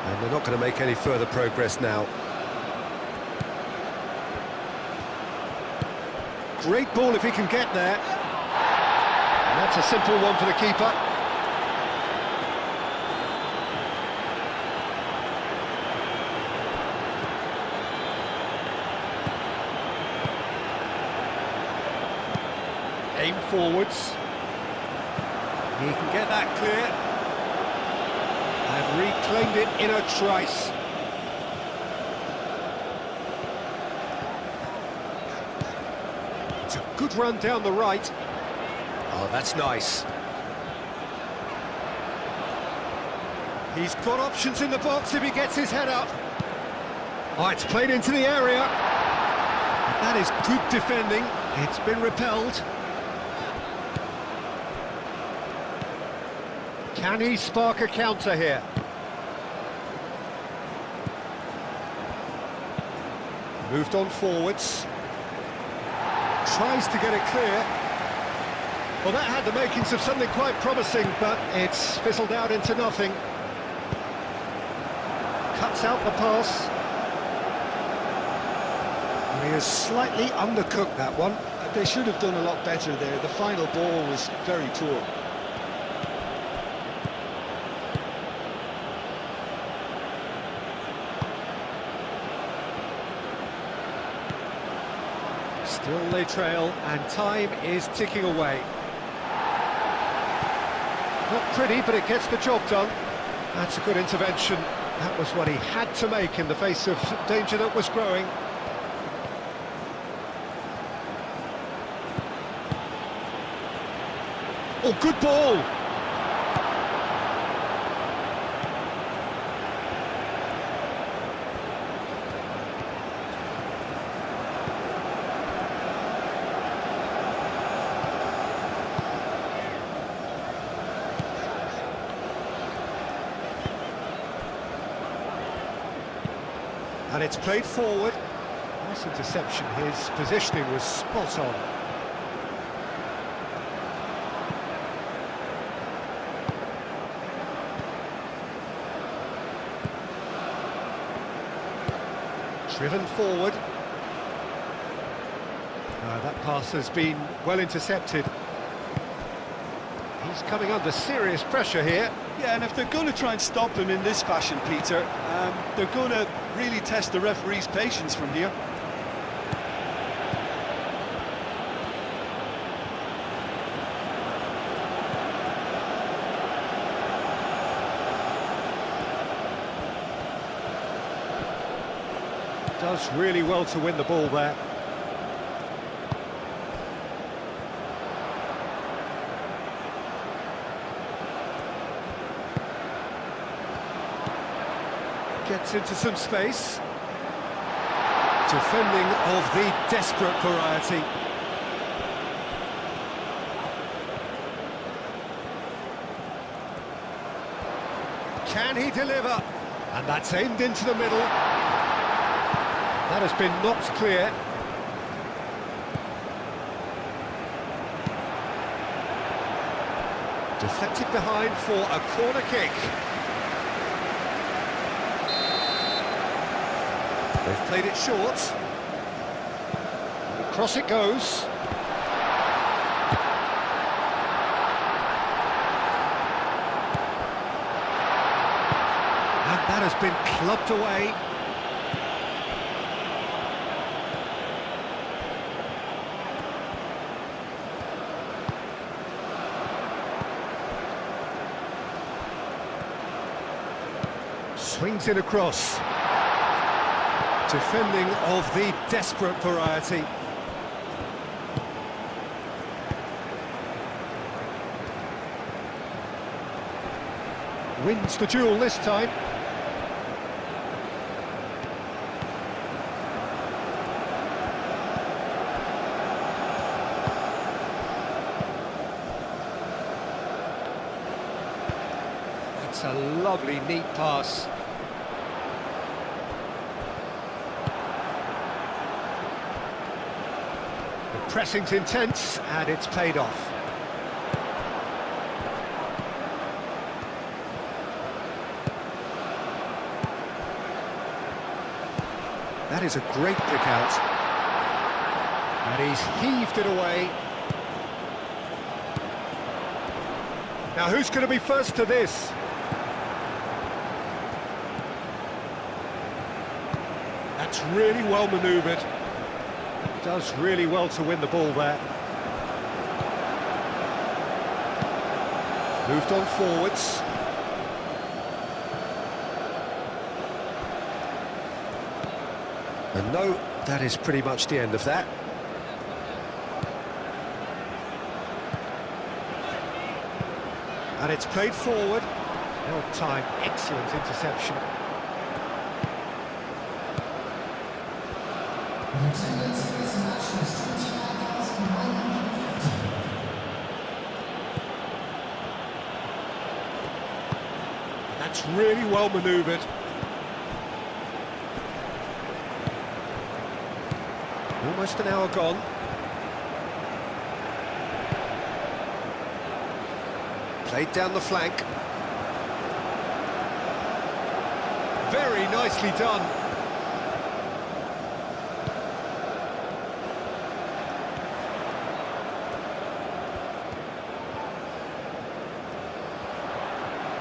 And they're not going to make any further progress now. Great ball if he can get there. And that's a simple one for the keeper. Aim forwards. He can get that clear. And reclaimed it in a trice. It's a good run down the right. Oh, that's nice. He's got options in the box if he gets his head up. Oh, it's played into the area. That is good defending. It's been repelled. Can he spark a counter here? Moved on forwards. Tries to get it clear. Well, that had the makings of something quite promising, but it's fizzled out into nothing. Cuts out the pass. He has slightly undercooked that one. They should have done a lot better there. The final ball was very poor. Still they trail, and time is ticking away. Not pretty, but it gets the job done. That's a good intervention. That was what he had to make in the face of danger that was growing. Oh, good ball! And it's played forward. Nice interception. His positioning was spot on. Driven forward. That pass has been well intercepted. He's coming under serious pressure here. Yeah, and if they're going to try and stop him in this fashion, Peter, they're going to really test the referee's patience from here. Does really well to win the ball there. Gets into some space. Defending of the desperate variety. Can he deliver? And that's aimed into the middle. That has been knocked clear. Deflected behind for a corner kick. They've played it short. Across it goes. And That has been clubbed away. Swings it across. Defending of the desperate variety. Wins the duel this time. That's a lovely, neat pass. The pressing's intense, and it's paid off. That is a great pick out. And he's heaved it away. Now who's going to be first to this? That's really well manoeuvred. Does really well to win the ball there. Moved on forwards. And no, that is pretty much the end of that. And it's played forward. Well timed, excellent interception. That's really well manoeuvred. Almost an hour gone. Played down the flank. Very nicely done.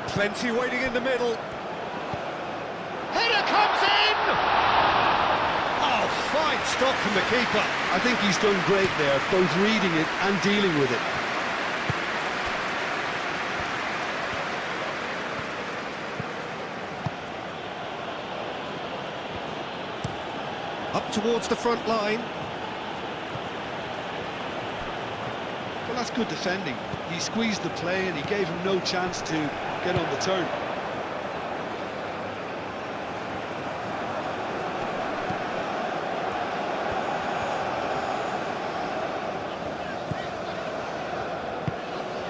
Plenty waiting in the middle. Header comes in! Oh, fine stop from the keeper. I think he's done great there, both reading it and dealing with it. Up towards the front line. Well, that's good defending. He squeezed the play and he gave him no chance to get on the turn.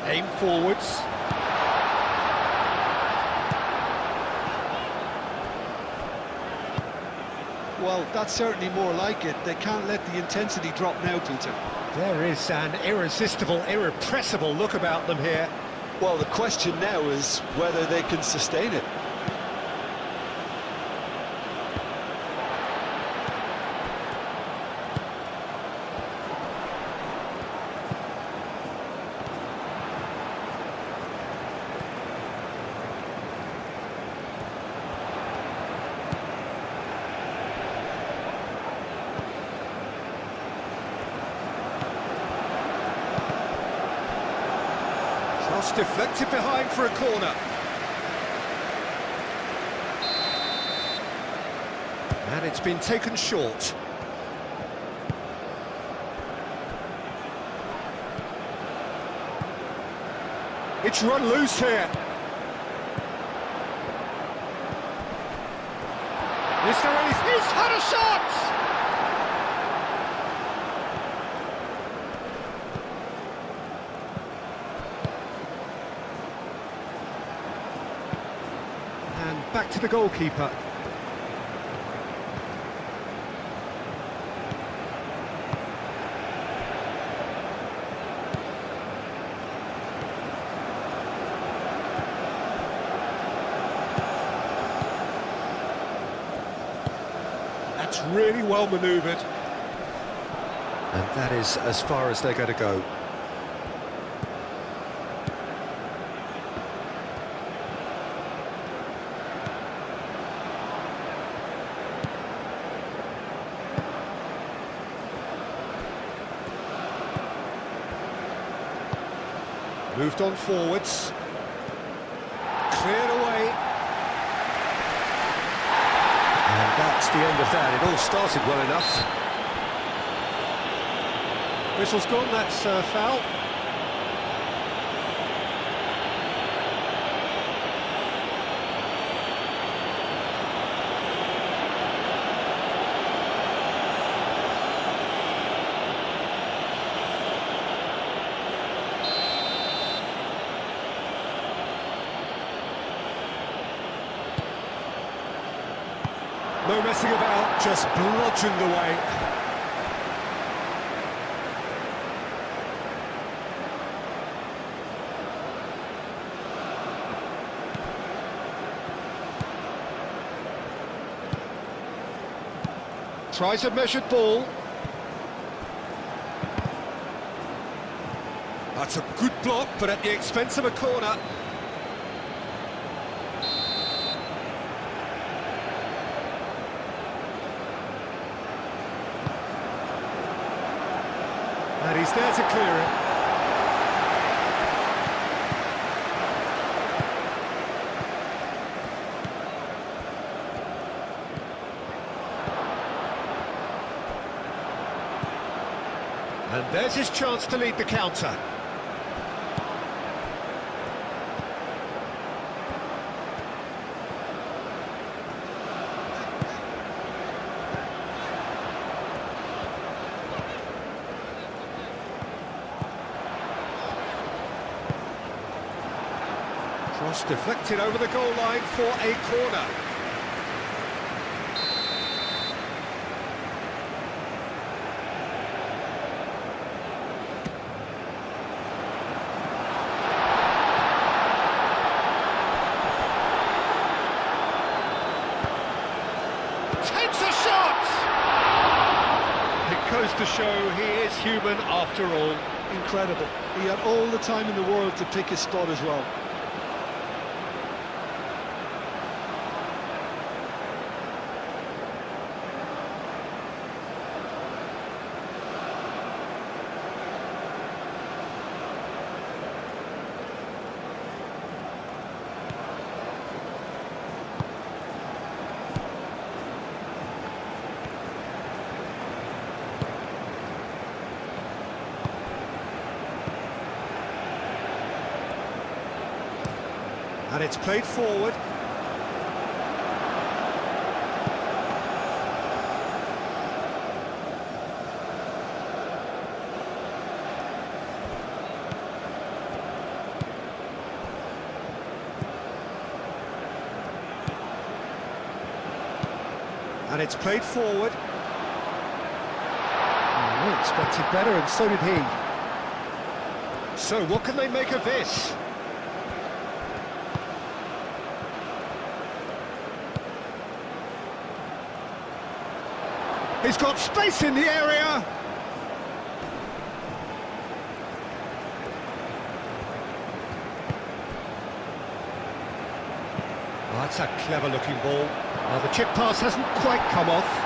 Aim forwards. Well, that's certainly more like it. They can't let the intensity drop now, Peter. There is an irresistible, irrepressible look about them here. Well, the question now is whether they can sustain it. Cross deflected behind for a corner. And it's been taken short. It's run loose here. Is there any... He's had a shot! And back to the goalkeeper. That's really well manoeuvred. And that is as far as they're going to go. Moved on forwards. Cleared away. And that's the end of that. It all started well enough. Whistle's gone, that's foul. No messing about, just bludgeoned away. Tries a measured ball. That's a good block, but at the expense of a corner. And he's there to clear it. And there's his chance to lead the counter. Cross deflected over the goal line for a corner. Takes a shot! It goes to show he is human after all. Incredible. He had all the time in the world to pick his spot as well. And it's played forward. And it's played forward. We expected better, and so did he. So what can they make of this? He's got space in the area. Oh, that's a clever looking ball. Oh, the chip pass hasn't quite come off.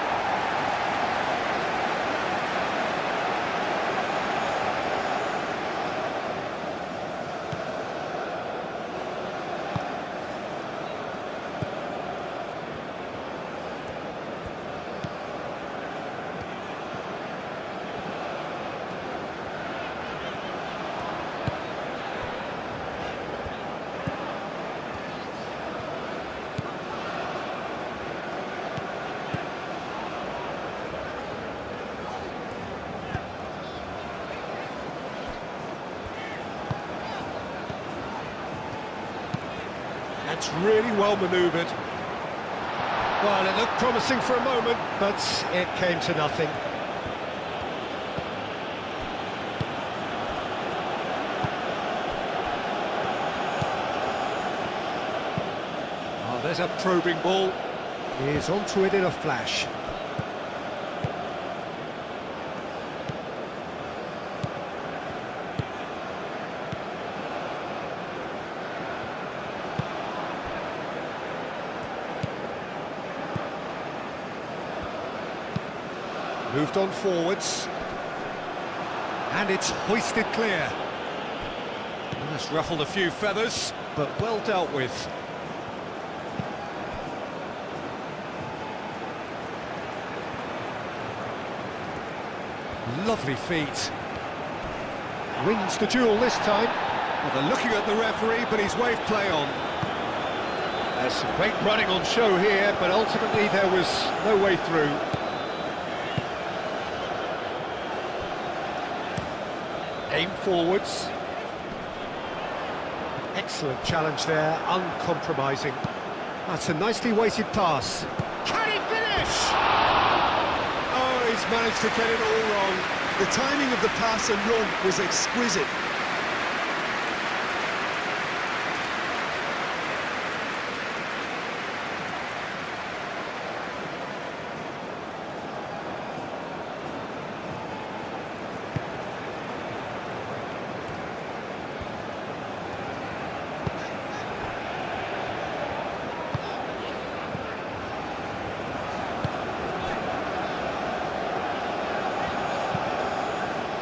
That's really well manoeuvred. Well, it looked promising for a moment, but it came to nothing. Oh, there's a probing ball. He's onto it in a flash. Moved on forwards. And it's hoisted clear. That's ruffled a few feathers, but well dealt with. Lovely feet. Wins the duel this time. Well, they're looking at the referee, but he's waved play on. There's some great running on show here, but ultimately there was no way through. Aim forwards. Excellent challenge there, uncompromising. That's a nicely weighted pass. Can he finish? Oh, he's managed to get it all wrong. The timing of the pass and run was exquisite.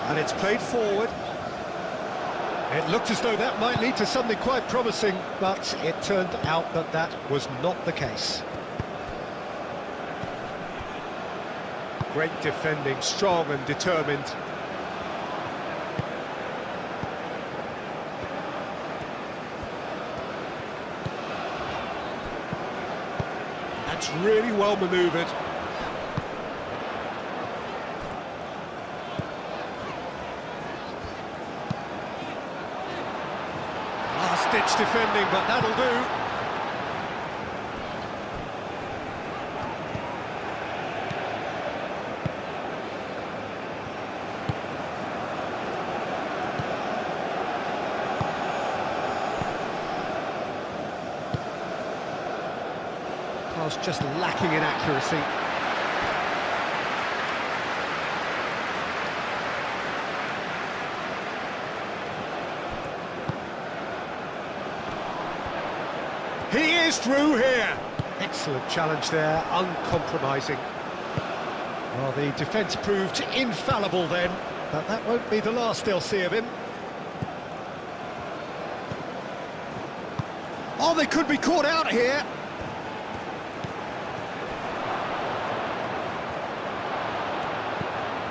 And it's played forward. It looked as though that might lead to something quite promising, but it turned out that that was not the case. Great defending, strong and determined. That's really well manoeuvred. Last-ditch defending, but that'll do. Pass just lacking in accuracy. He is through here. Excellent challenge there, uncompromising. Well, the defence proved infallible then, but that won't be the last they'll see of him. Oh, they could be caught out here.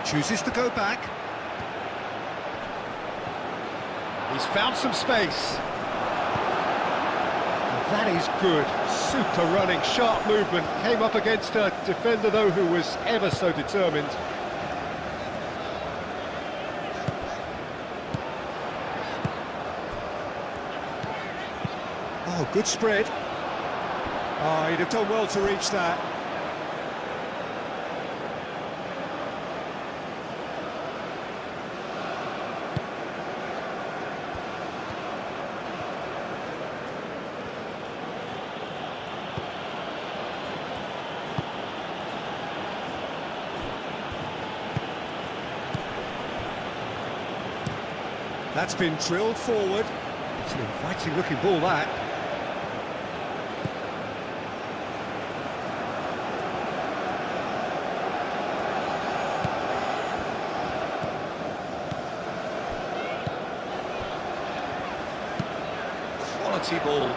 Chooses to go back. He's found some space. That is good. Super running, sharp movement. Came up against a defender, though, who was ever so determined. Oh, good spread. Oh, he'd have done well to reach that. That's been drilled forward. It's an inviting looking ball, that. Quality ball.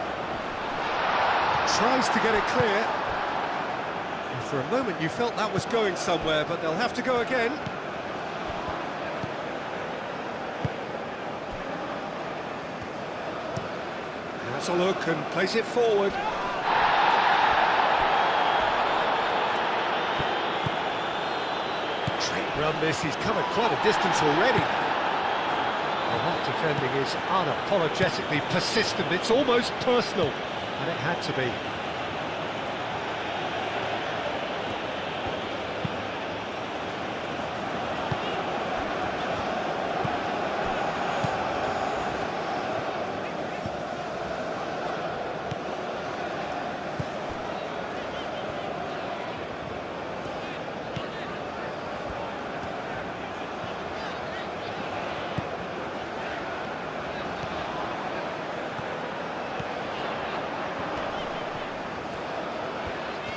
Tries to get it clear. For a moment you felt that was going somewhere, but they'll have to go again. Has a look and plays it forward. Great run this, he's come at quite a distance already. Well, that defending is unapologetically persistent, it's almost personal, and it had to be.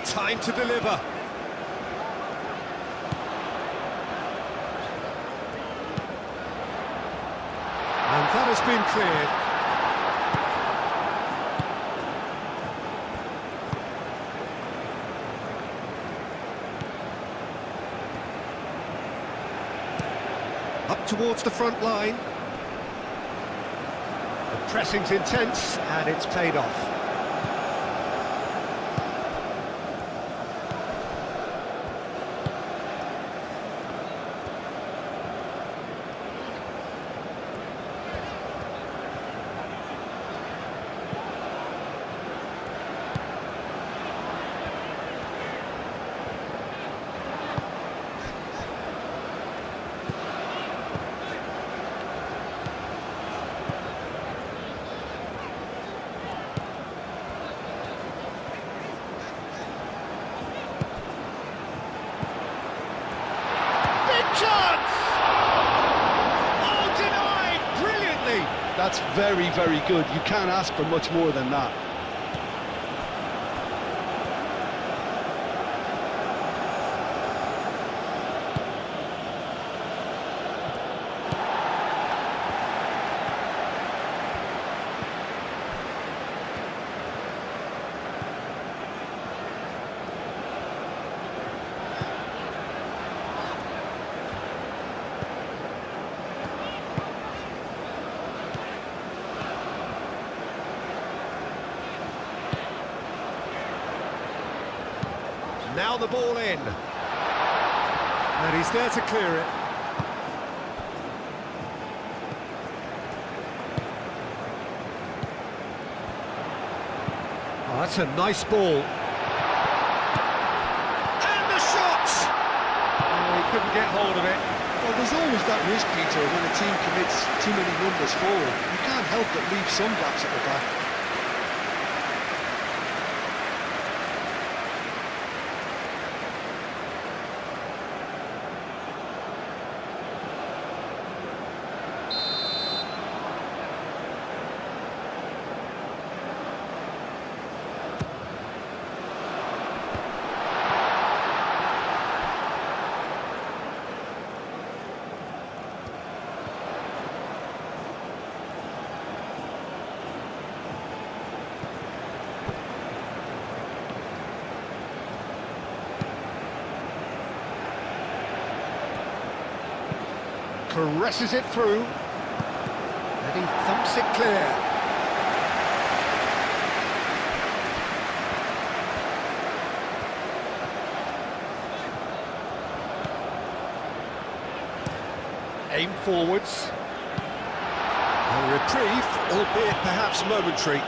Time to deliver. And that has been cleared. Up towards the front line. The pressing's intense, and it's paid off. Chance! Oh, denied! Brilliantly! That's very, very good. You can't ask for much more than that. Now the ball in. And he's there to clear it. Oh, that's a nice ball. And the shot! Oh, he couldn't get hold of it. Well, there's always that risk, Peter, when a team commits too many numbers forward. You can't help but leave some gaps at the back. Caresses it through, and he thumps it clear. Aim forwards. A reprieve, albeit perhaps momentary.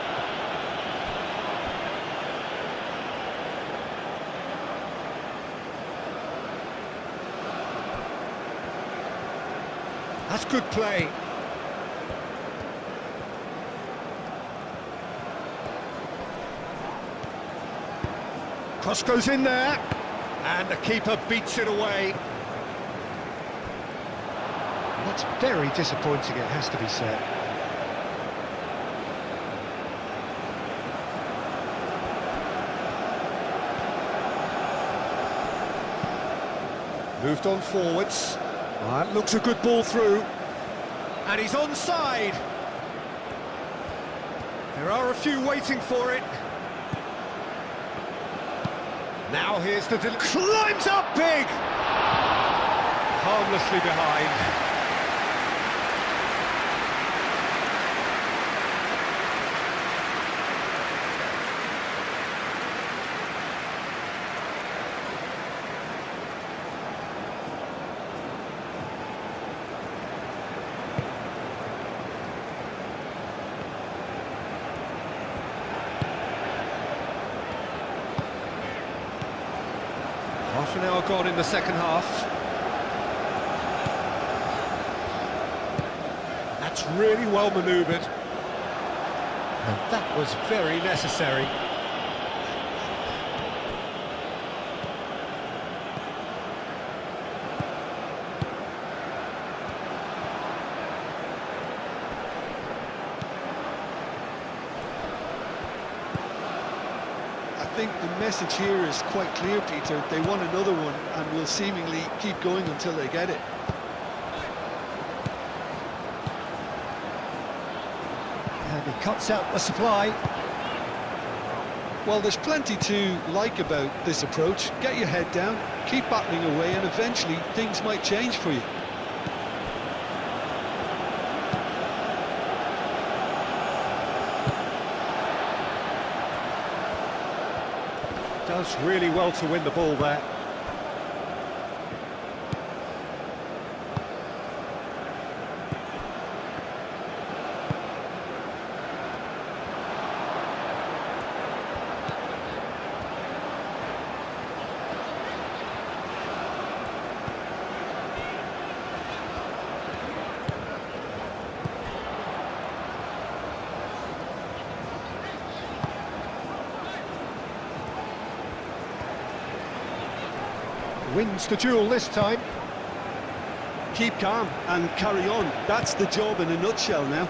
That's good play. Cross goes in there, and the keeper beats it away. That's very disappointing, it has to be said. Moved on forwards. That looks a good ball through. And he's onside. There are a few waiting for it. Now here's the... climbs up big! Harmlessly behind. Half an hour gone in the second half. That's really well manoeuvred. And that was very necessary. I think the message here is quite clear, Peter. They want another one and will seemingly keep going until they get it. And he cuts out the supply. Well, there's plenty to like about this approach. Get your head down, keep battling away, and eventually things might change for you. Does really well to win the ball there. Wins the duel this time. Keep calm and carry on. That's the job in a nutshell now.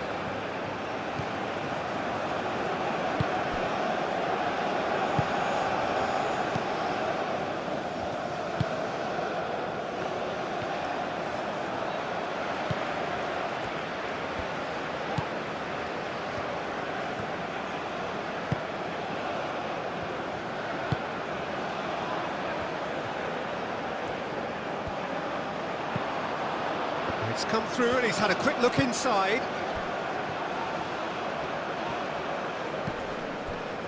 It's come through and he's had a quick look inside.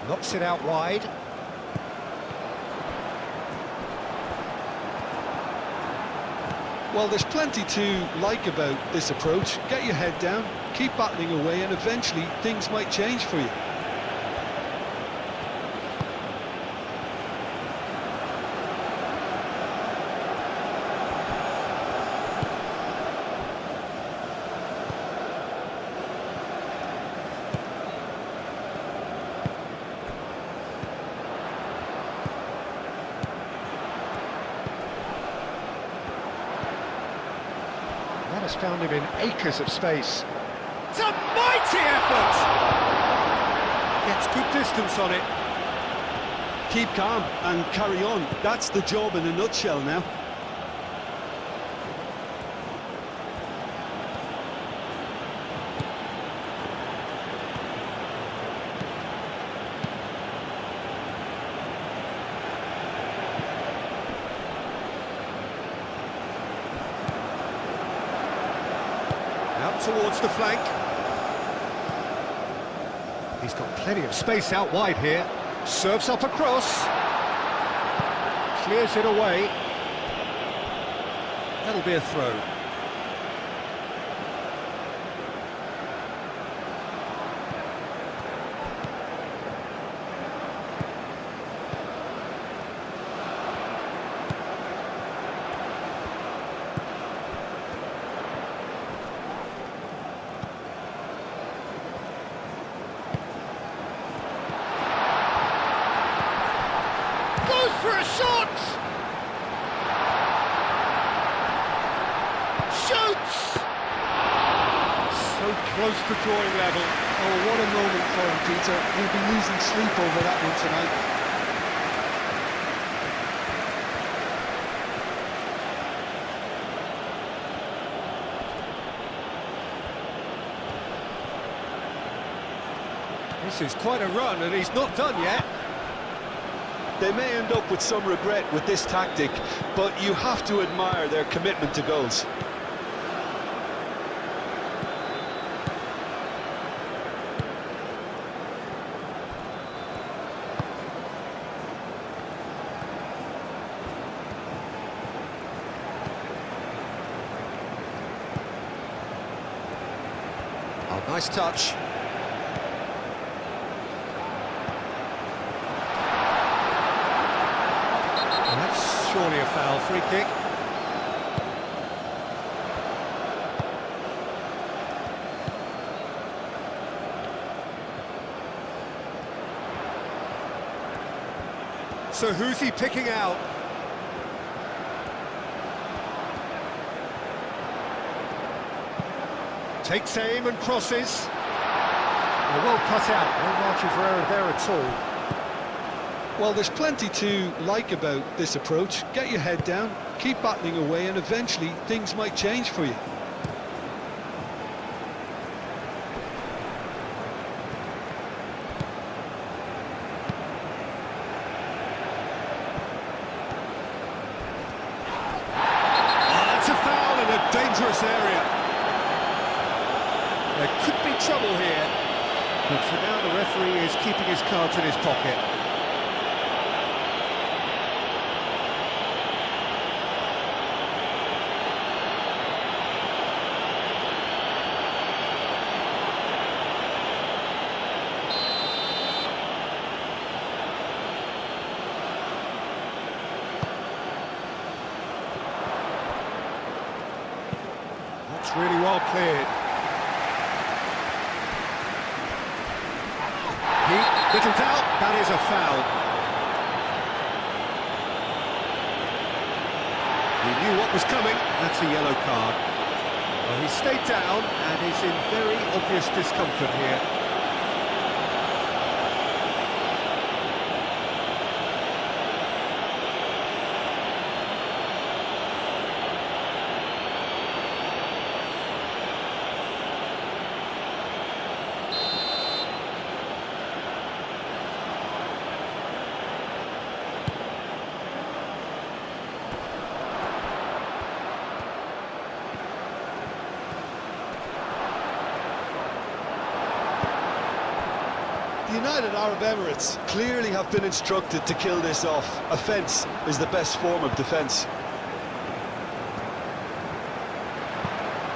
Knocks it out wide. Well, there's plenty to like about this approach. Get your head down, keep battling away, and eventually things might change for you. That has found him in acres of space. It's a mighty effort! Gets good distance on it. Keep calm and carry on. That's the job in a nutshell now. Out towards the flank. He's got plenty of space out wide here. Serves up across. Clears it away. That'll be a throw. Goes for a shot! Shoots! So close to drawing level. Oh, what a moment for him, Peter. He'll be losing sleep over that one tonight. This is quite a run and he's not done yet. They may end up with some regret with this tactic, but you have to admire their commitment to goals. Oh, nice touch. That's surely a foul. Free kick. So who's he picking out? Takes aim and crosses. Well cut out, no margin for error there at all. Well, there's plenty to like about this approach. Get your head down, keep battling away, and eventually things might change for you. trouble here. But for now, the referee is keeping his cards in his pocket. That's really well cleared. Little doubt, that is a foul. He knew what was coming, that's a yellow card. Well, he stayed down and is in very obvious discomfort here. The United Arab Emirates clearly have been instructed to kill this off. Offence is the best form of defence.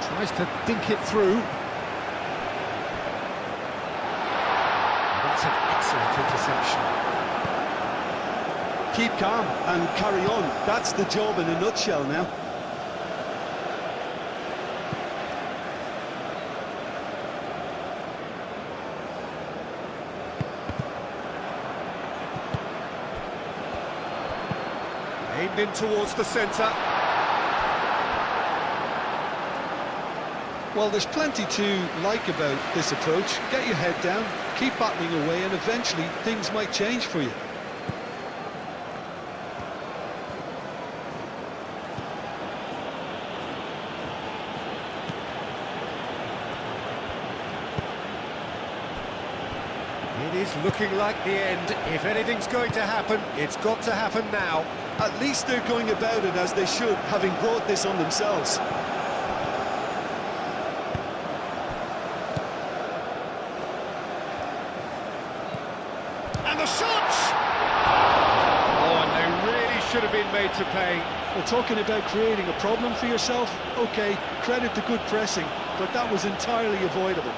Tries to dink it through. That's an excellent interception. Keep calm and carry on. That's the job in a nutshell now. Aimed in towards the centre. Well, there's plenty to like about this approach. Get your head down, keep battling away, and eventually things might change for you. It is looking like the end. If anything's going to happen, it's got to happen now. At least they're going about it as they should, having brought this on themselves. And the shot! Oh, and they really should have been made to pay. Well, talking about creating a problem for yourself, OK, credit to good pressing, but that was entirely avoidable.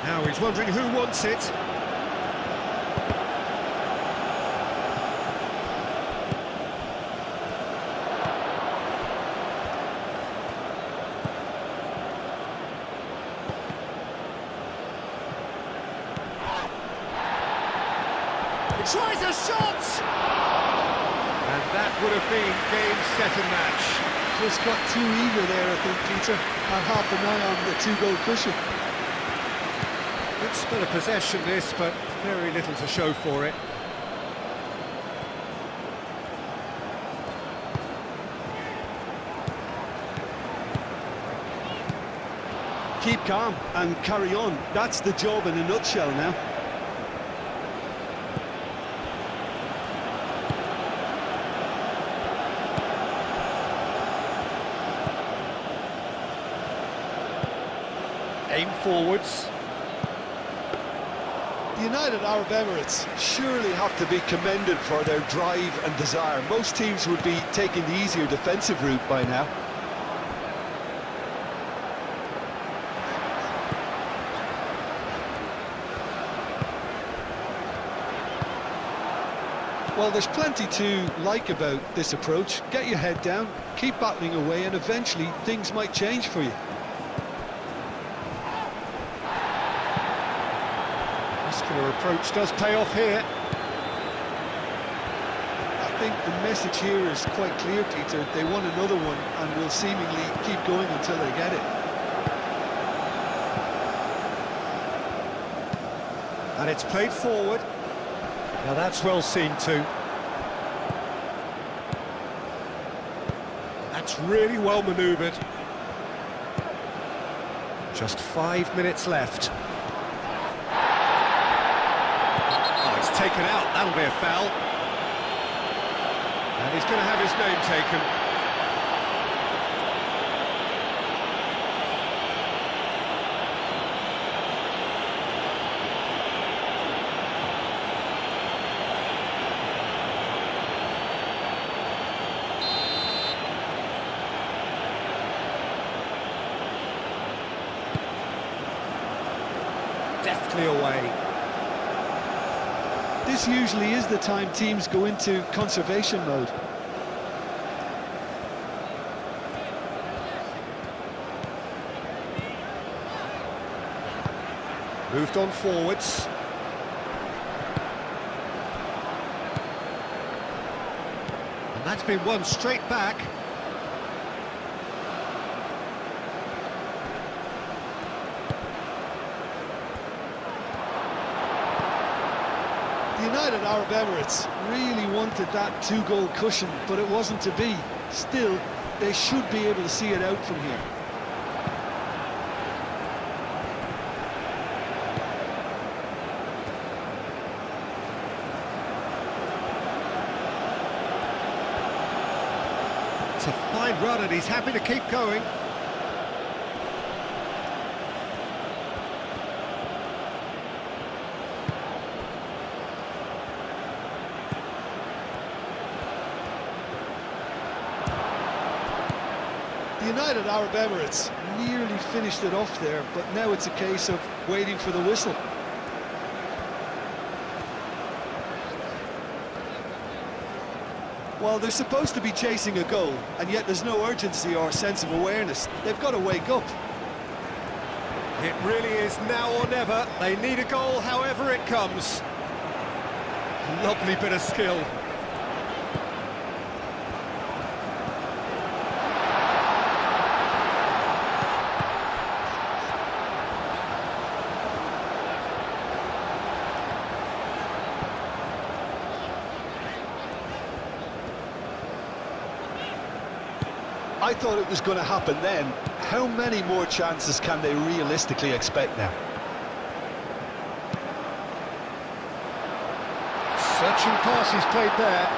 Now he's wondering who wants it. He tries a shot! And that would have been game, set and match. Just got too eager there, I think, Peter, and half an eye on the two-goal cushion. Good spell of possession this, but very little to show for it. Keep calm and carry on. That's the job in a nutshell now. Aim forwards. The United Arab Emirates surely have to be commended for their drive and desire. Most teams would be taking the easier defensive route by now. Well, there's plenty to like about this approach. Get your head down, keep battling away, and eventually things might change for you. Muscular approach does pay off here. I think the message here is quite clear, Peter. They want another one and will seemingly keep going until they get it. And it's played forward. Now that's well seen too. That's really well manoeuvred. Just 5 minutes left. Oh, it's taken out. That'll be a foul. And he's going to have his name taken. Deftly away. This usually is the time teams go into conservation mode. Moved on forwards. And that's been won straight back. The United Arab Emirates really wanted that two-goal cushion, but it wasn't to be. Still, they should be able to see it out from here. It's a fine run and he's happy to keep going. The United Arab Emirates nearly finished it off there, but now it's a case of waiting for the whistle. Well, they're supposed to be chasing a goal, and yet there's no urgency or sense of awareness. They've got to wake up. It really is now or never. They need a goal however it comes. Lovely bit of skill. I thought it was going to happen then. How many more chances can they realistically expect now? Searching pass he's played there.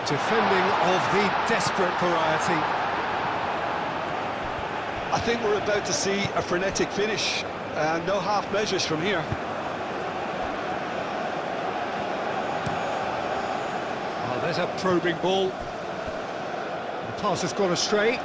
Defending of the desperate variety. I think we're about to see a frenetic finish, and no half measures from here. Oh, there's a probing ball. The pass has gone astray.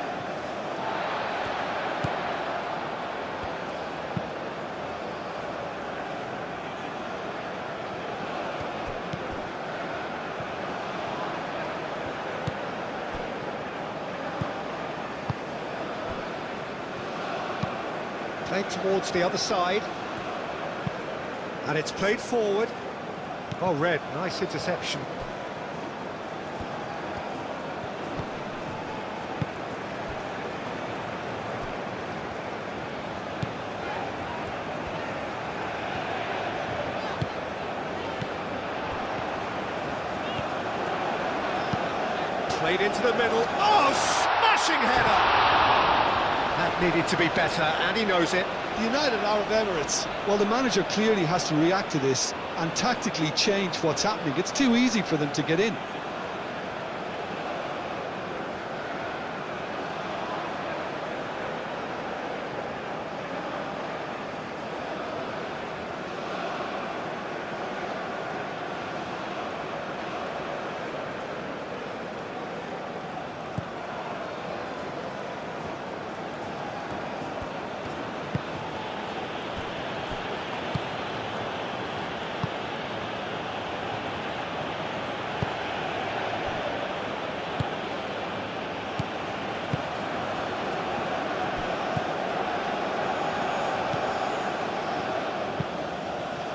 Played towards the other side. And it's played forward. Oh, Red, nice interception. Played into the middle. Oh, smashing header! That needed to be better, and he knows it. The United Arab Emirates, well, the manager clearly has to react to this and tactically change what's happening. It's too easy for them to get in.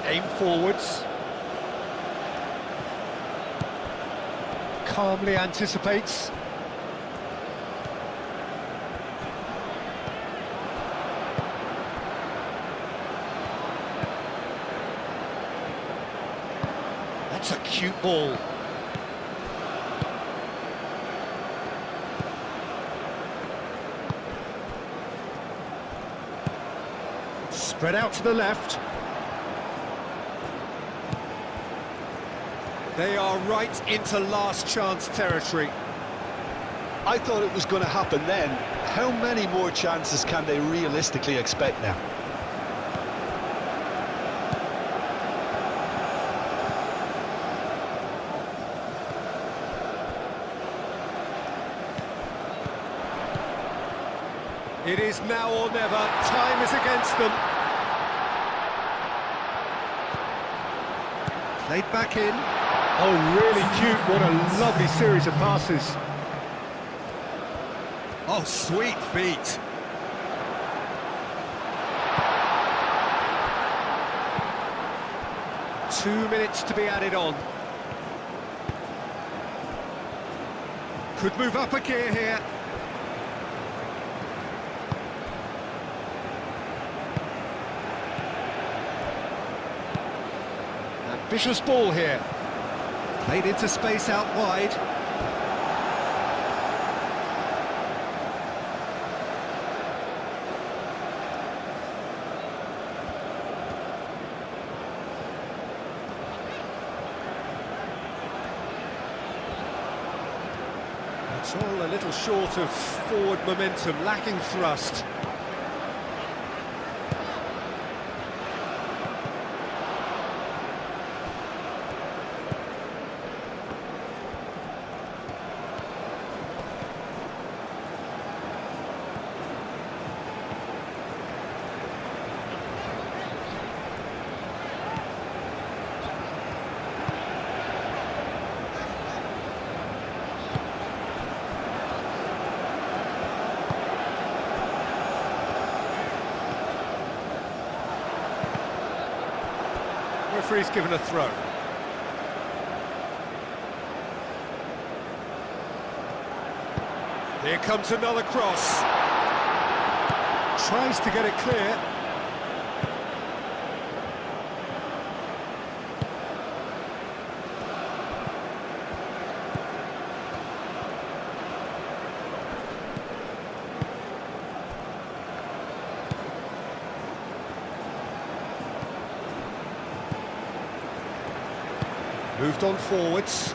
Aim forwards. calmly anticipates. That's a cute ball. Spread out to the left. They are right into last chance territory. I thought it was going to happen then. How many more chances can they realistically expect now? It is now or never. Time is against them. Played back in. Oh, really cute. What a lovely series of passes. Oh, sweet feet. Two minutes to be added on. Could move up a gear here. Ambitious ball here. Played into space out wide. It's all a little short of forward momentum, lacking thrust. Referee's given a throw. Here comes another cross. Tries to get it clear. Moved on forwards.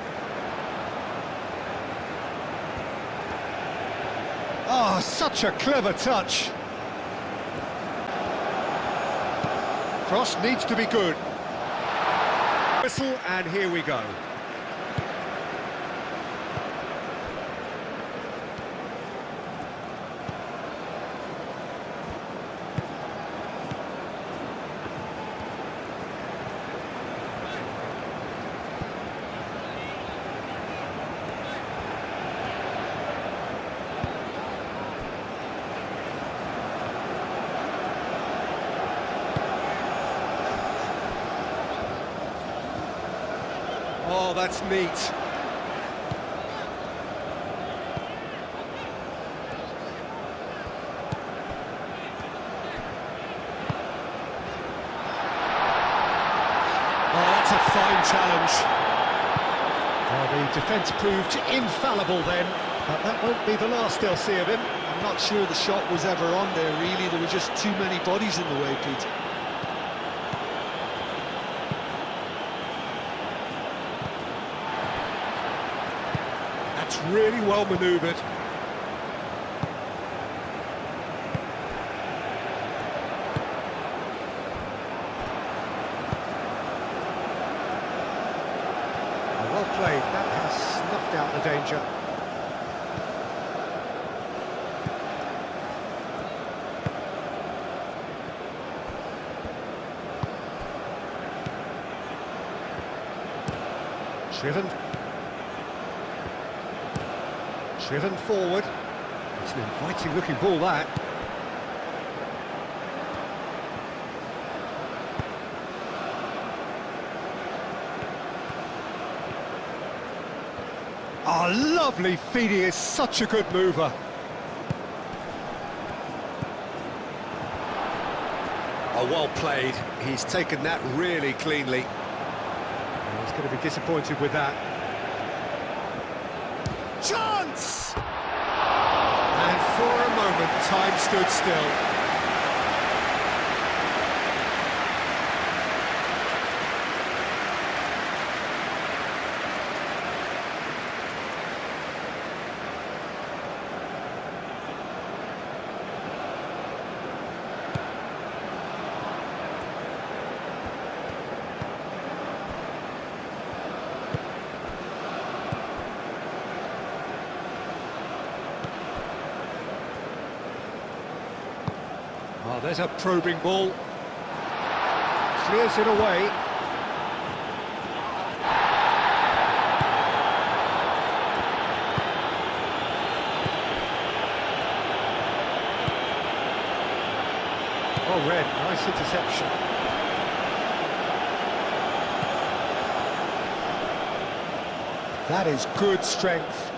Oh, such a clever touch. Cross needs to be good. Whistle, and here we go. Oh, that's neat. Oh, that's a fine challenge. Well, the defence proved infallible then, but that won't be the last they'll see of him. I'm not sure the shot was ever on there, really. There were just too many bodies in the way, Pete. That's really well manoeuvred. Well played. That has snuffed out the danger. Driven forward. It's an inviting looking ball, that. Oh, lovely feed. He is such a good mover. Oh, well played. He's taken that really cleanly. Oh, he's going to be disappointed with that. Chance! And for a moment, time stood still. Oh, there's a probing ball. Clears it away. Oh, Red, nice interception. That is good strength.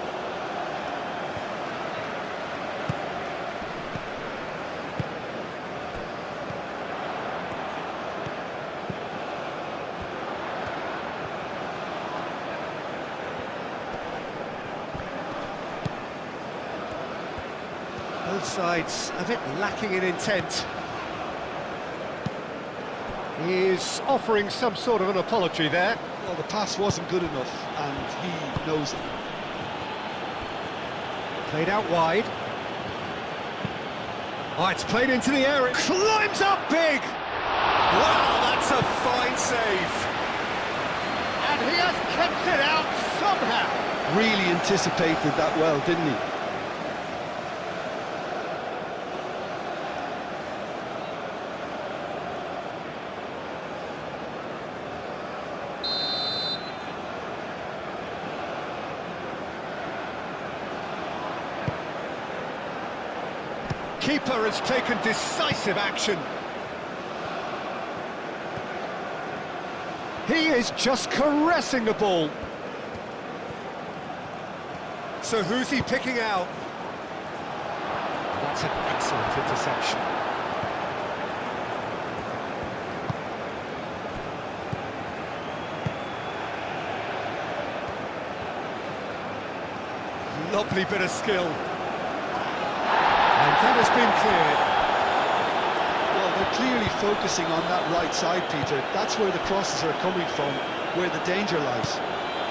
Both sides a bit lacking in intent. He's offering some sort of an apology there. Well, the pass wasn't good enough, and he knows it. Played out wide. Oh, it's played into the air, it climbs up big! Wow, that's a fine save! And he has kept it out somehow. Really anticipated that well, didn't he? Keeper has taken decisive action. He is just caressing the ball. So who's he picking out? That's an excellent interception. Lovely bit of skill. And that has been cleared. Well, they're clearly focusing on that right side, Peter. That's where the crosses are coming from, where the danger lies.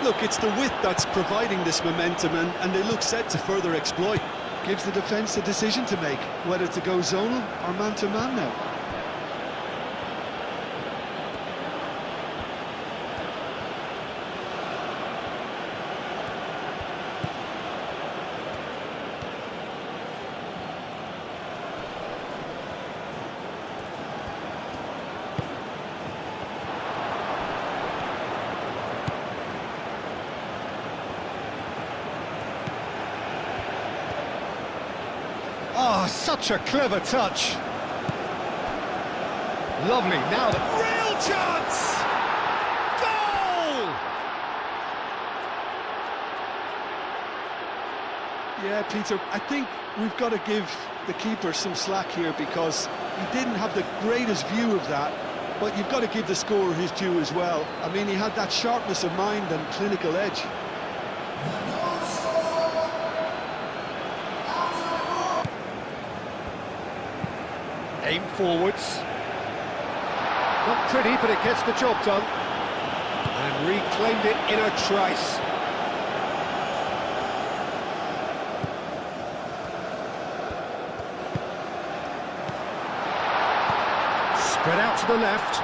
Look, it's the width that's providing this momentum, and they look set to further exploit. Gives the defence a decision to make, whether to go zonal or man-to-man now. Oh, such a clever touch. Lovely, now the real chance! Goal! Yeah, Peter, I think we've got to give the keeper some slack here, because he didn't have the greatest view of that, but you've got to give the scorer his due as well. I mean, he had that sharpness of mind and clinical edge. Aim forwards. Not pretty, but it gets the job done. And reclaimed it in a trice. Spread out to the left.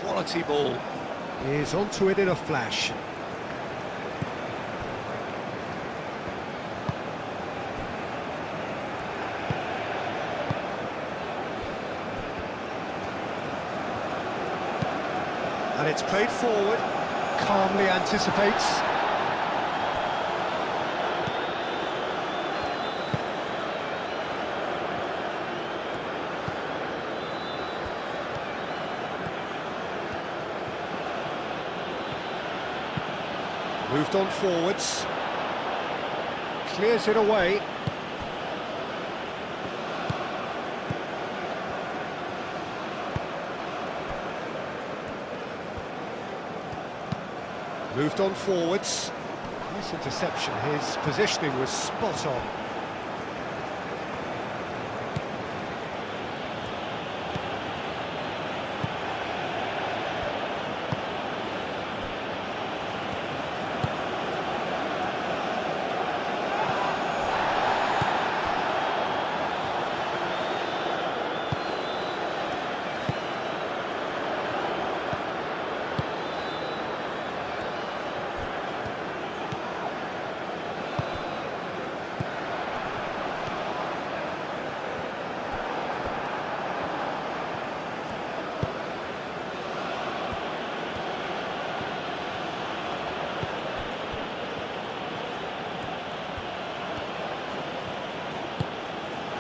Quality ball. Is onto it in a flash. And it's played forward. Calmly anticipates. Moved on forwards. Clears it away. Moved on forwards. Nice interception. His positioning was spot on.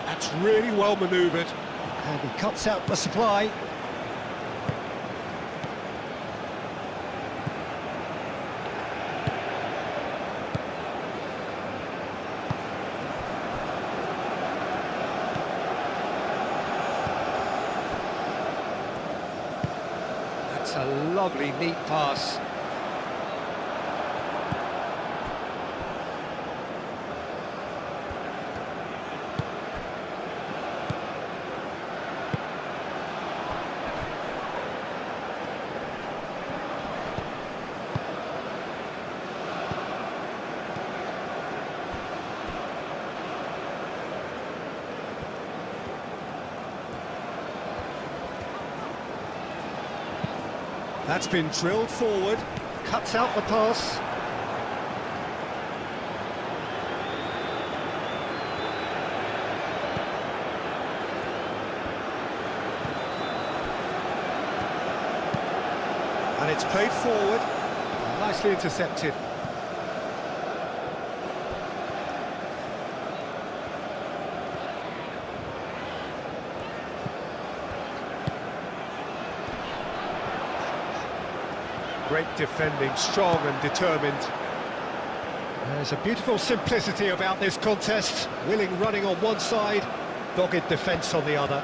That's really well manoeuvred. And he cuts out the supply. That's a lovely, neat pass. That's been drilled forward, cuts out the pass. And it's played forward, nicely intercepted. Great defending, strong and determined. There's a beautiful simplicity about this contest. Willing running on one side, dogged defence on the other.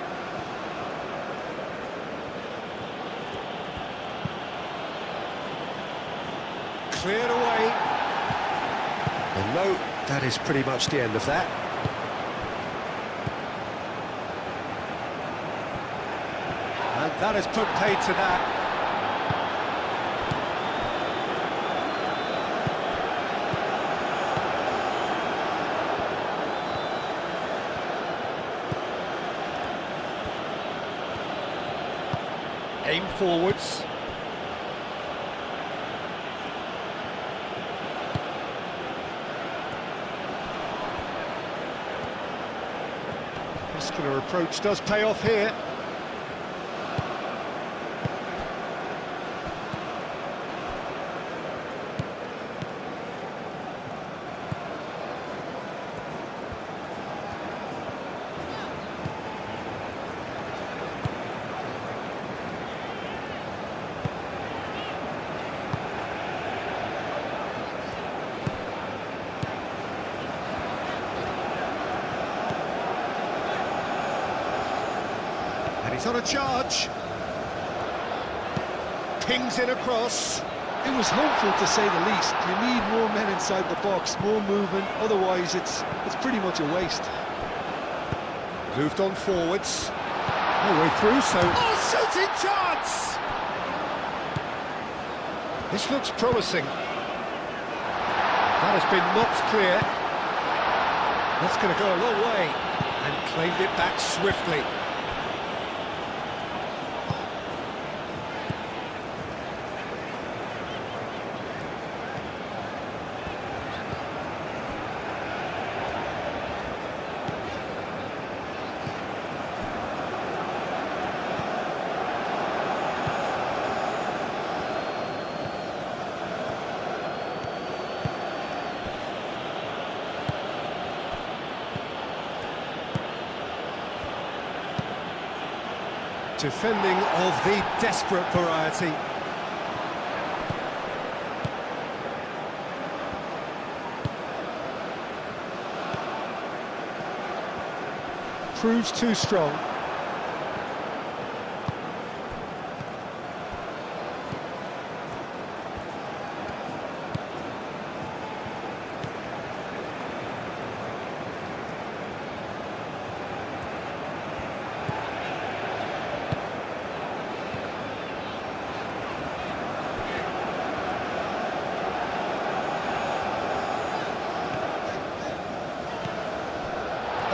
Cleared away. And no, that is pretty much the end of that. And that has put paid to that. Aim forwards. Muscular approach does pay off here. He's on a charge. Pings it across. It was hopeful, to say the least. You need more men inside the box, more movement, otherwise it's pretty much a waste. Moved on forwards. No way through, so... Oh, shooting chance! This looks promising. That has been knocked clear. That's going to go a long way. And claimed it back swiftly. Defending of the desperate variety. Proves too strong.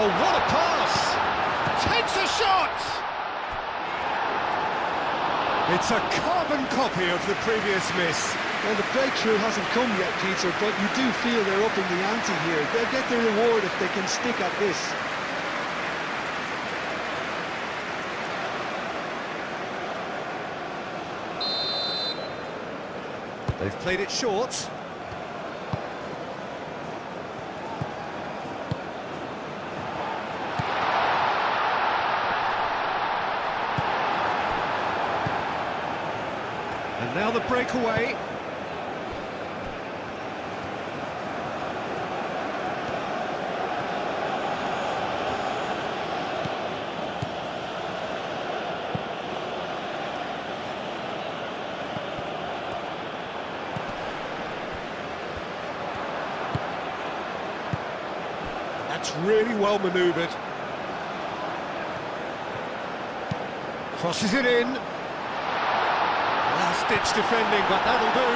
Oh, what a pass! Takes a shot! It's a carbon copy of the previous miss. Well, the breakthrough hasn't come yet, Peter, but you do feel they're upping the ante here. They'll get their reward if they can stick at this. They've played it short. And now the breakaway. That's really well manoeuvred. Crosses it in. Last-ditch defending, but that'll do.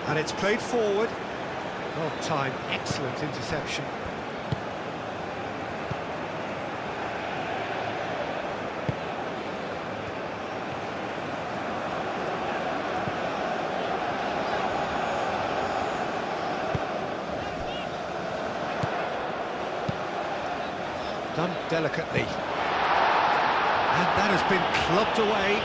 And it's played forward. Well timed, excellent interception. Done delicately. And that has been clubbed away.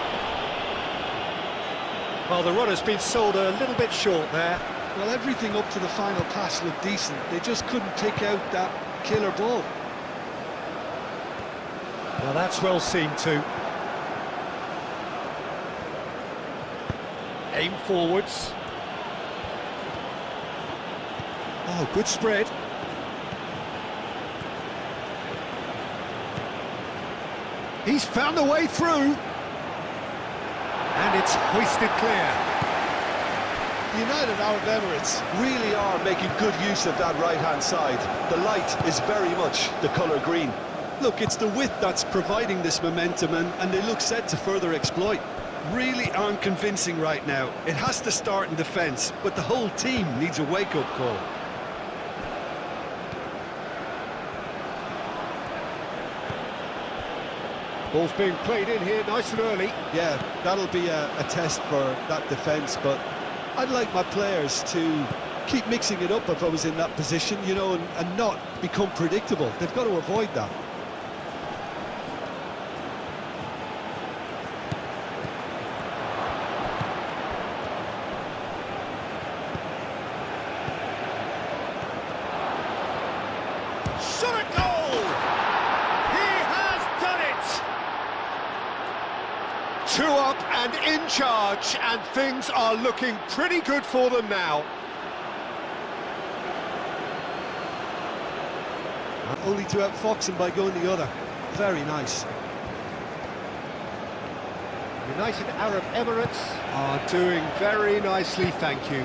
Well, the runner's been sold a little bit short there. Well, everything up to the final pass looked decent. They just couldn't take out that killer ball. Now that's well seen too. Aim forwards. Oh, good spread. He's found a way through. And it's hoisted clear. The United Arab Emirates really are making good use of that right-hand side. The light is very much the colour green. Look, it's the width that's providing this momentum, and they look set to further exploit. Really aren't convincing right now. It has to start in defence, but the whole team needs a wake-up call. Ball's being played in here nice and early. Yeah, that'll be a test for that defence, but I'd like my players to keep mixing it up if I was in that position, you know, and not become predictable. They've got to avoid that. Shot a goal! He has done it! 2 up and in charge, and things are looking pretty good for them now. Only to outfox him by going the other. Very nice. United Arab Emirates are doing very nicely, thank you.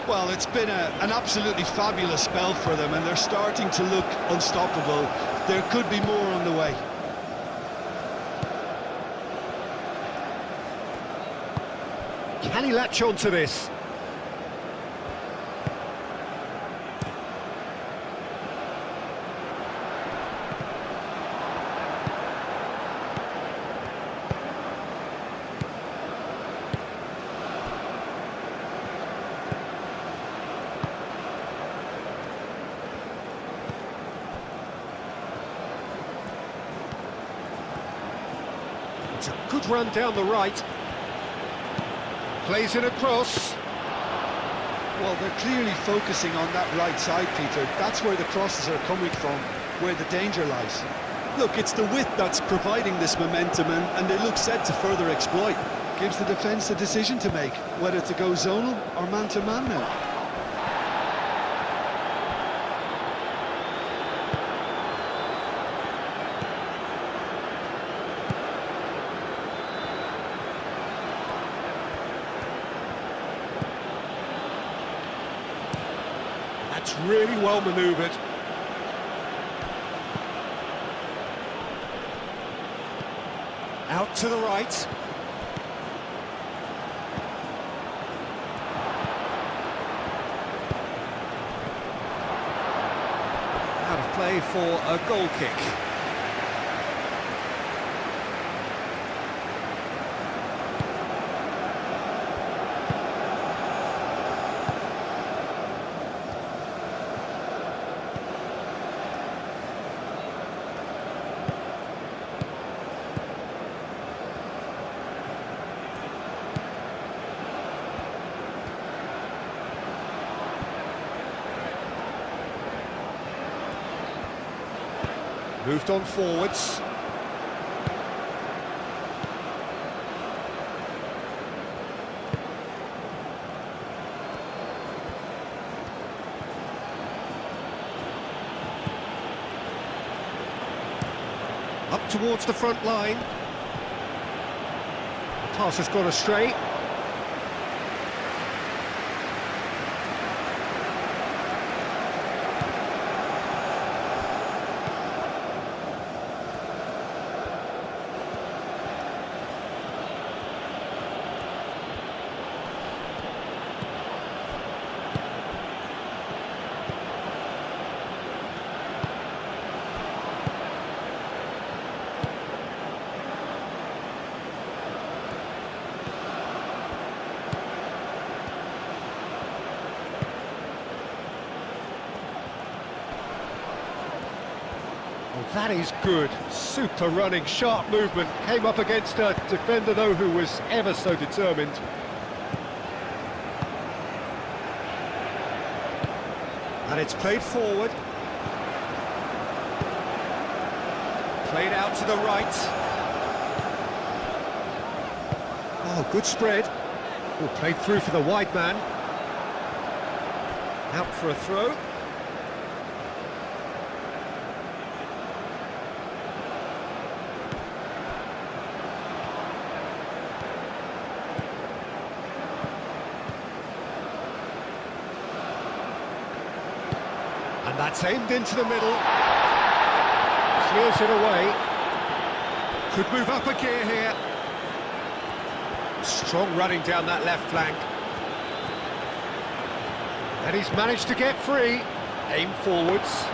Well, it's been an absolutely fabulous spell for them, and they're starting to look unstoppable. There could be more on the way. Can he latch on to this? It's a good run down the right. Plays it across. Well, they're clearly focusing on that right side, Peter. That's where the crosses are coming from, where the danger lies. Look, it's the width that's providing this momentum, and they look set to further exploit. Gives the defence a decision to make, whether to go zonal or man-to-man now. That's really well manoeuvred. Out to the right. Out of play for a goal kick. Moved on forwards. Up towards the front line. The pass has gone astray. Well, that is good. Super running, sharp movement. Came up against a defender, though, who was ever so determined. And it's played forward. Played out to the right. Oh, good spread. Oh, played through for the wide man. Out for a throw. And that's aimed into the middle. Clears it away. Could move up a gear here. Strong running down that left flank. And he's managed to get free. Aim forwards.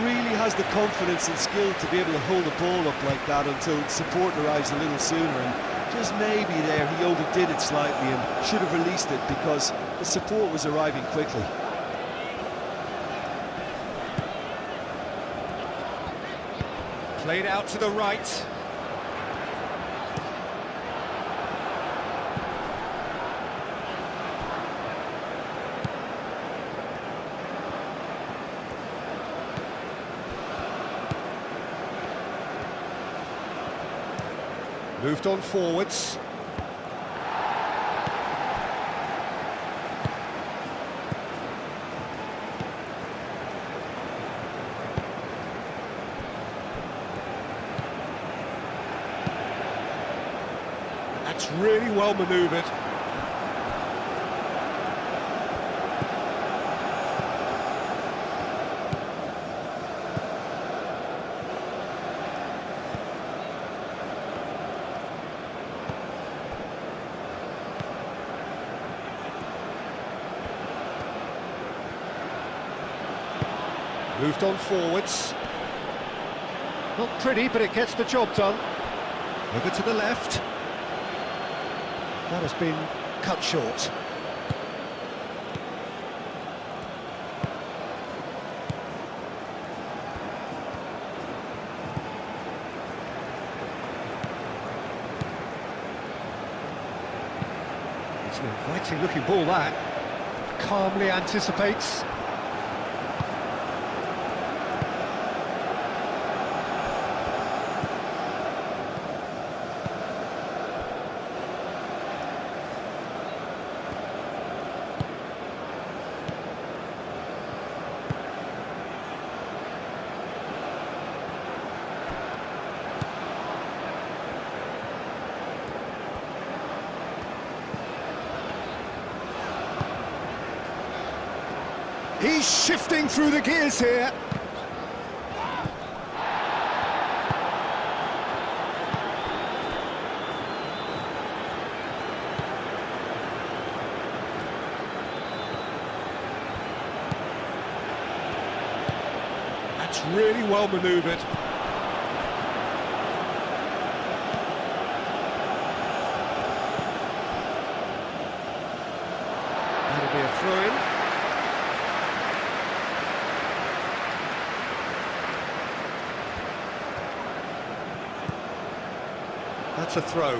Really has the confidence and skill to be able to hold the ball up like that until support arrives a little sooner, and just maybe there he overdid it slightly and should have released it because the support was arriving quickly. Played out to the right. Moved on forwards. That's really well manoeuvred. Moved on forwards. Not pretty, but it gets the job done. Over to the left. That has been cut short. It's an inviting looking ball, that. calmly anticipates. He's shifting through the gears here. That's really well manoeuvred. That'll be a throw-in. That's a throw.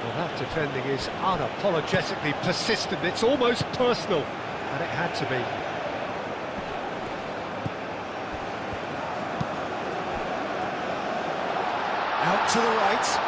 Well, that defending is unapologetically persistent. It's almost personal, and it had to be. Out to the right.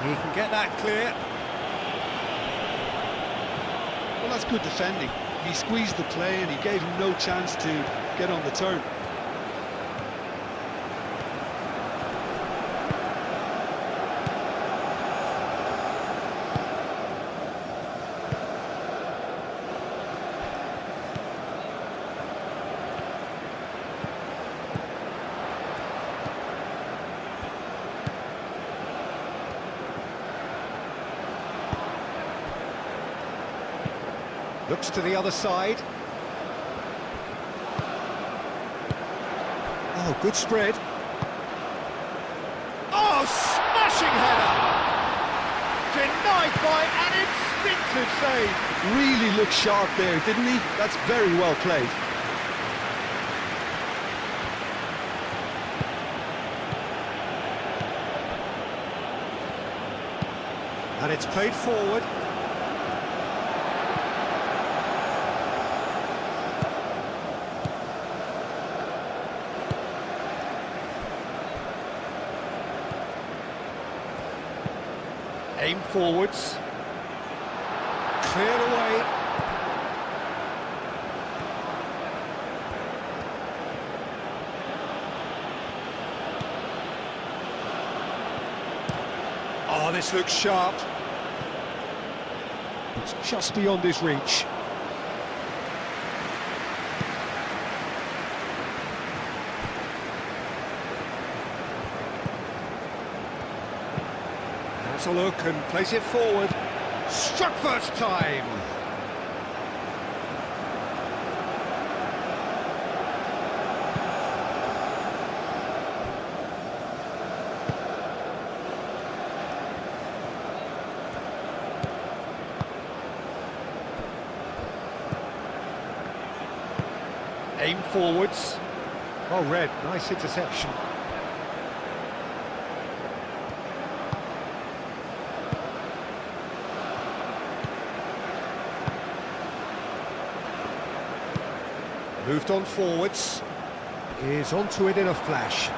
He can get that clear. Well, that's good defending. He squeezed the play and he gave him no chance to get on the turn. Looks to the other side. Oh, good spread. Oh, smashing header! Denied by an instinctive save. Really looked sharp there, didn't he? That's very well played. And it's played forward. Aim forwards. Cleared away. Oh, this looks sharp. It's just beyond his reach. Has a look and plays it forward. Struck first time. Aim forwards. Oh, Red, nice interception. Moved on forwards. Is onto it in a flash.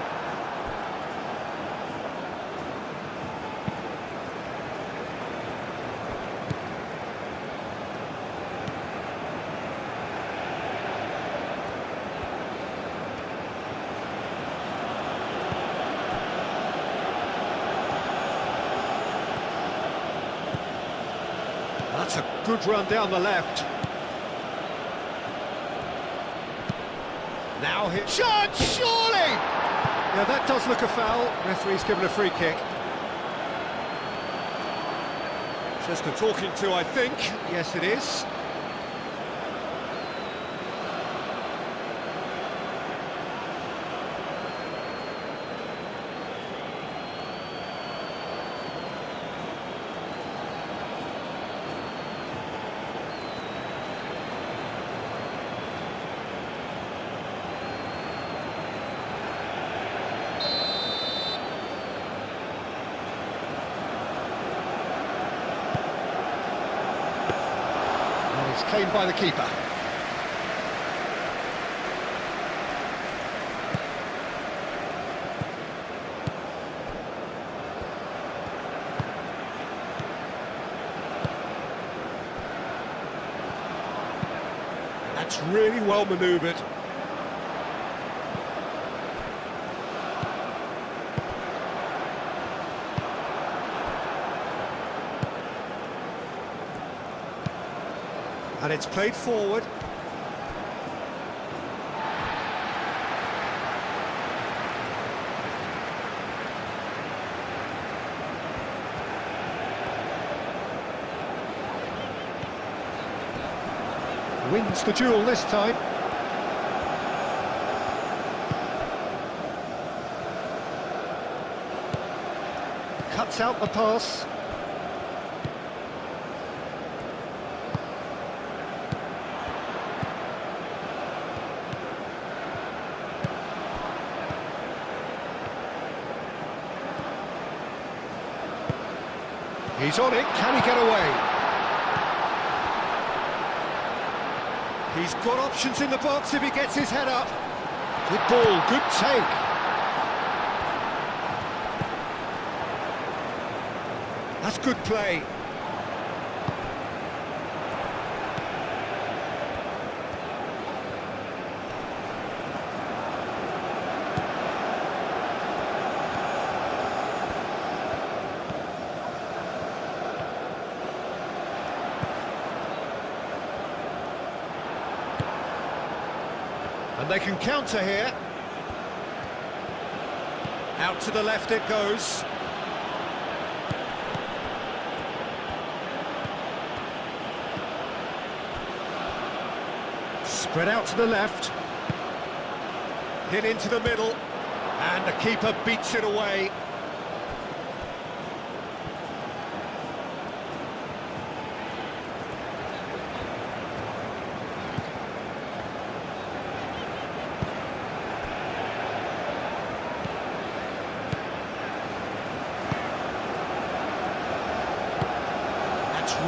good run down the left. Now hit shot, surely! Yeah, that does look a foul. Referee's given a free kick. Just a talking to, I think. Yes, it is. Claimed by the keeper. That's really well manoeuvred. And it's played forward. Wins the duel this time. Cuts out the pass. He's on it, can he get away? He's got options in the box if he gets his head up. Good ball, good take. That's good play. And they can counter here. Out to the left it goes. Spread out to the left. Hit into the middle. And the keeper beats it away.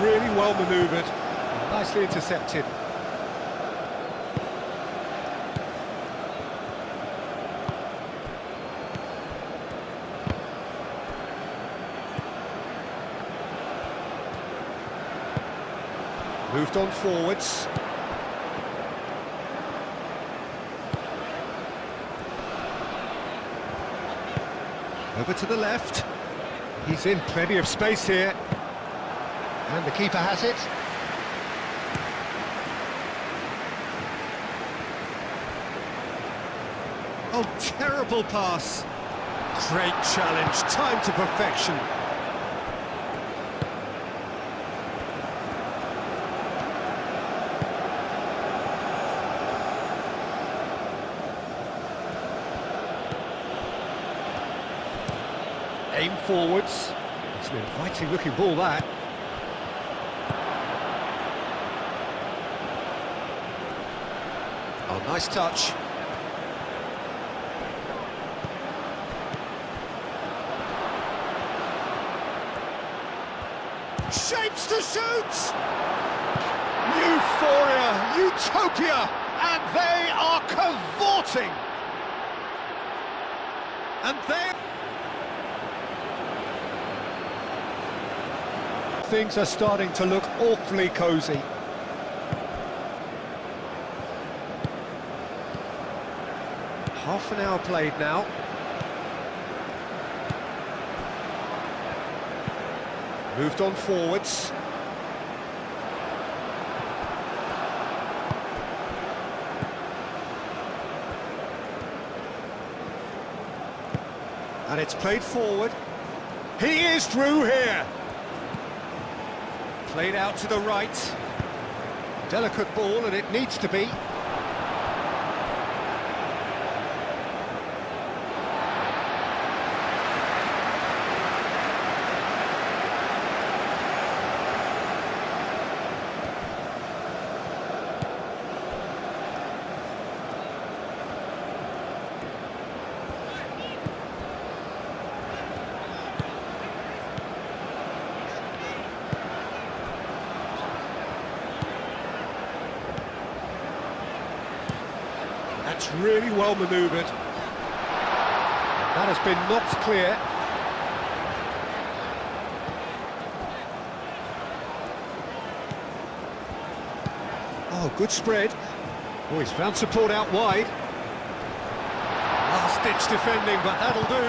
Really well manoeuvred, nicely intercepted. Moved on forwards. Over to the left. He's in plenty of space here. And the keeper has it. Oh, terrible pass. Great challenge, time to perfection. Aim forwards. It's an inviting looking ball, that. Oh, nice touch. Shapes to shoot! Euphoria, utopia, and they are cavorting. And things are starting to look awfully cosy. Half an hour played now. Moved on forwards. And it's played forward. He is through here. Played out to the right. Delicate ball, and it needs to be. That's really well manoeuvred. That has been knocked clear. Oh, good spread. Oh, he's found support out wide. Last-ditch defending, but that'll do.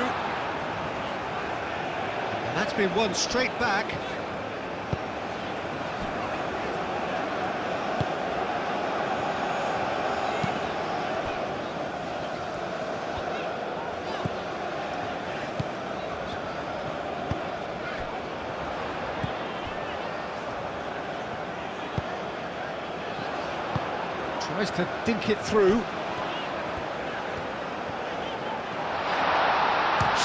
And that's been won straight back. Tries to dink it through.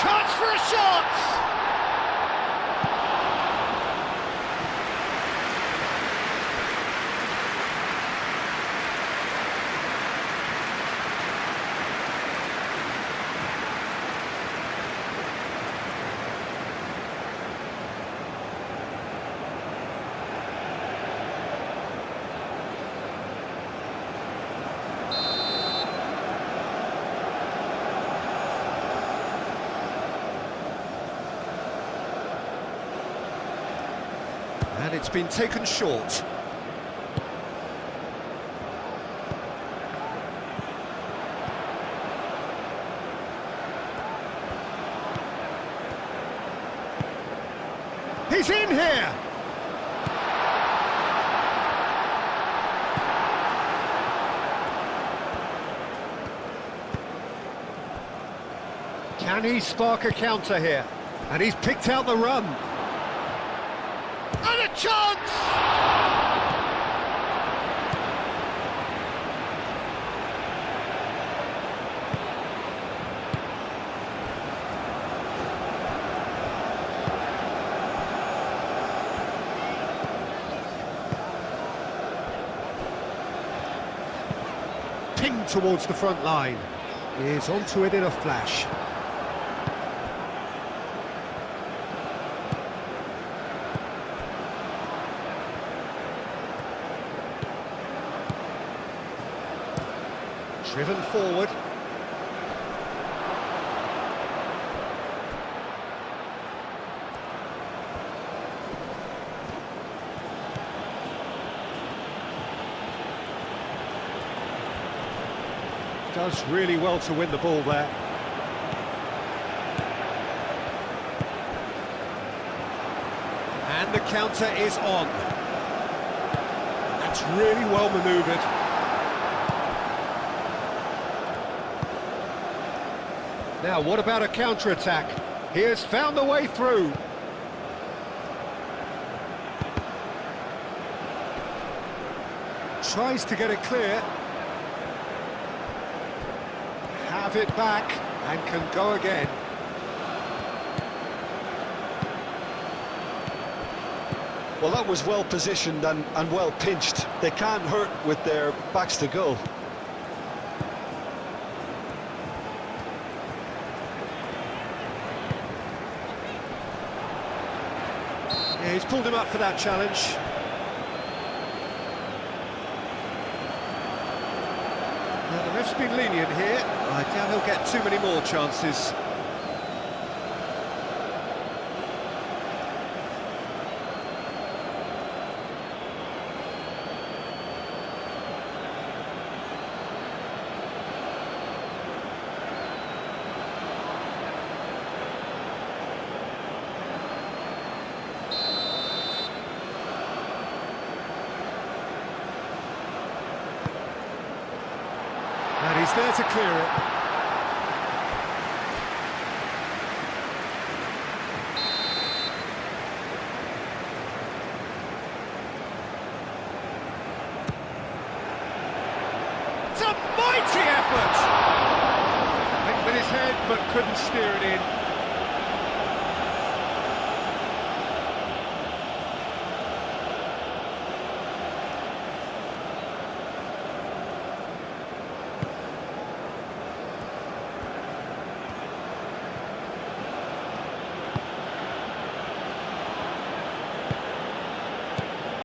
Chance for a shot! And it's been taken short. He's in here! Can he spark a counter here? And he's picked out the run. And a chance! Pinged towards the front line. Is onto it in a flash. Driven forward. Does really well to win the ball there. And the counter is on. That's really well manoeuvred. Now, what about a counter-attack? He has found the way through. Tries to get it clear. Have it back and can go again. Well, that was well positioned and well pinched. They can't hurt with their backs to goal. Yeah, he's pulled him up for that challenge. Now, the ref's been lenient here. I doubt he'll get too many more chances. And he's there to clear it. What a mighty effort! Went with his head, but couldn't steer it in.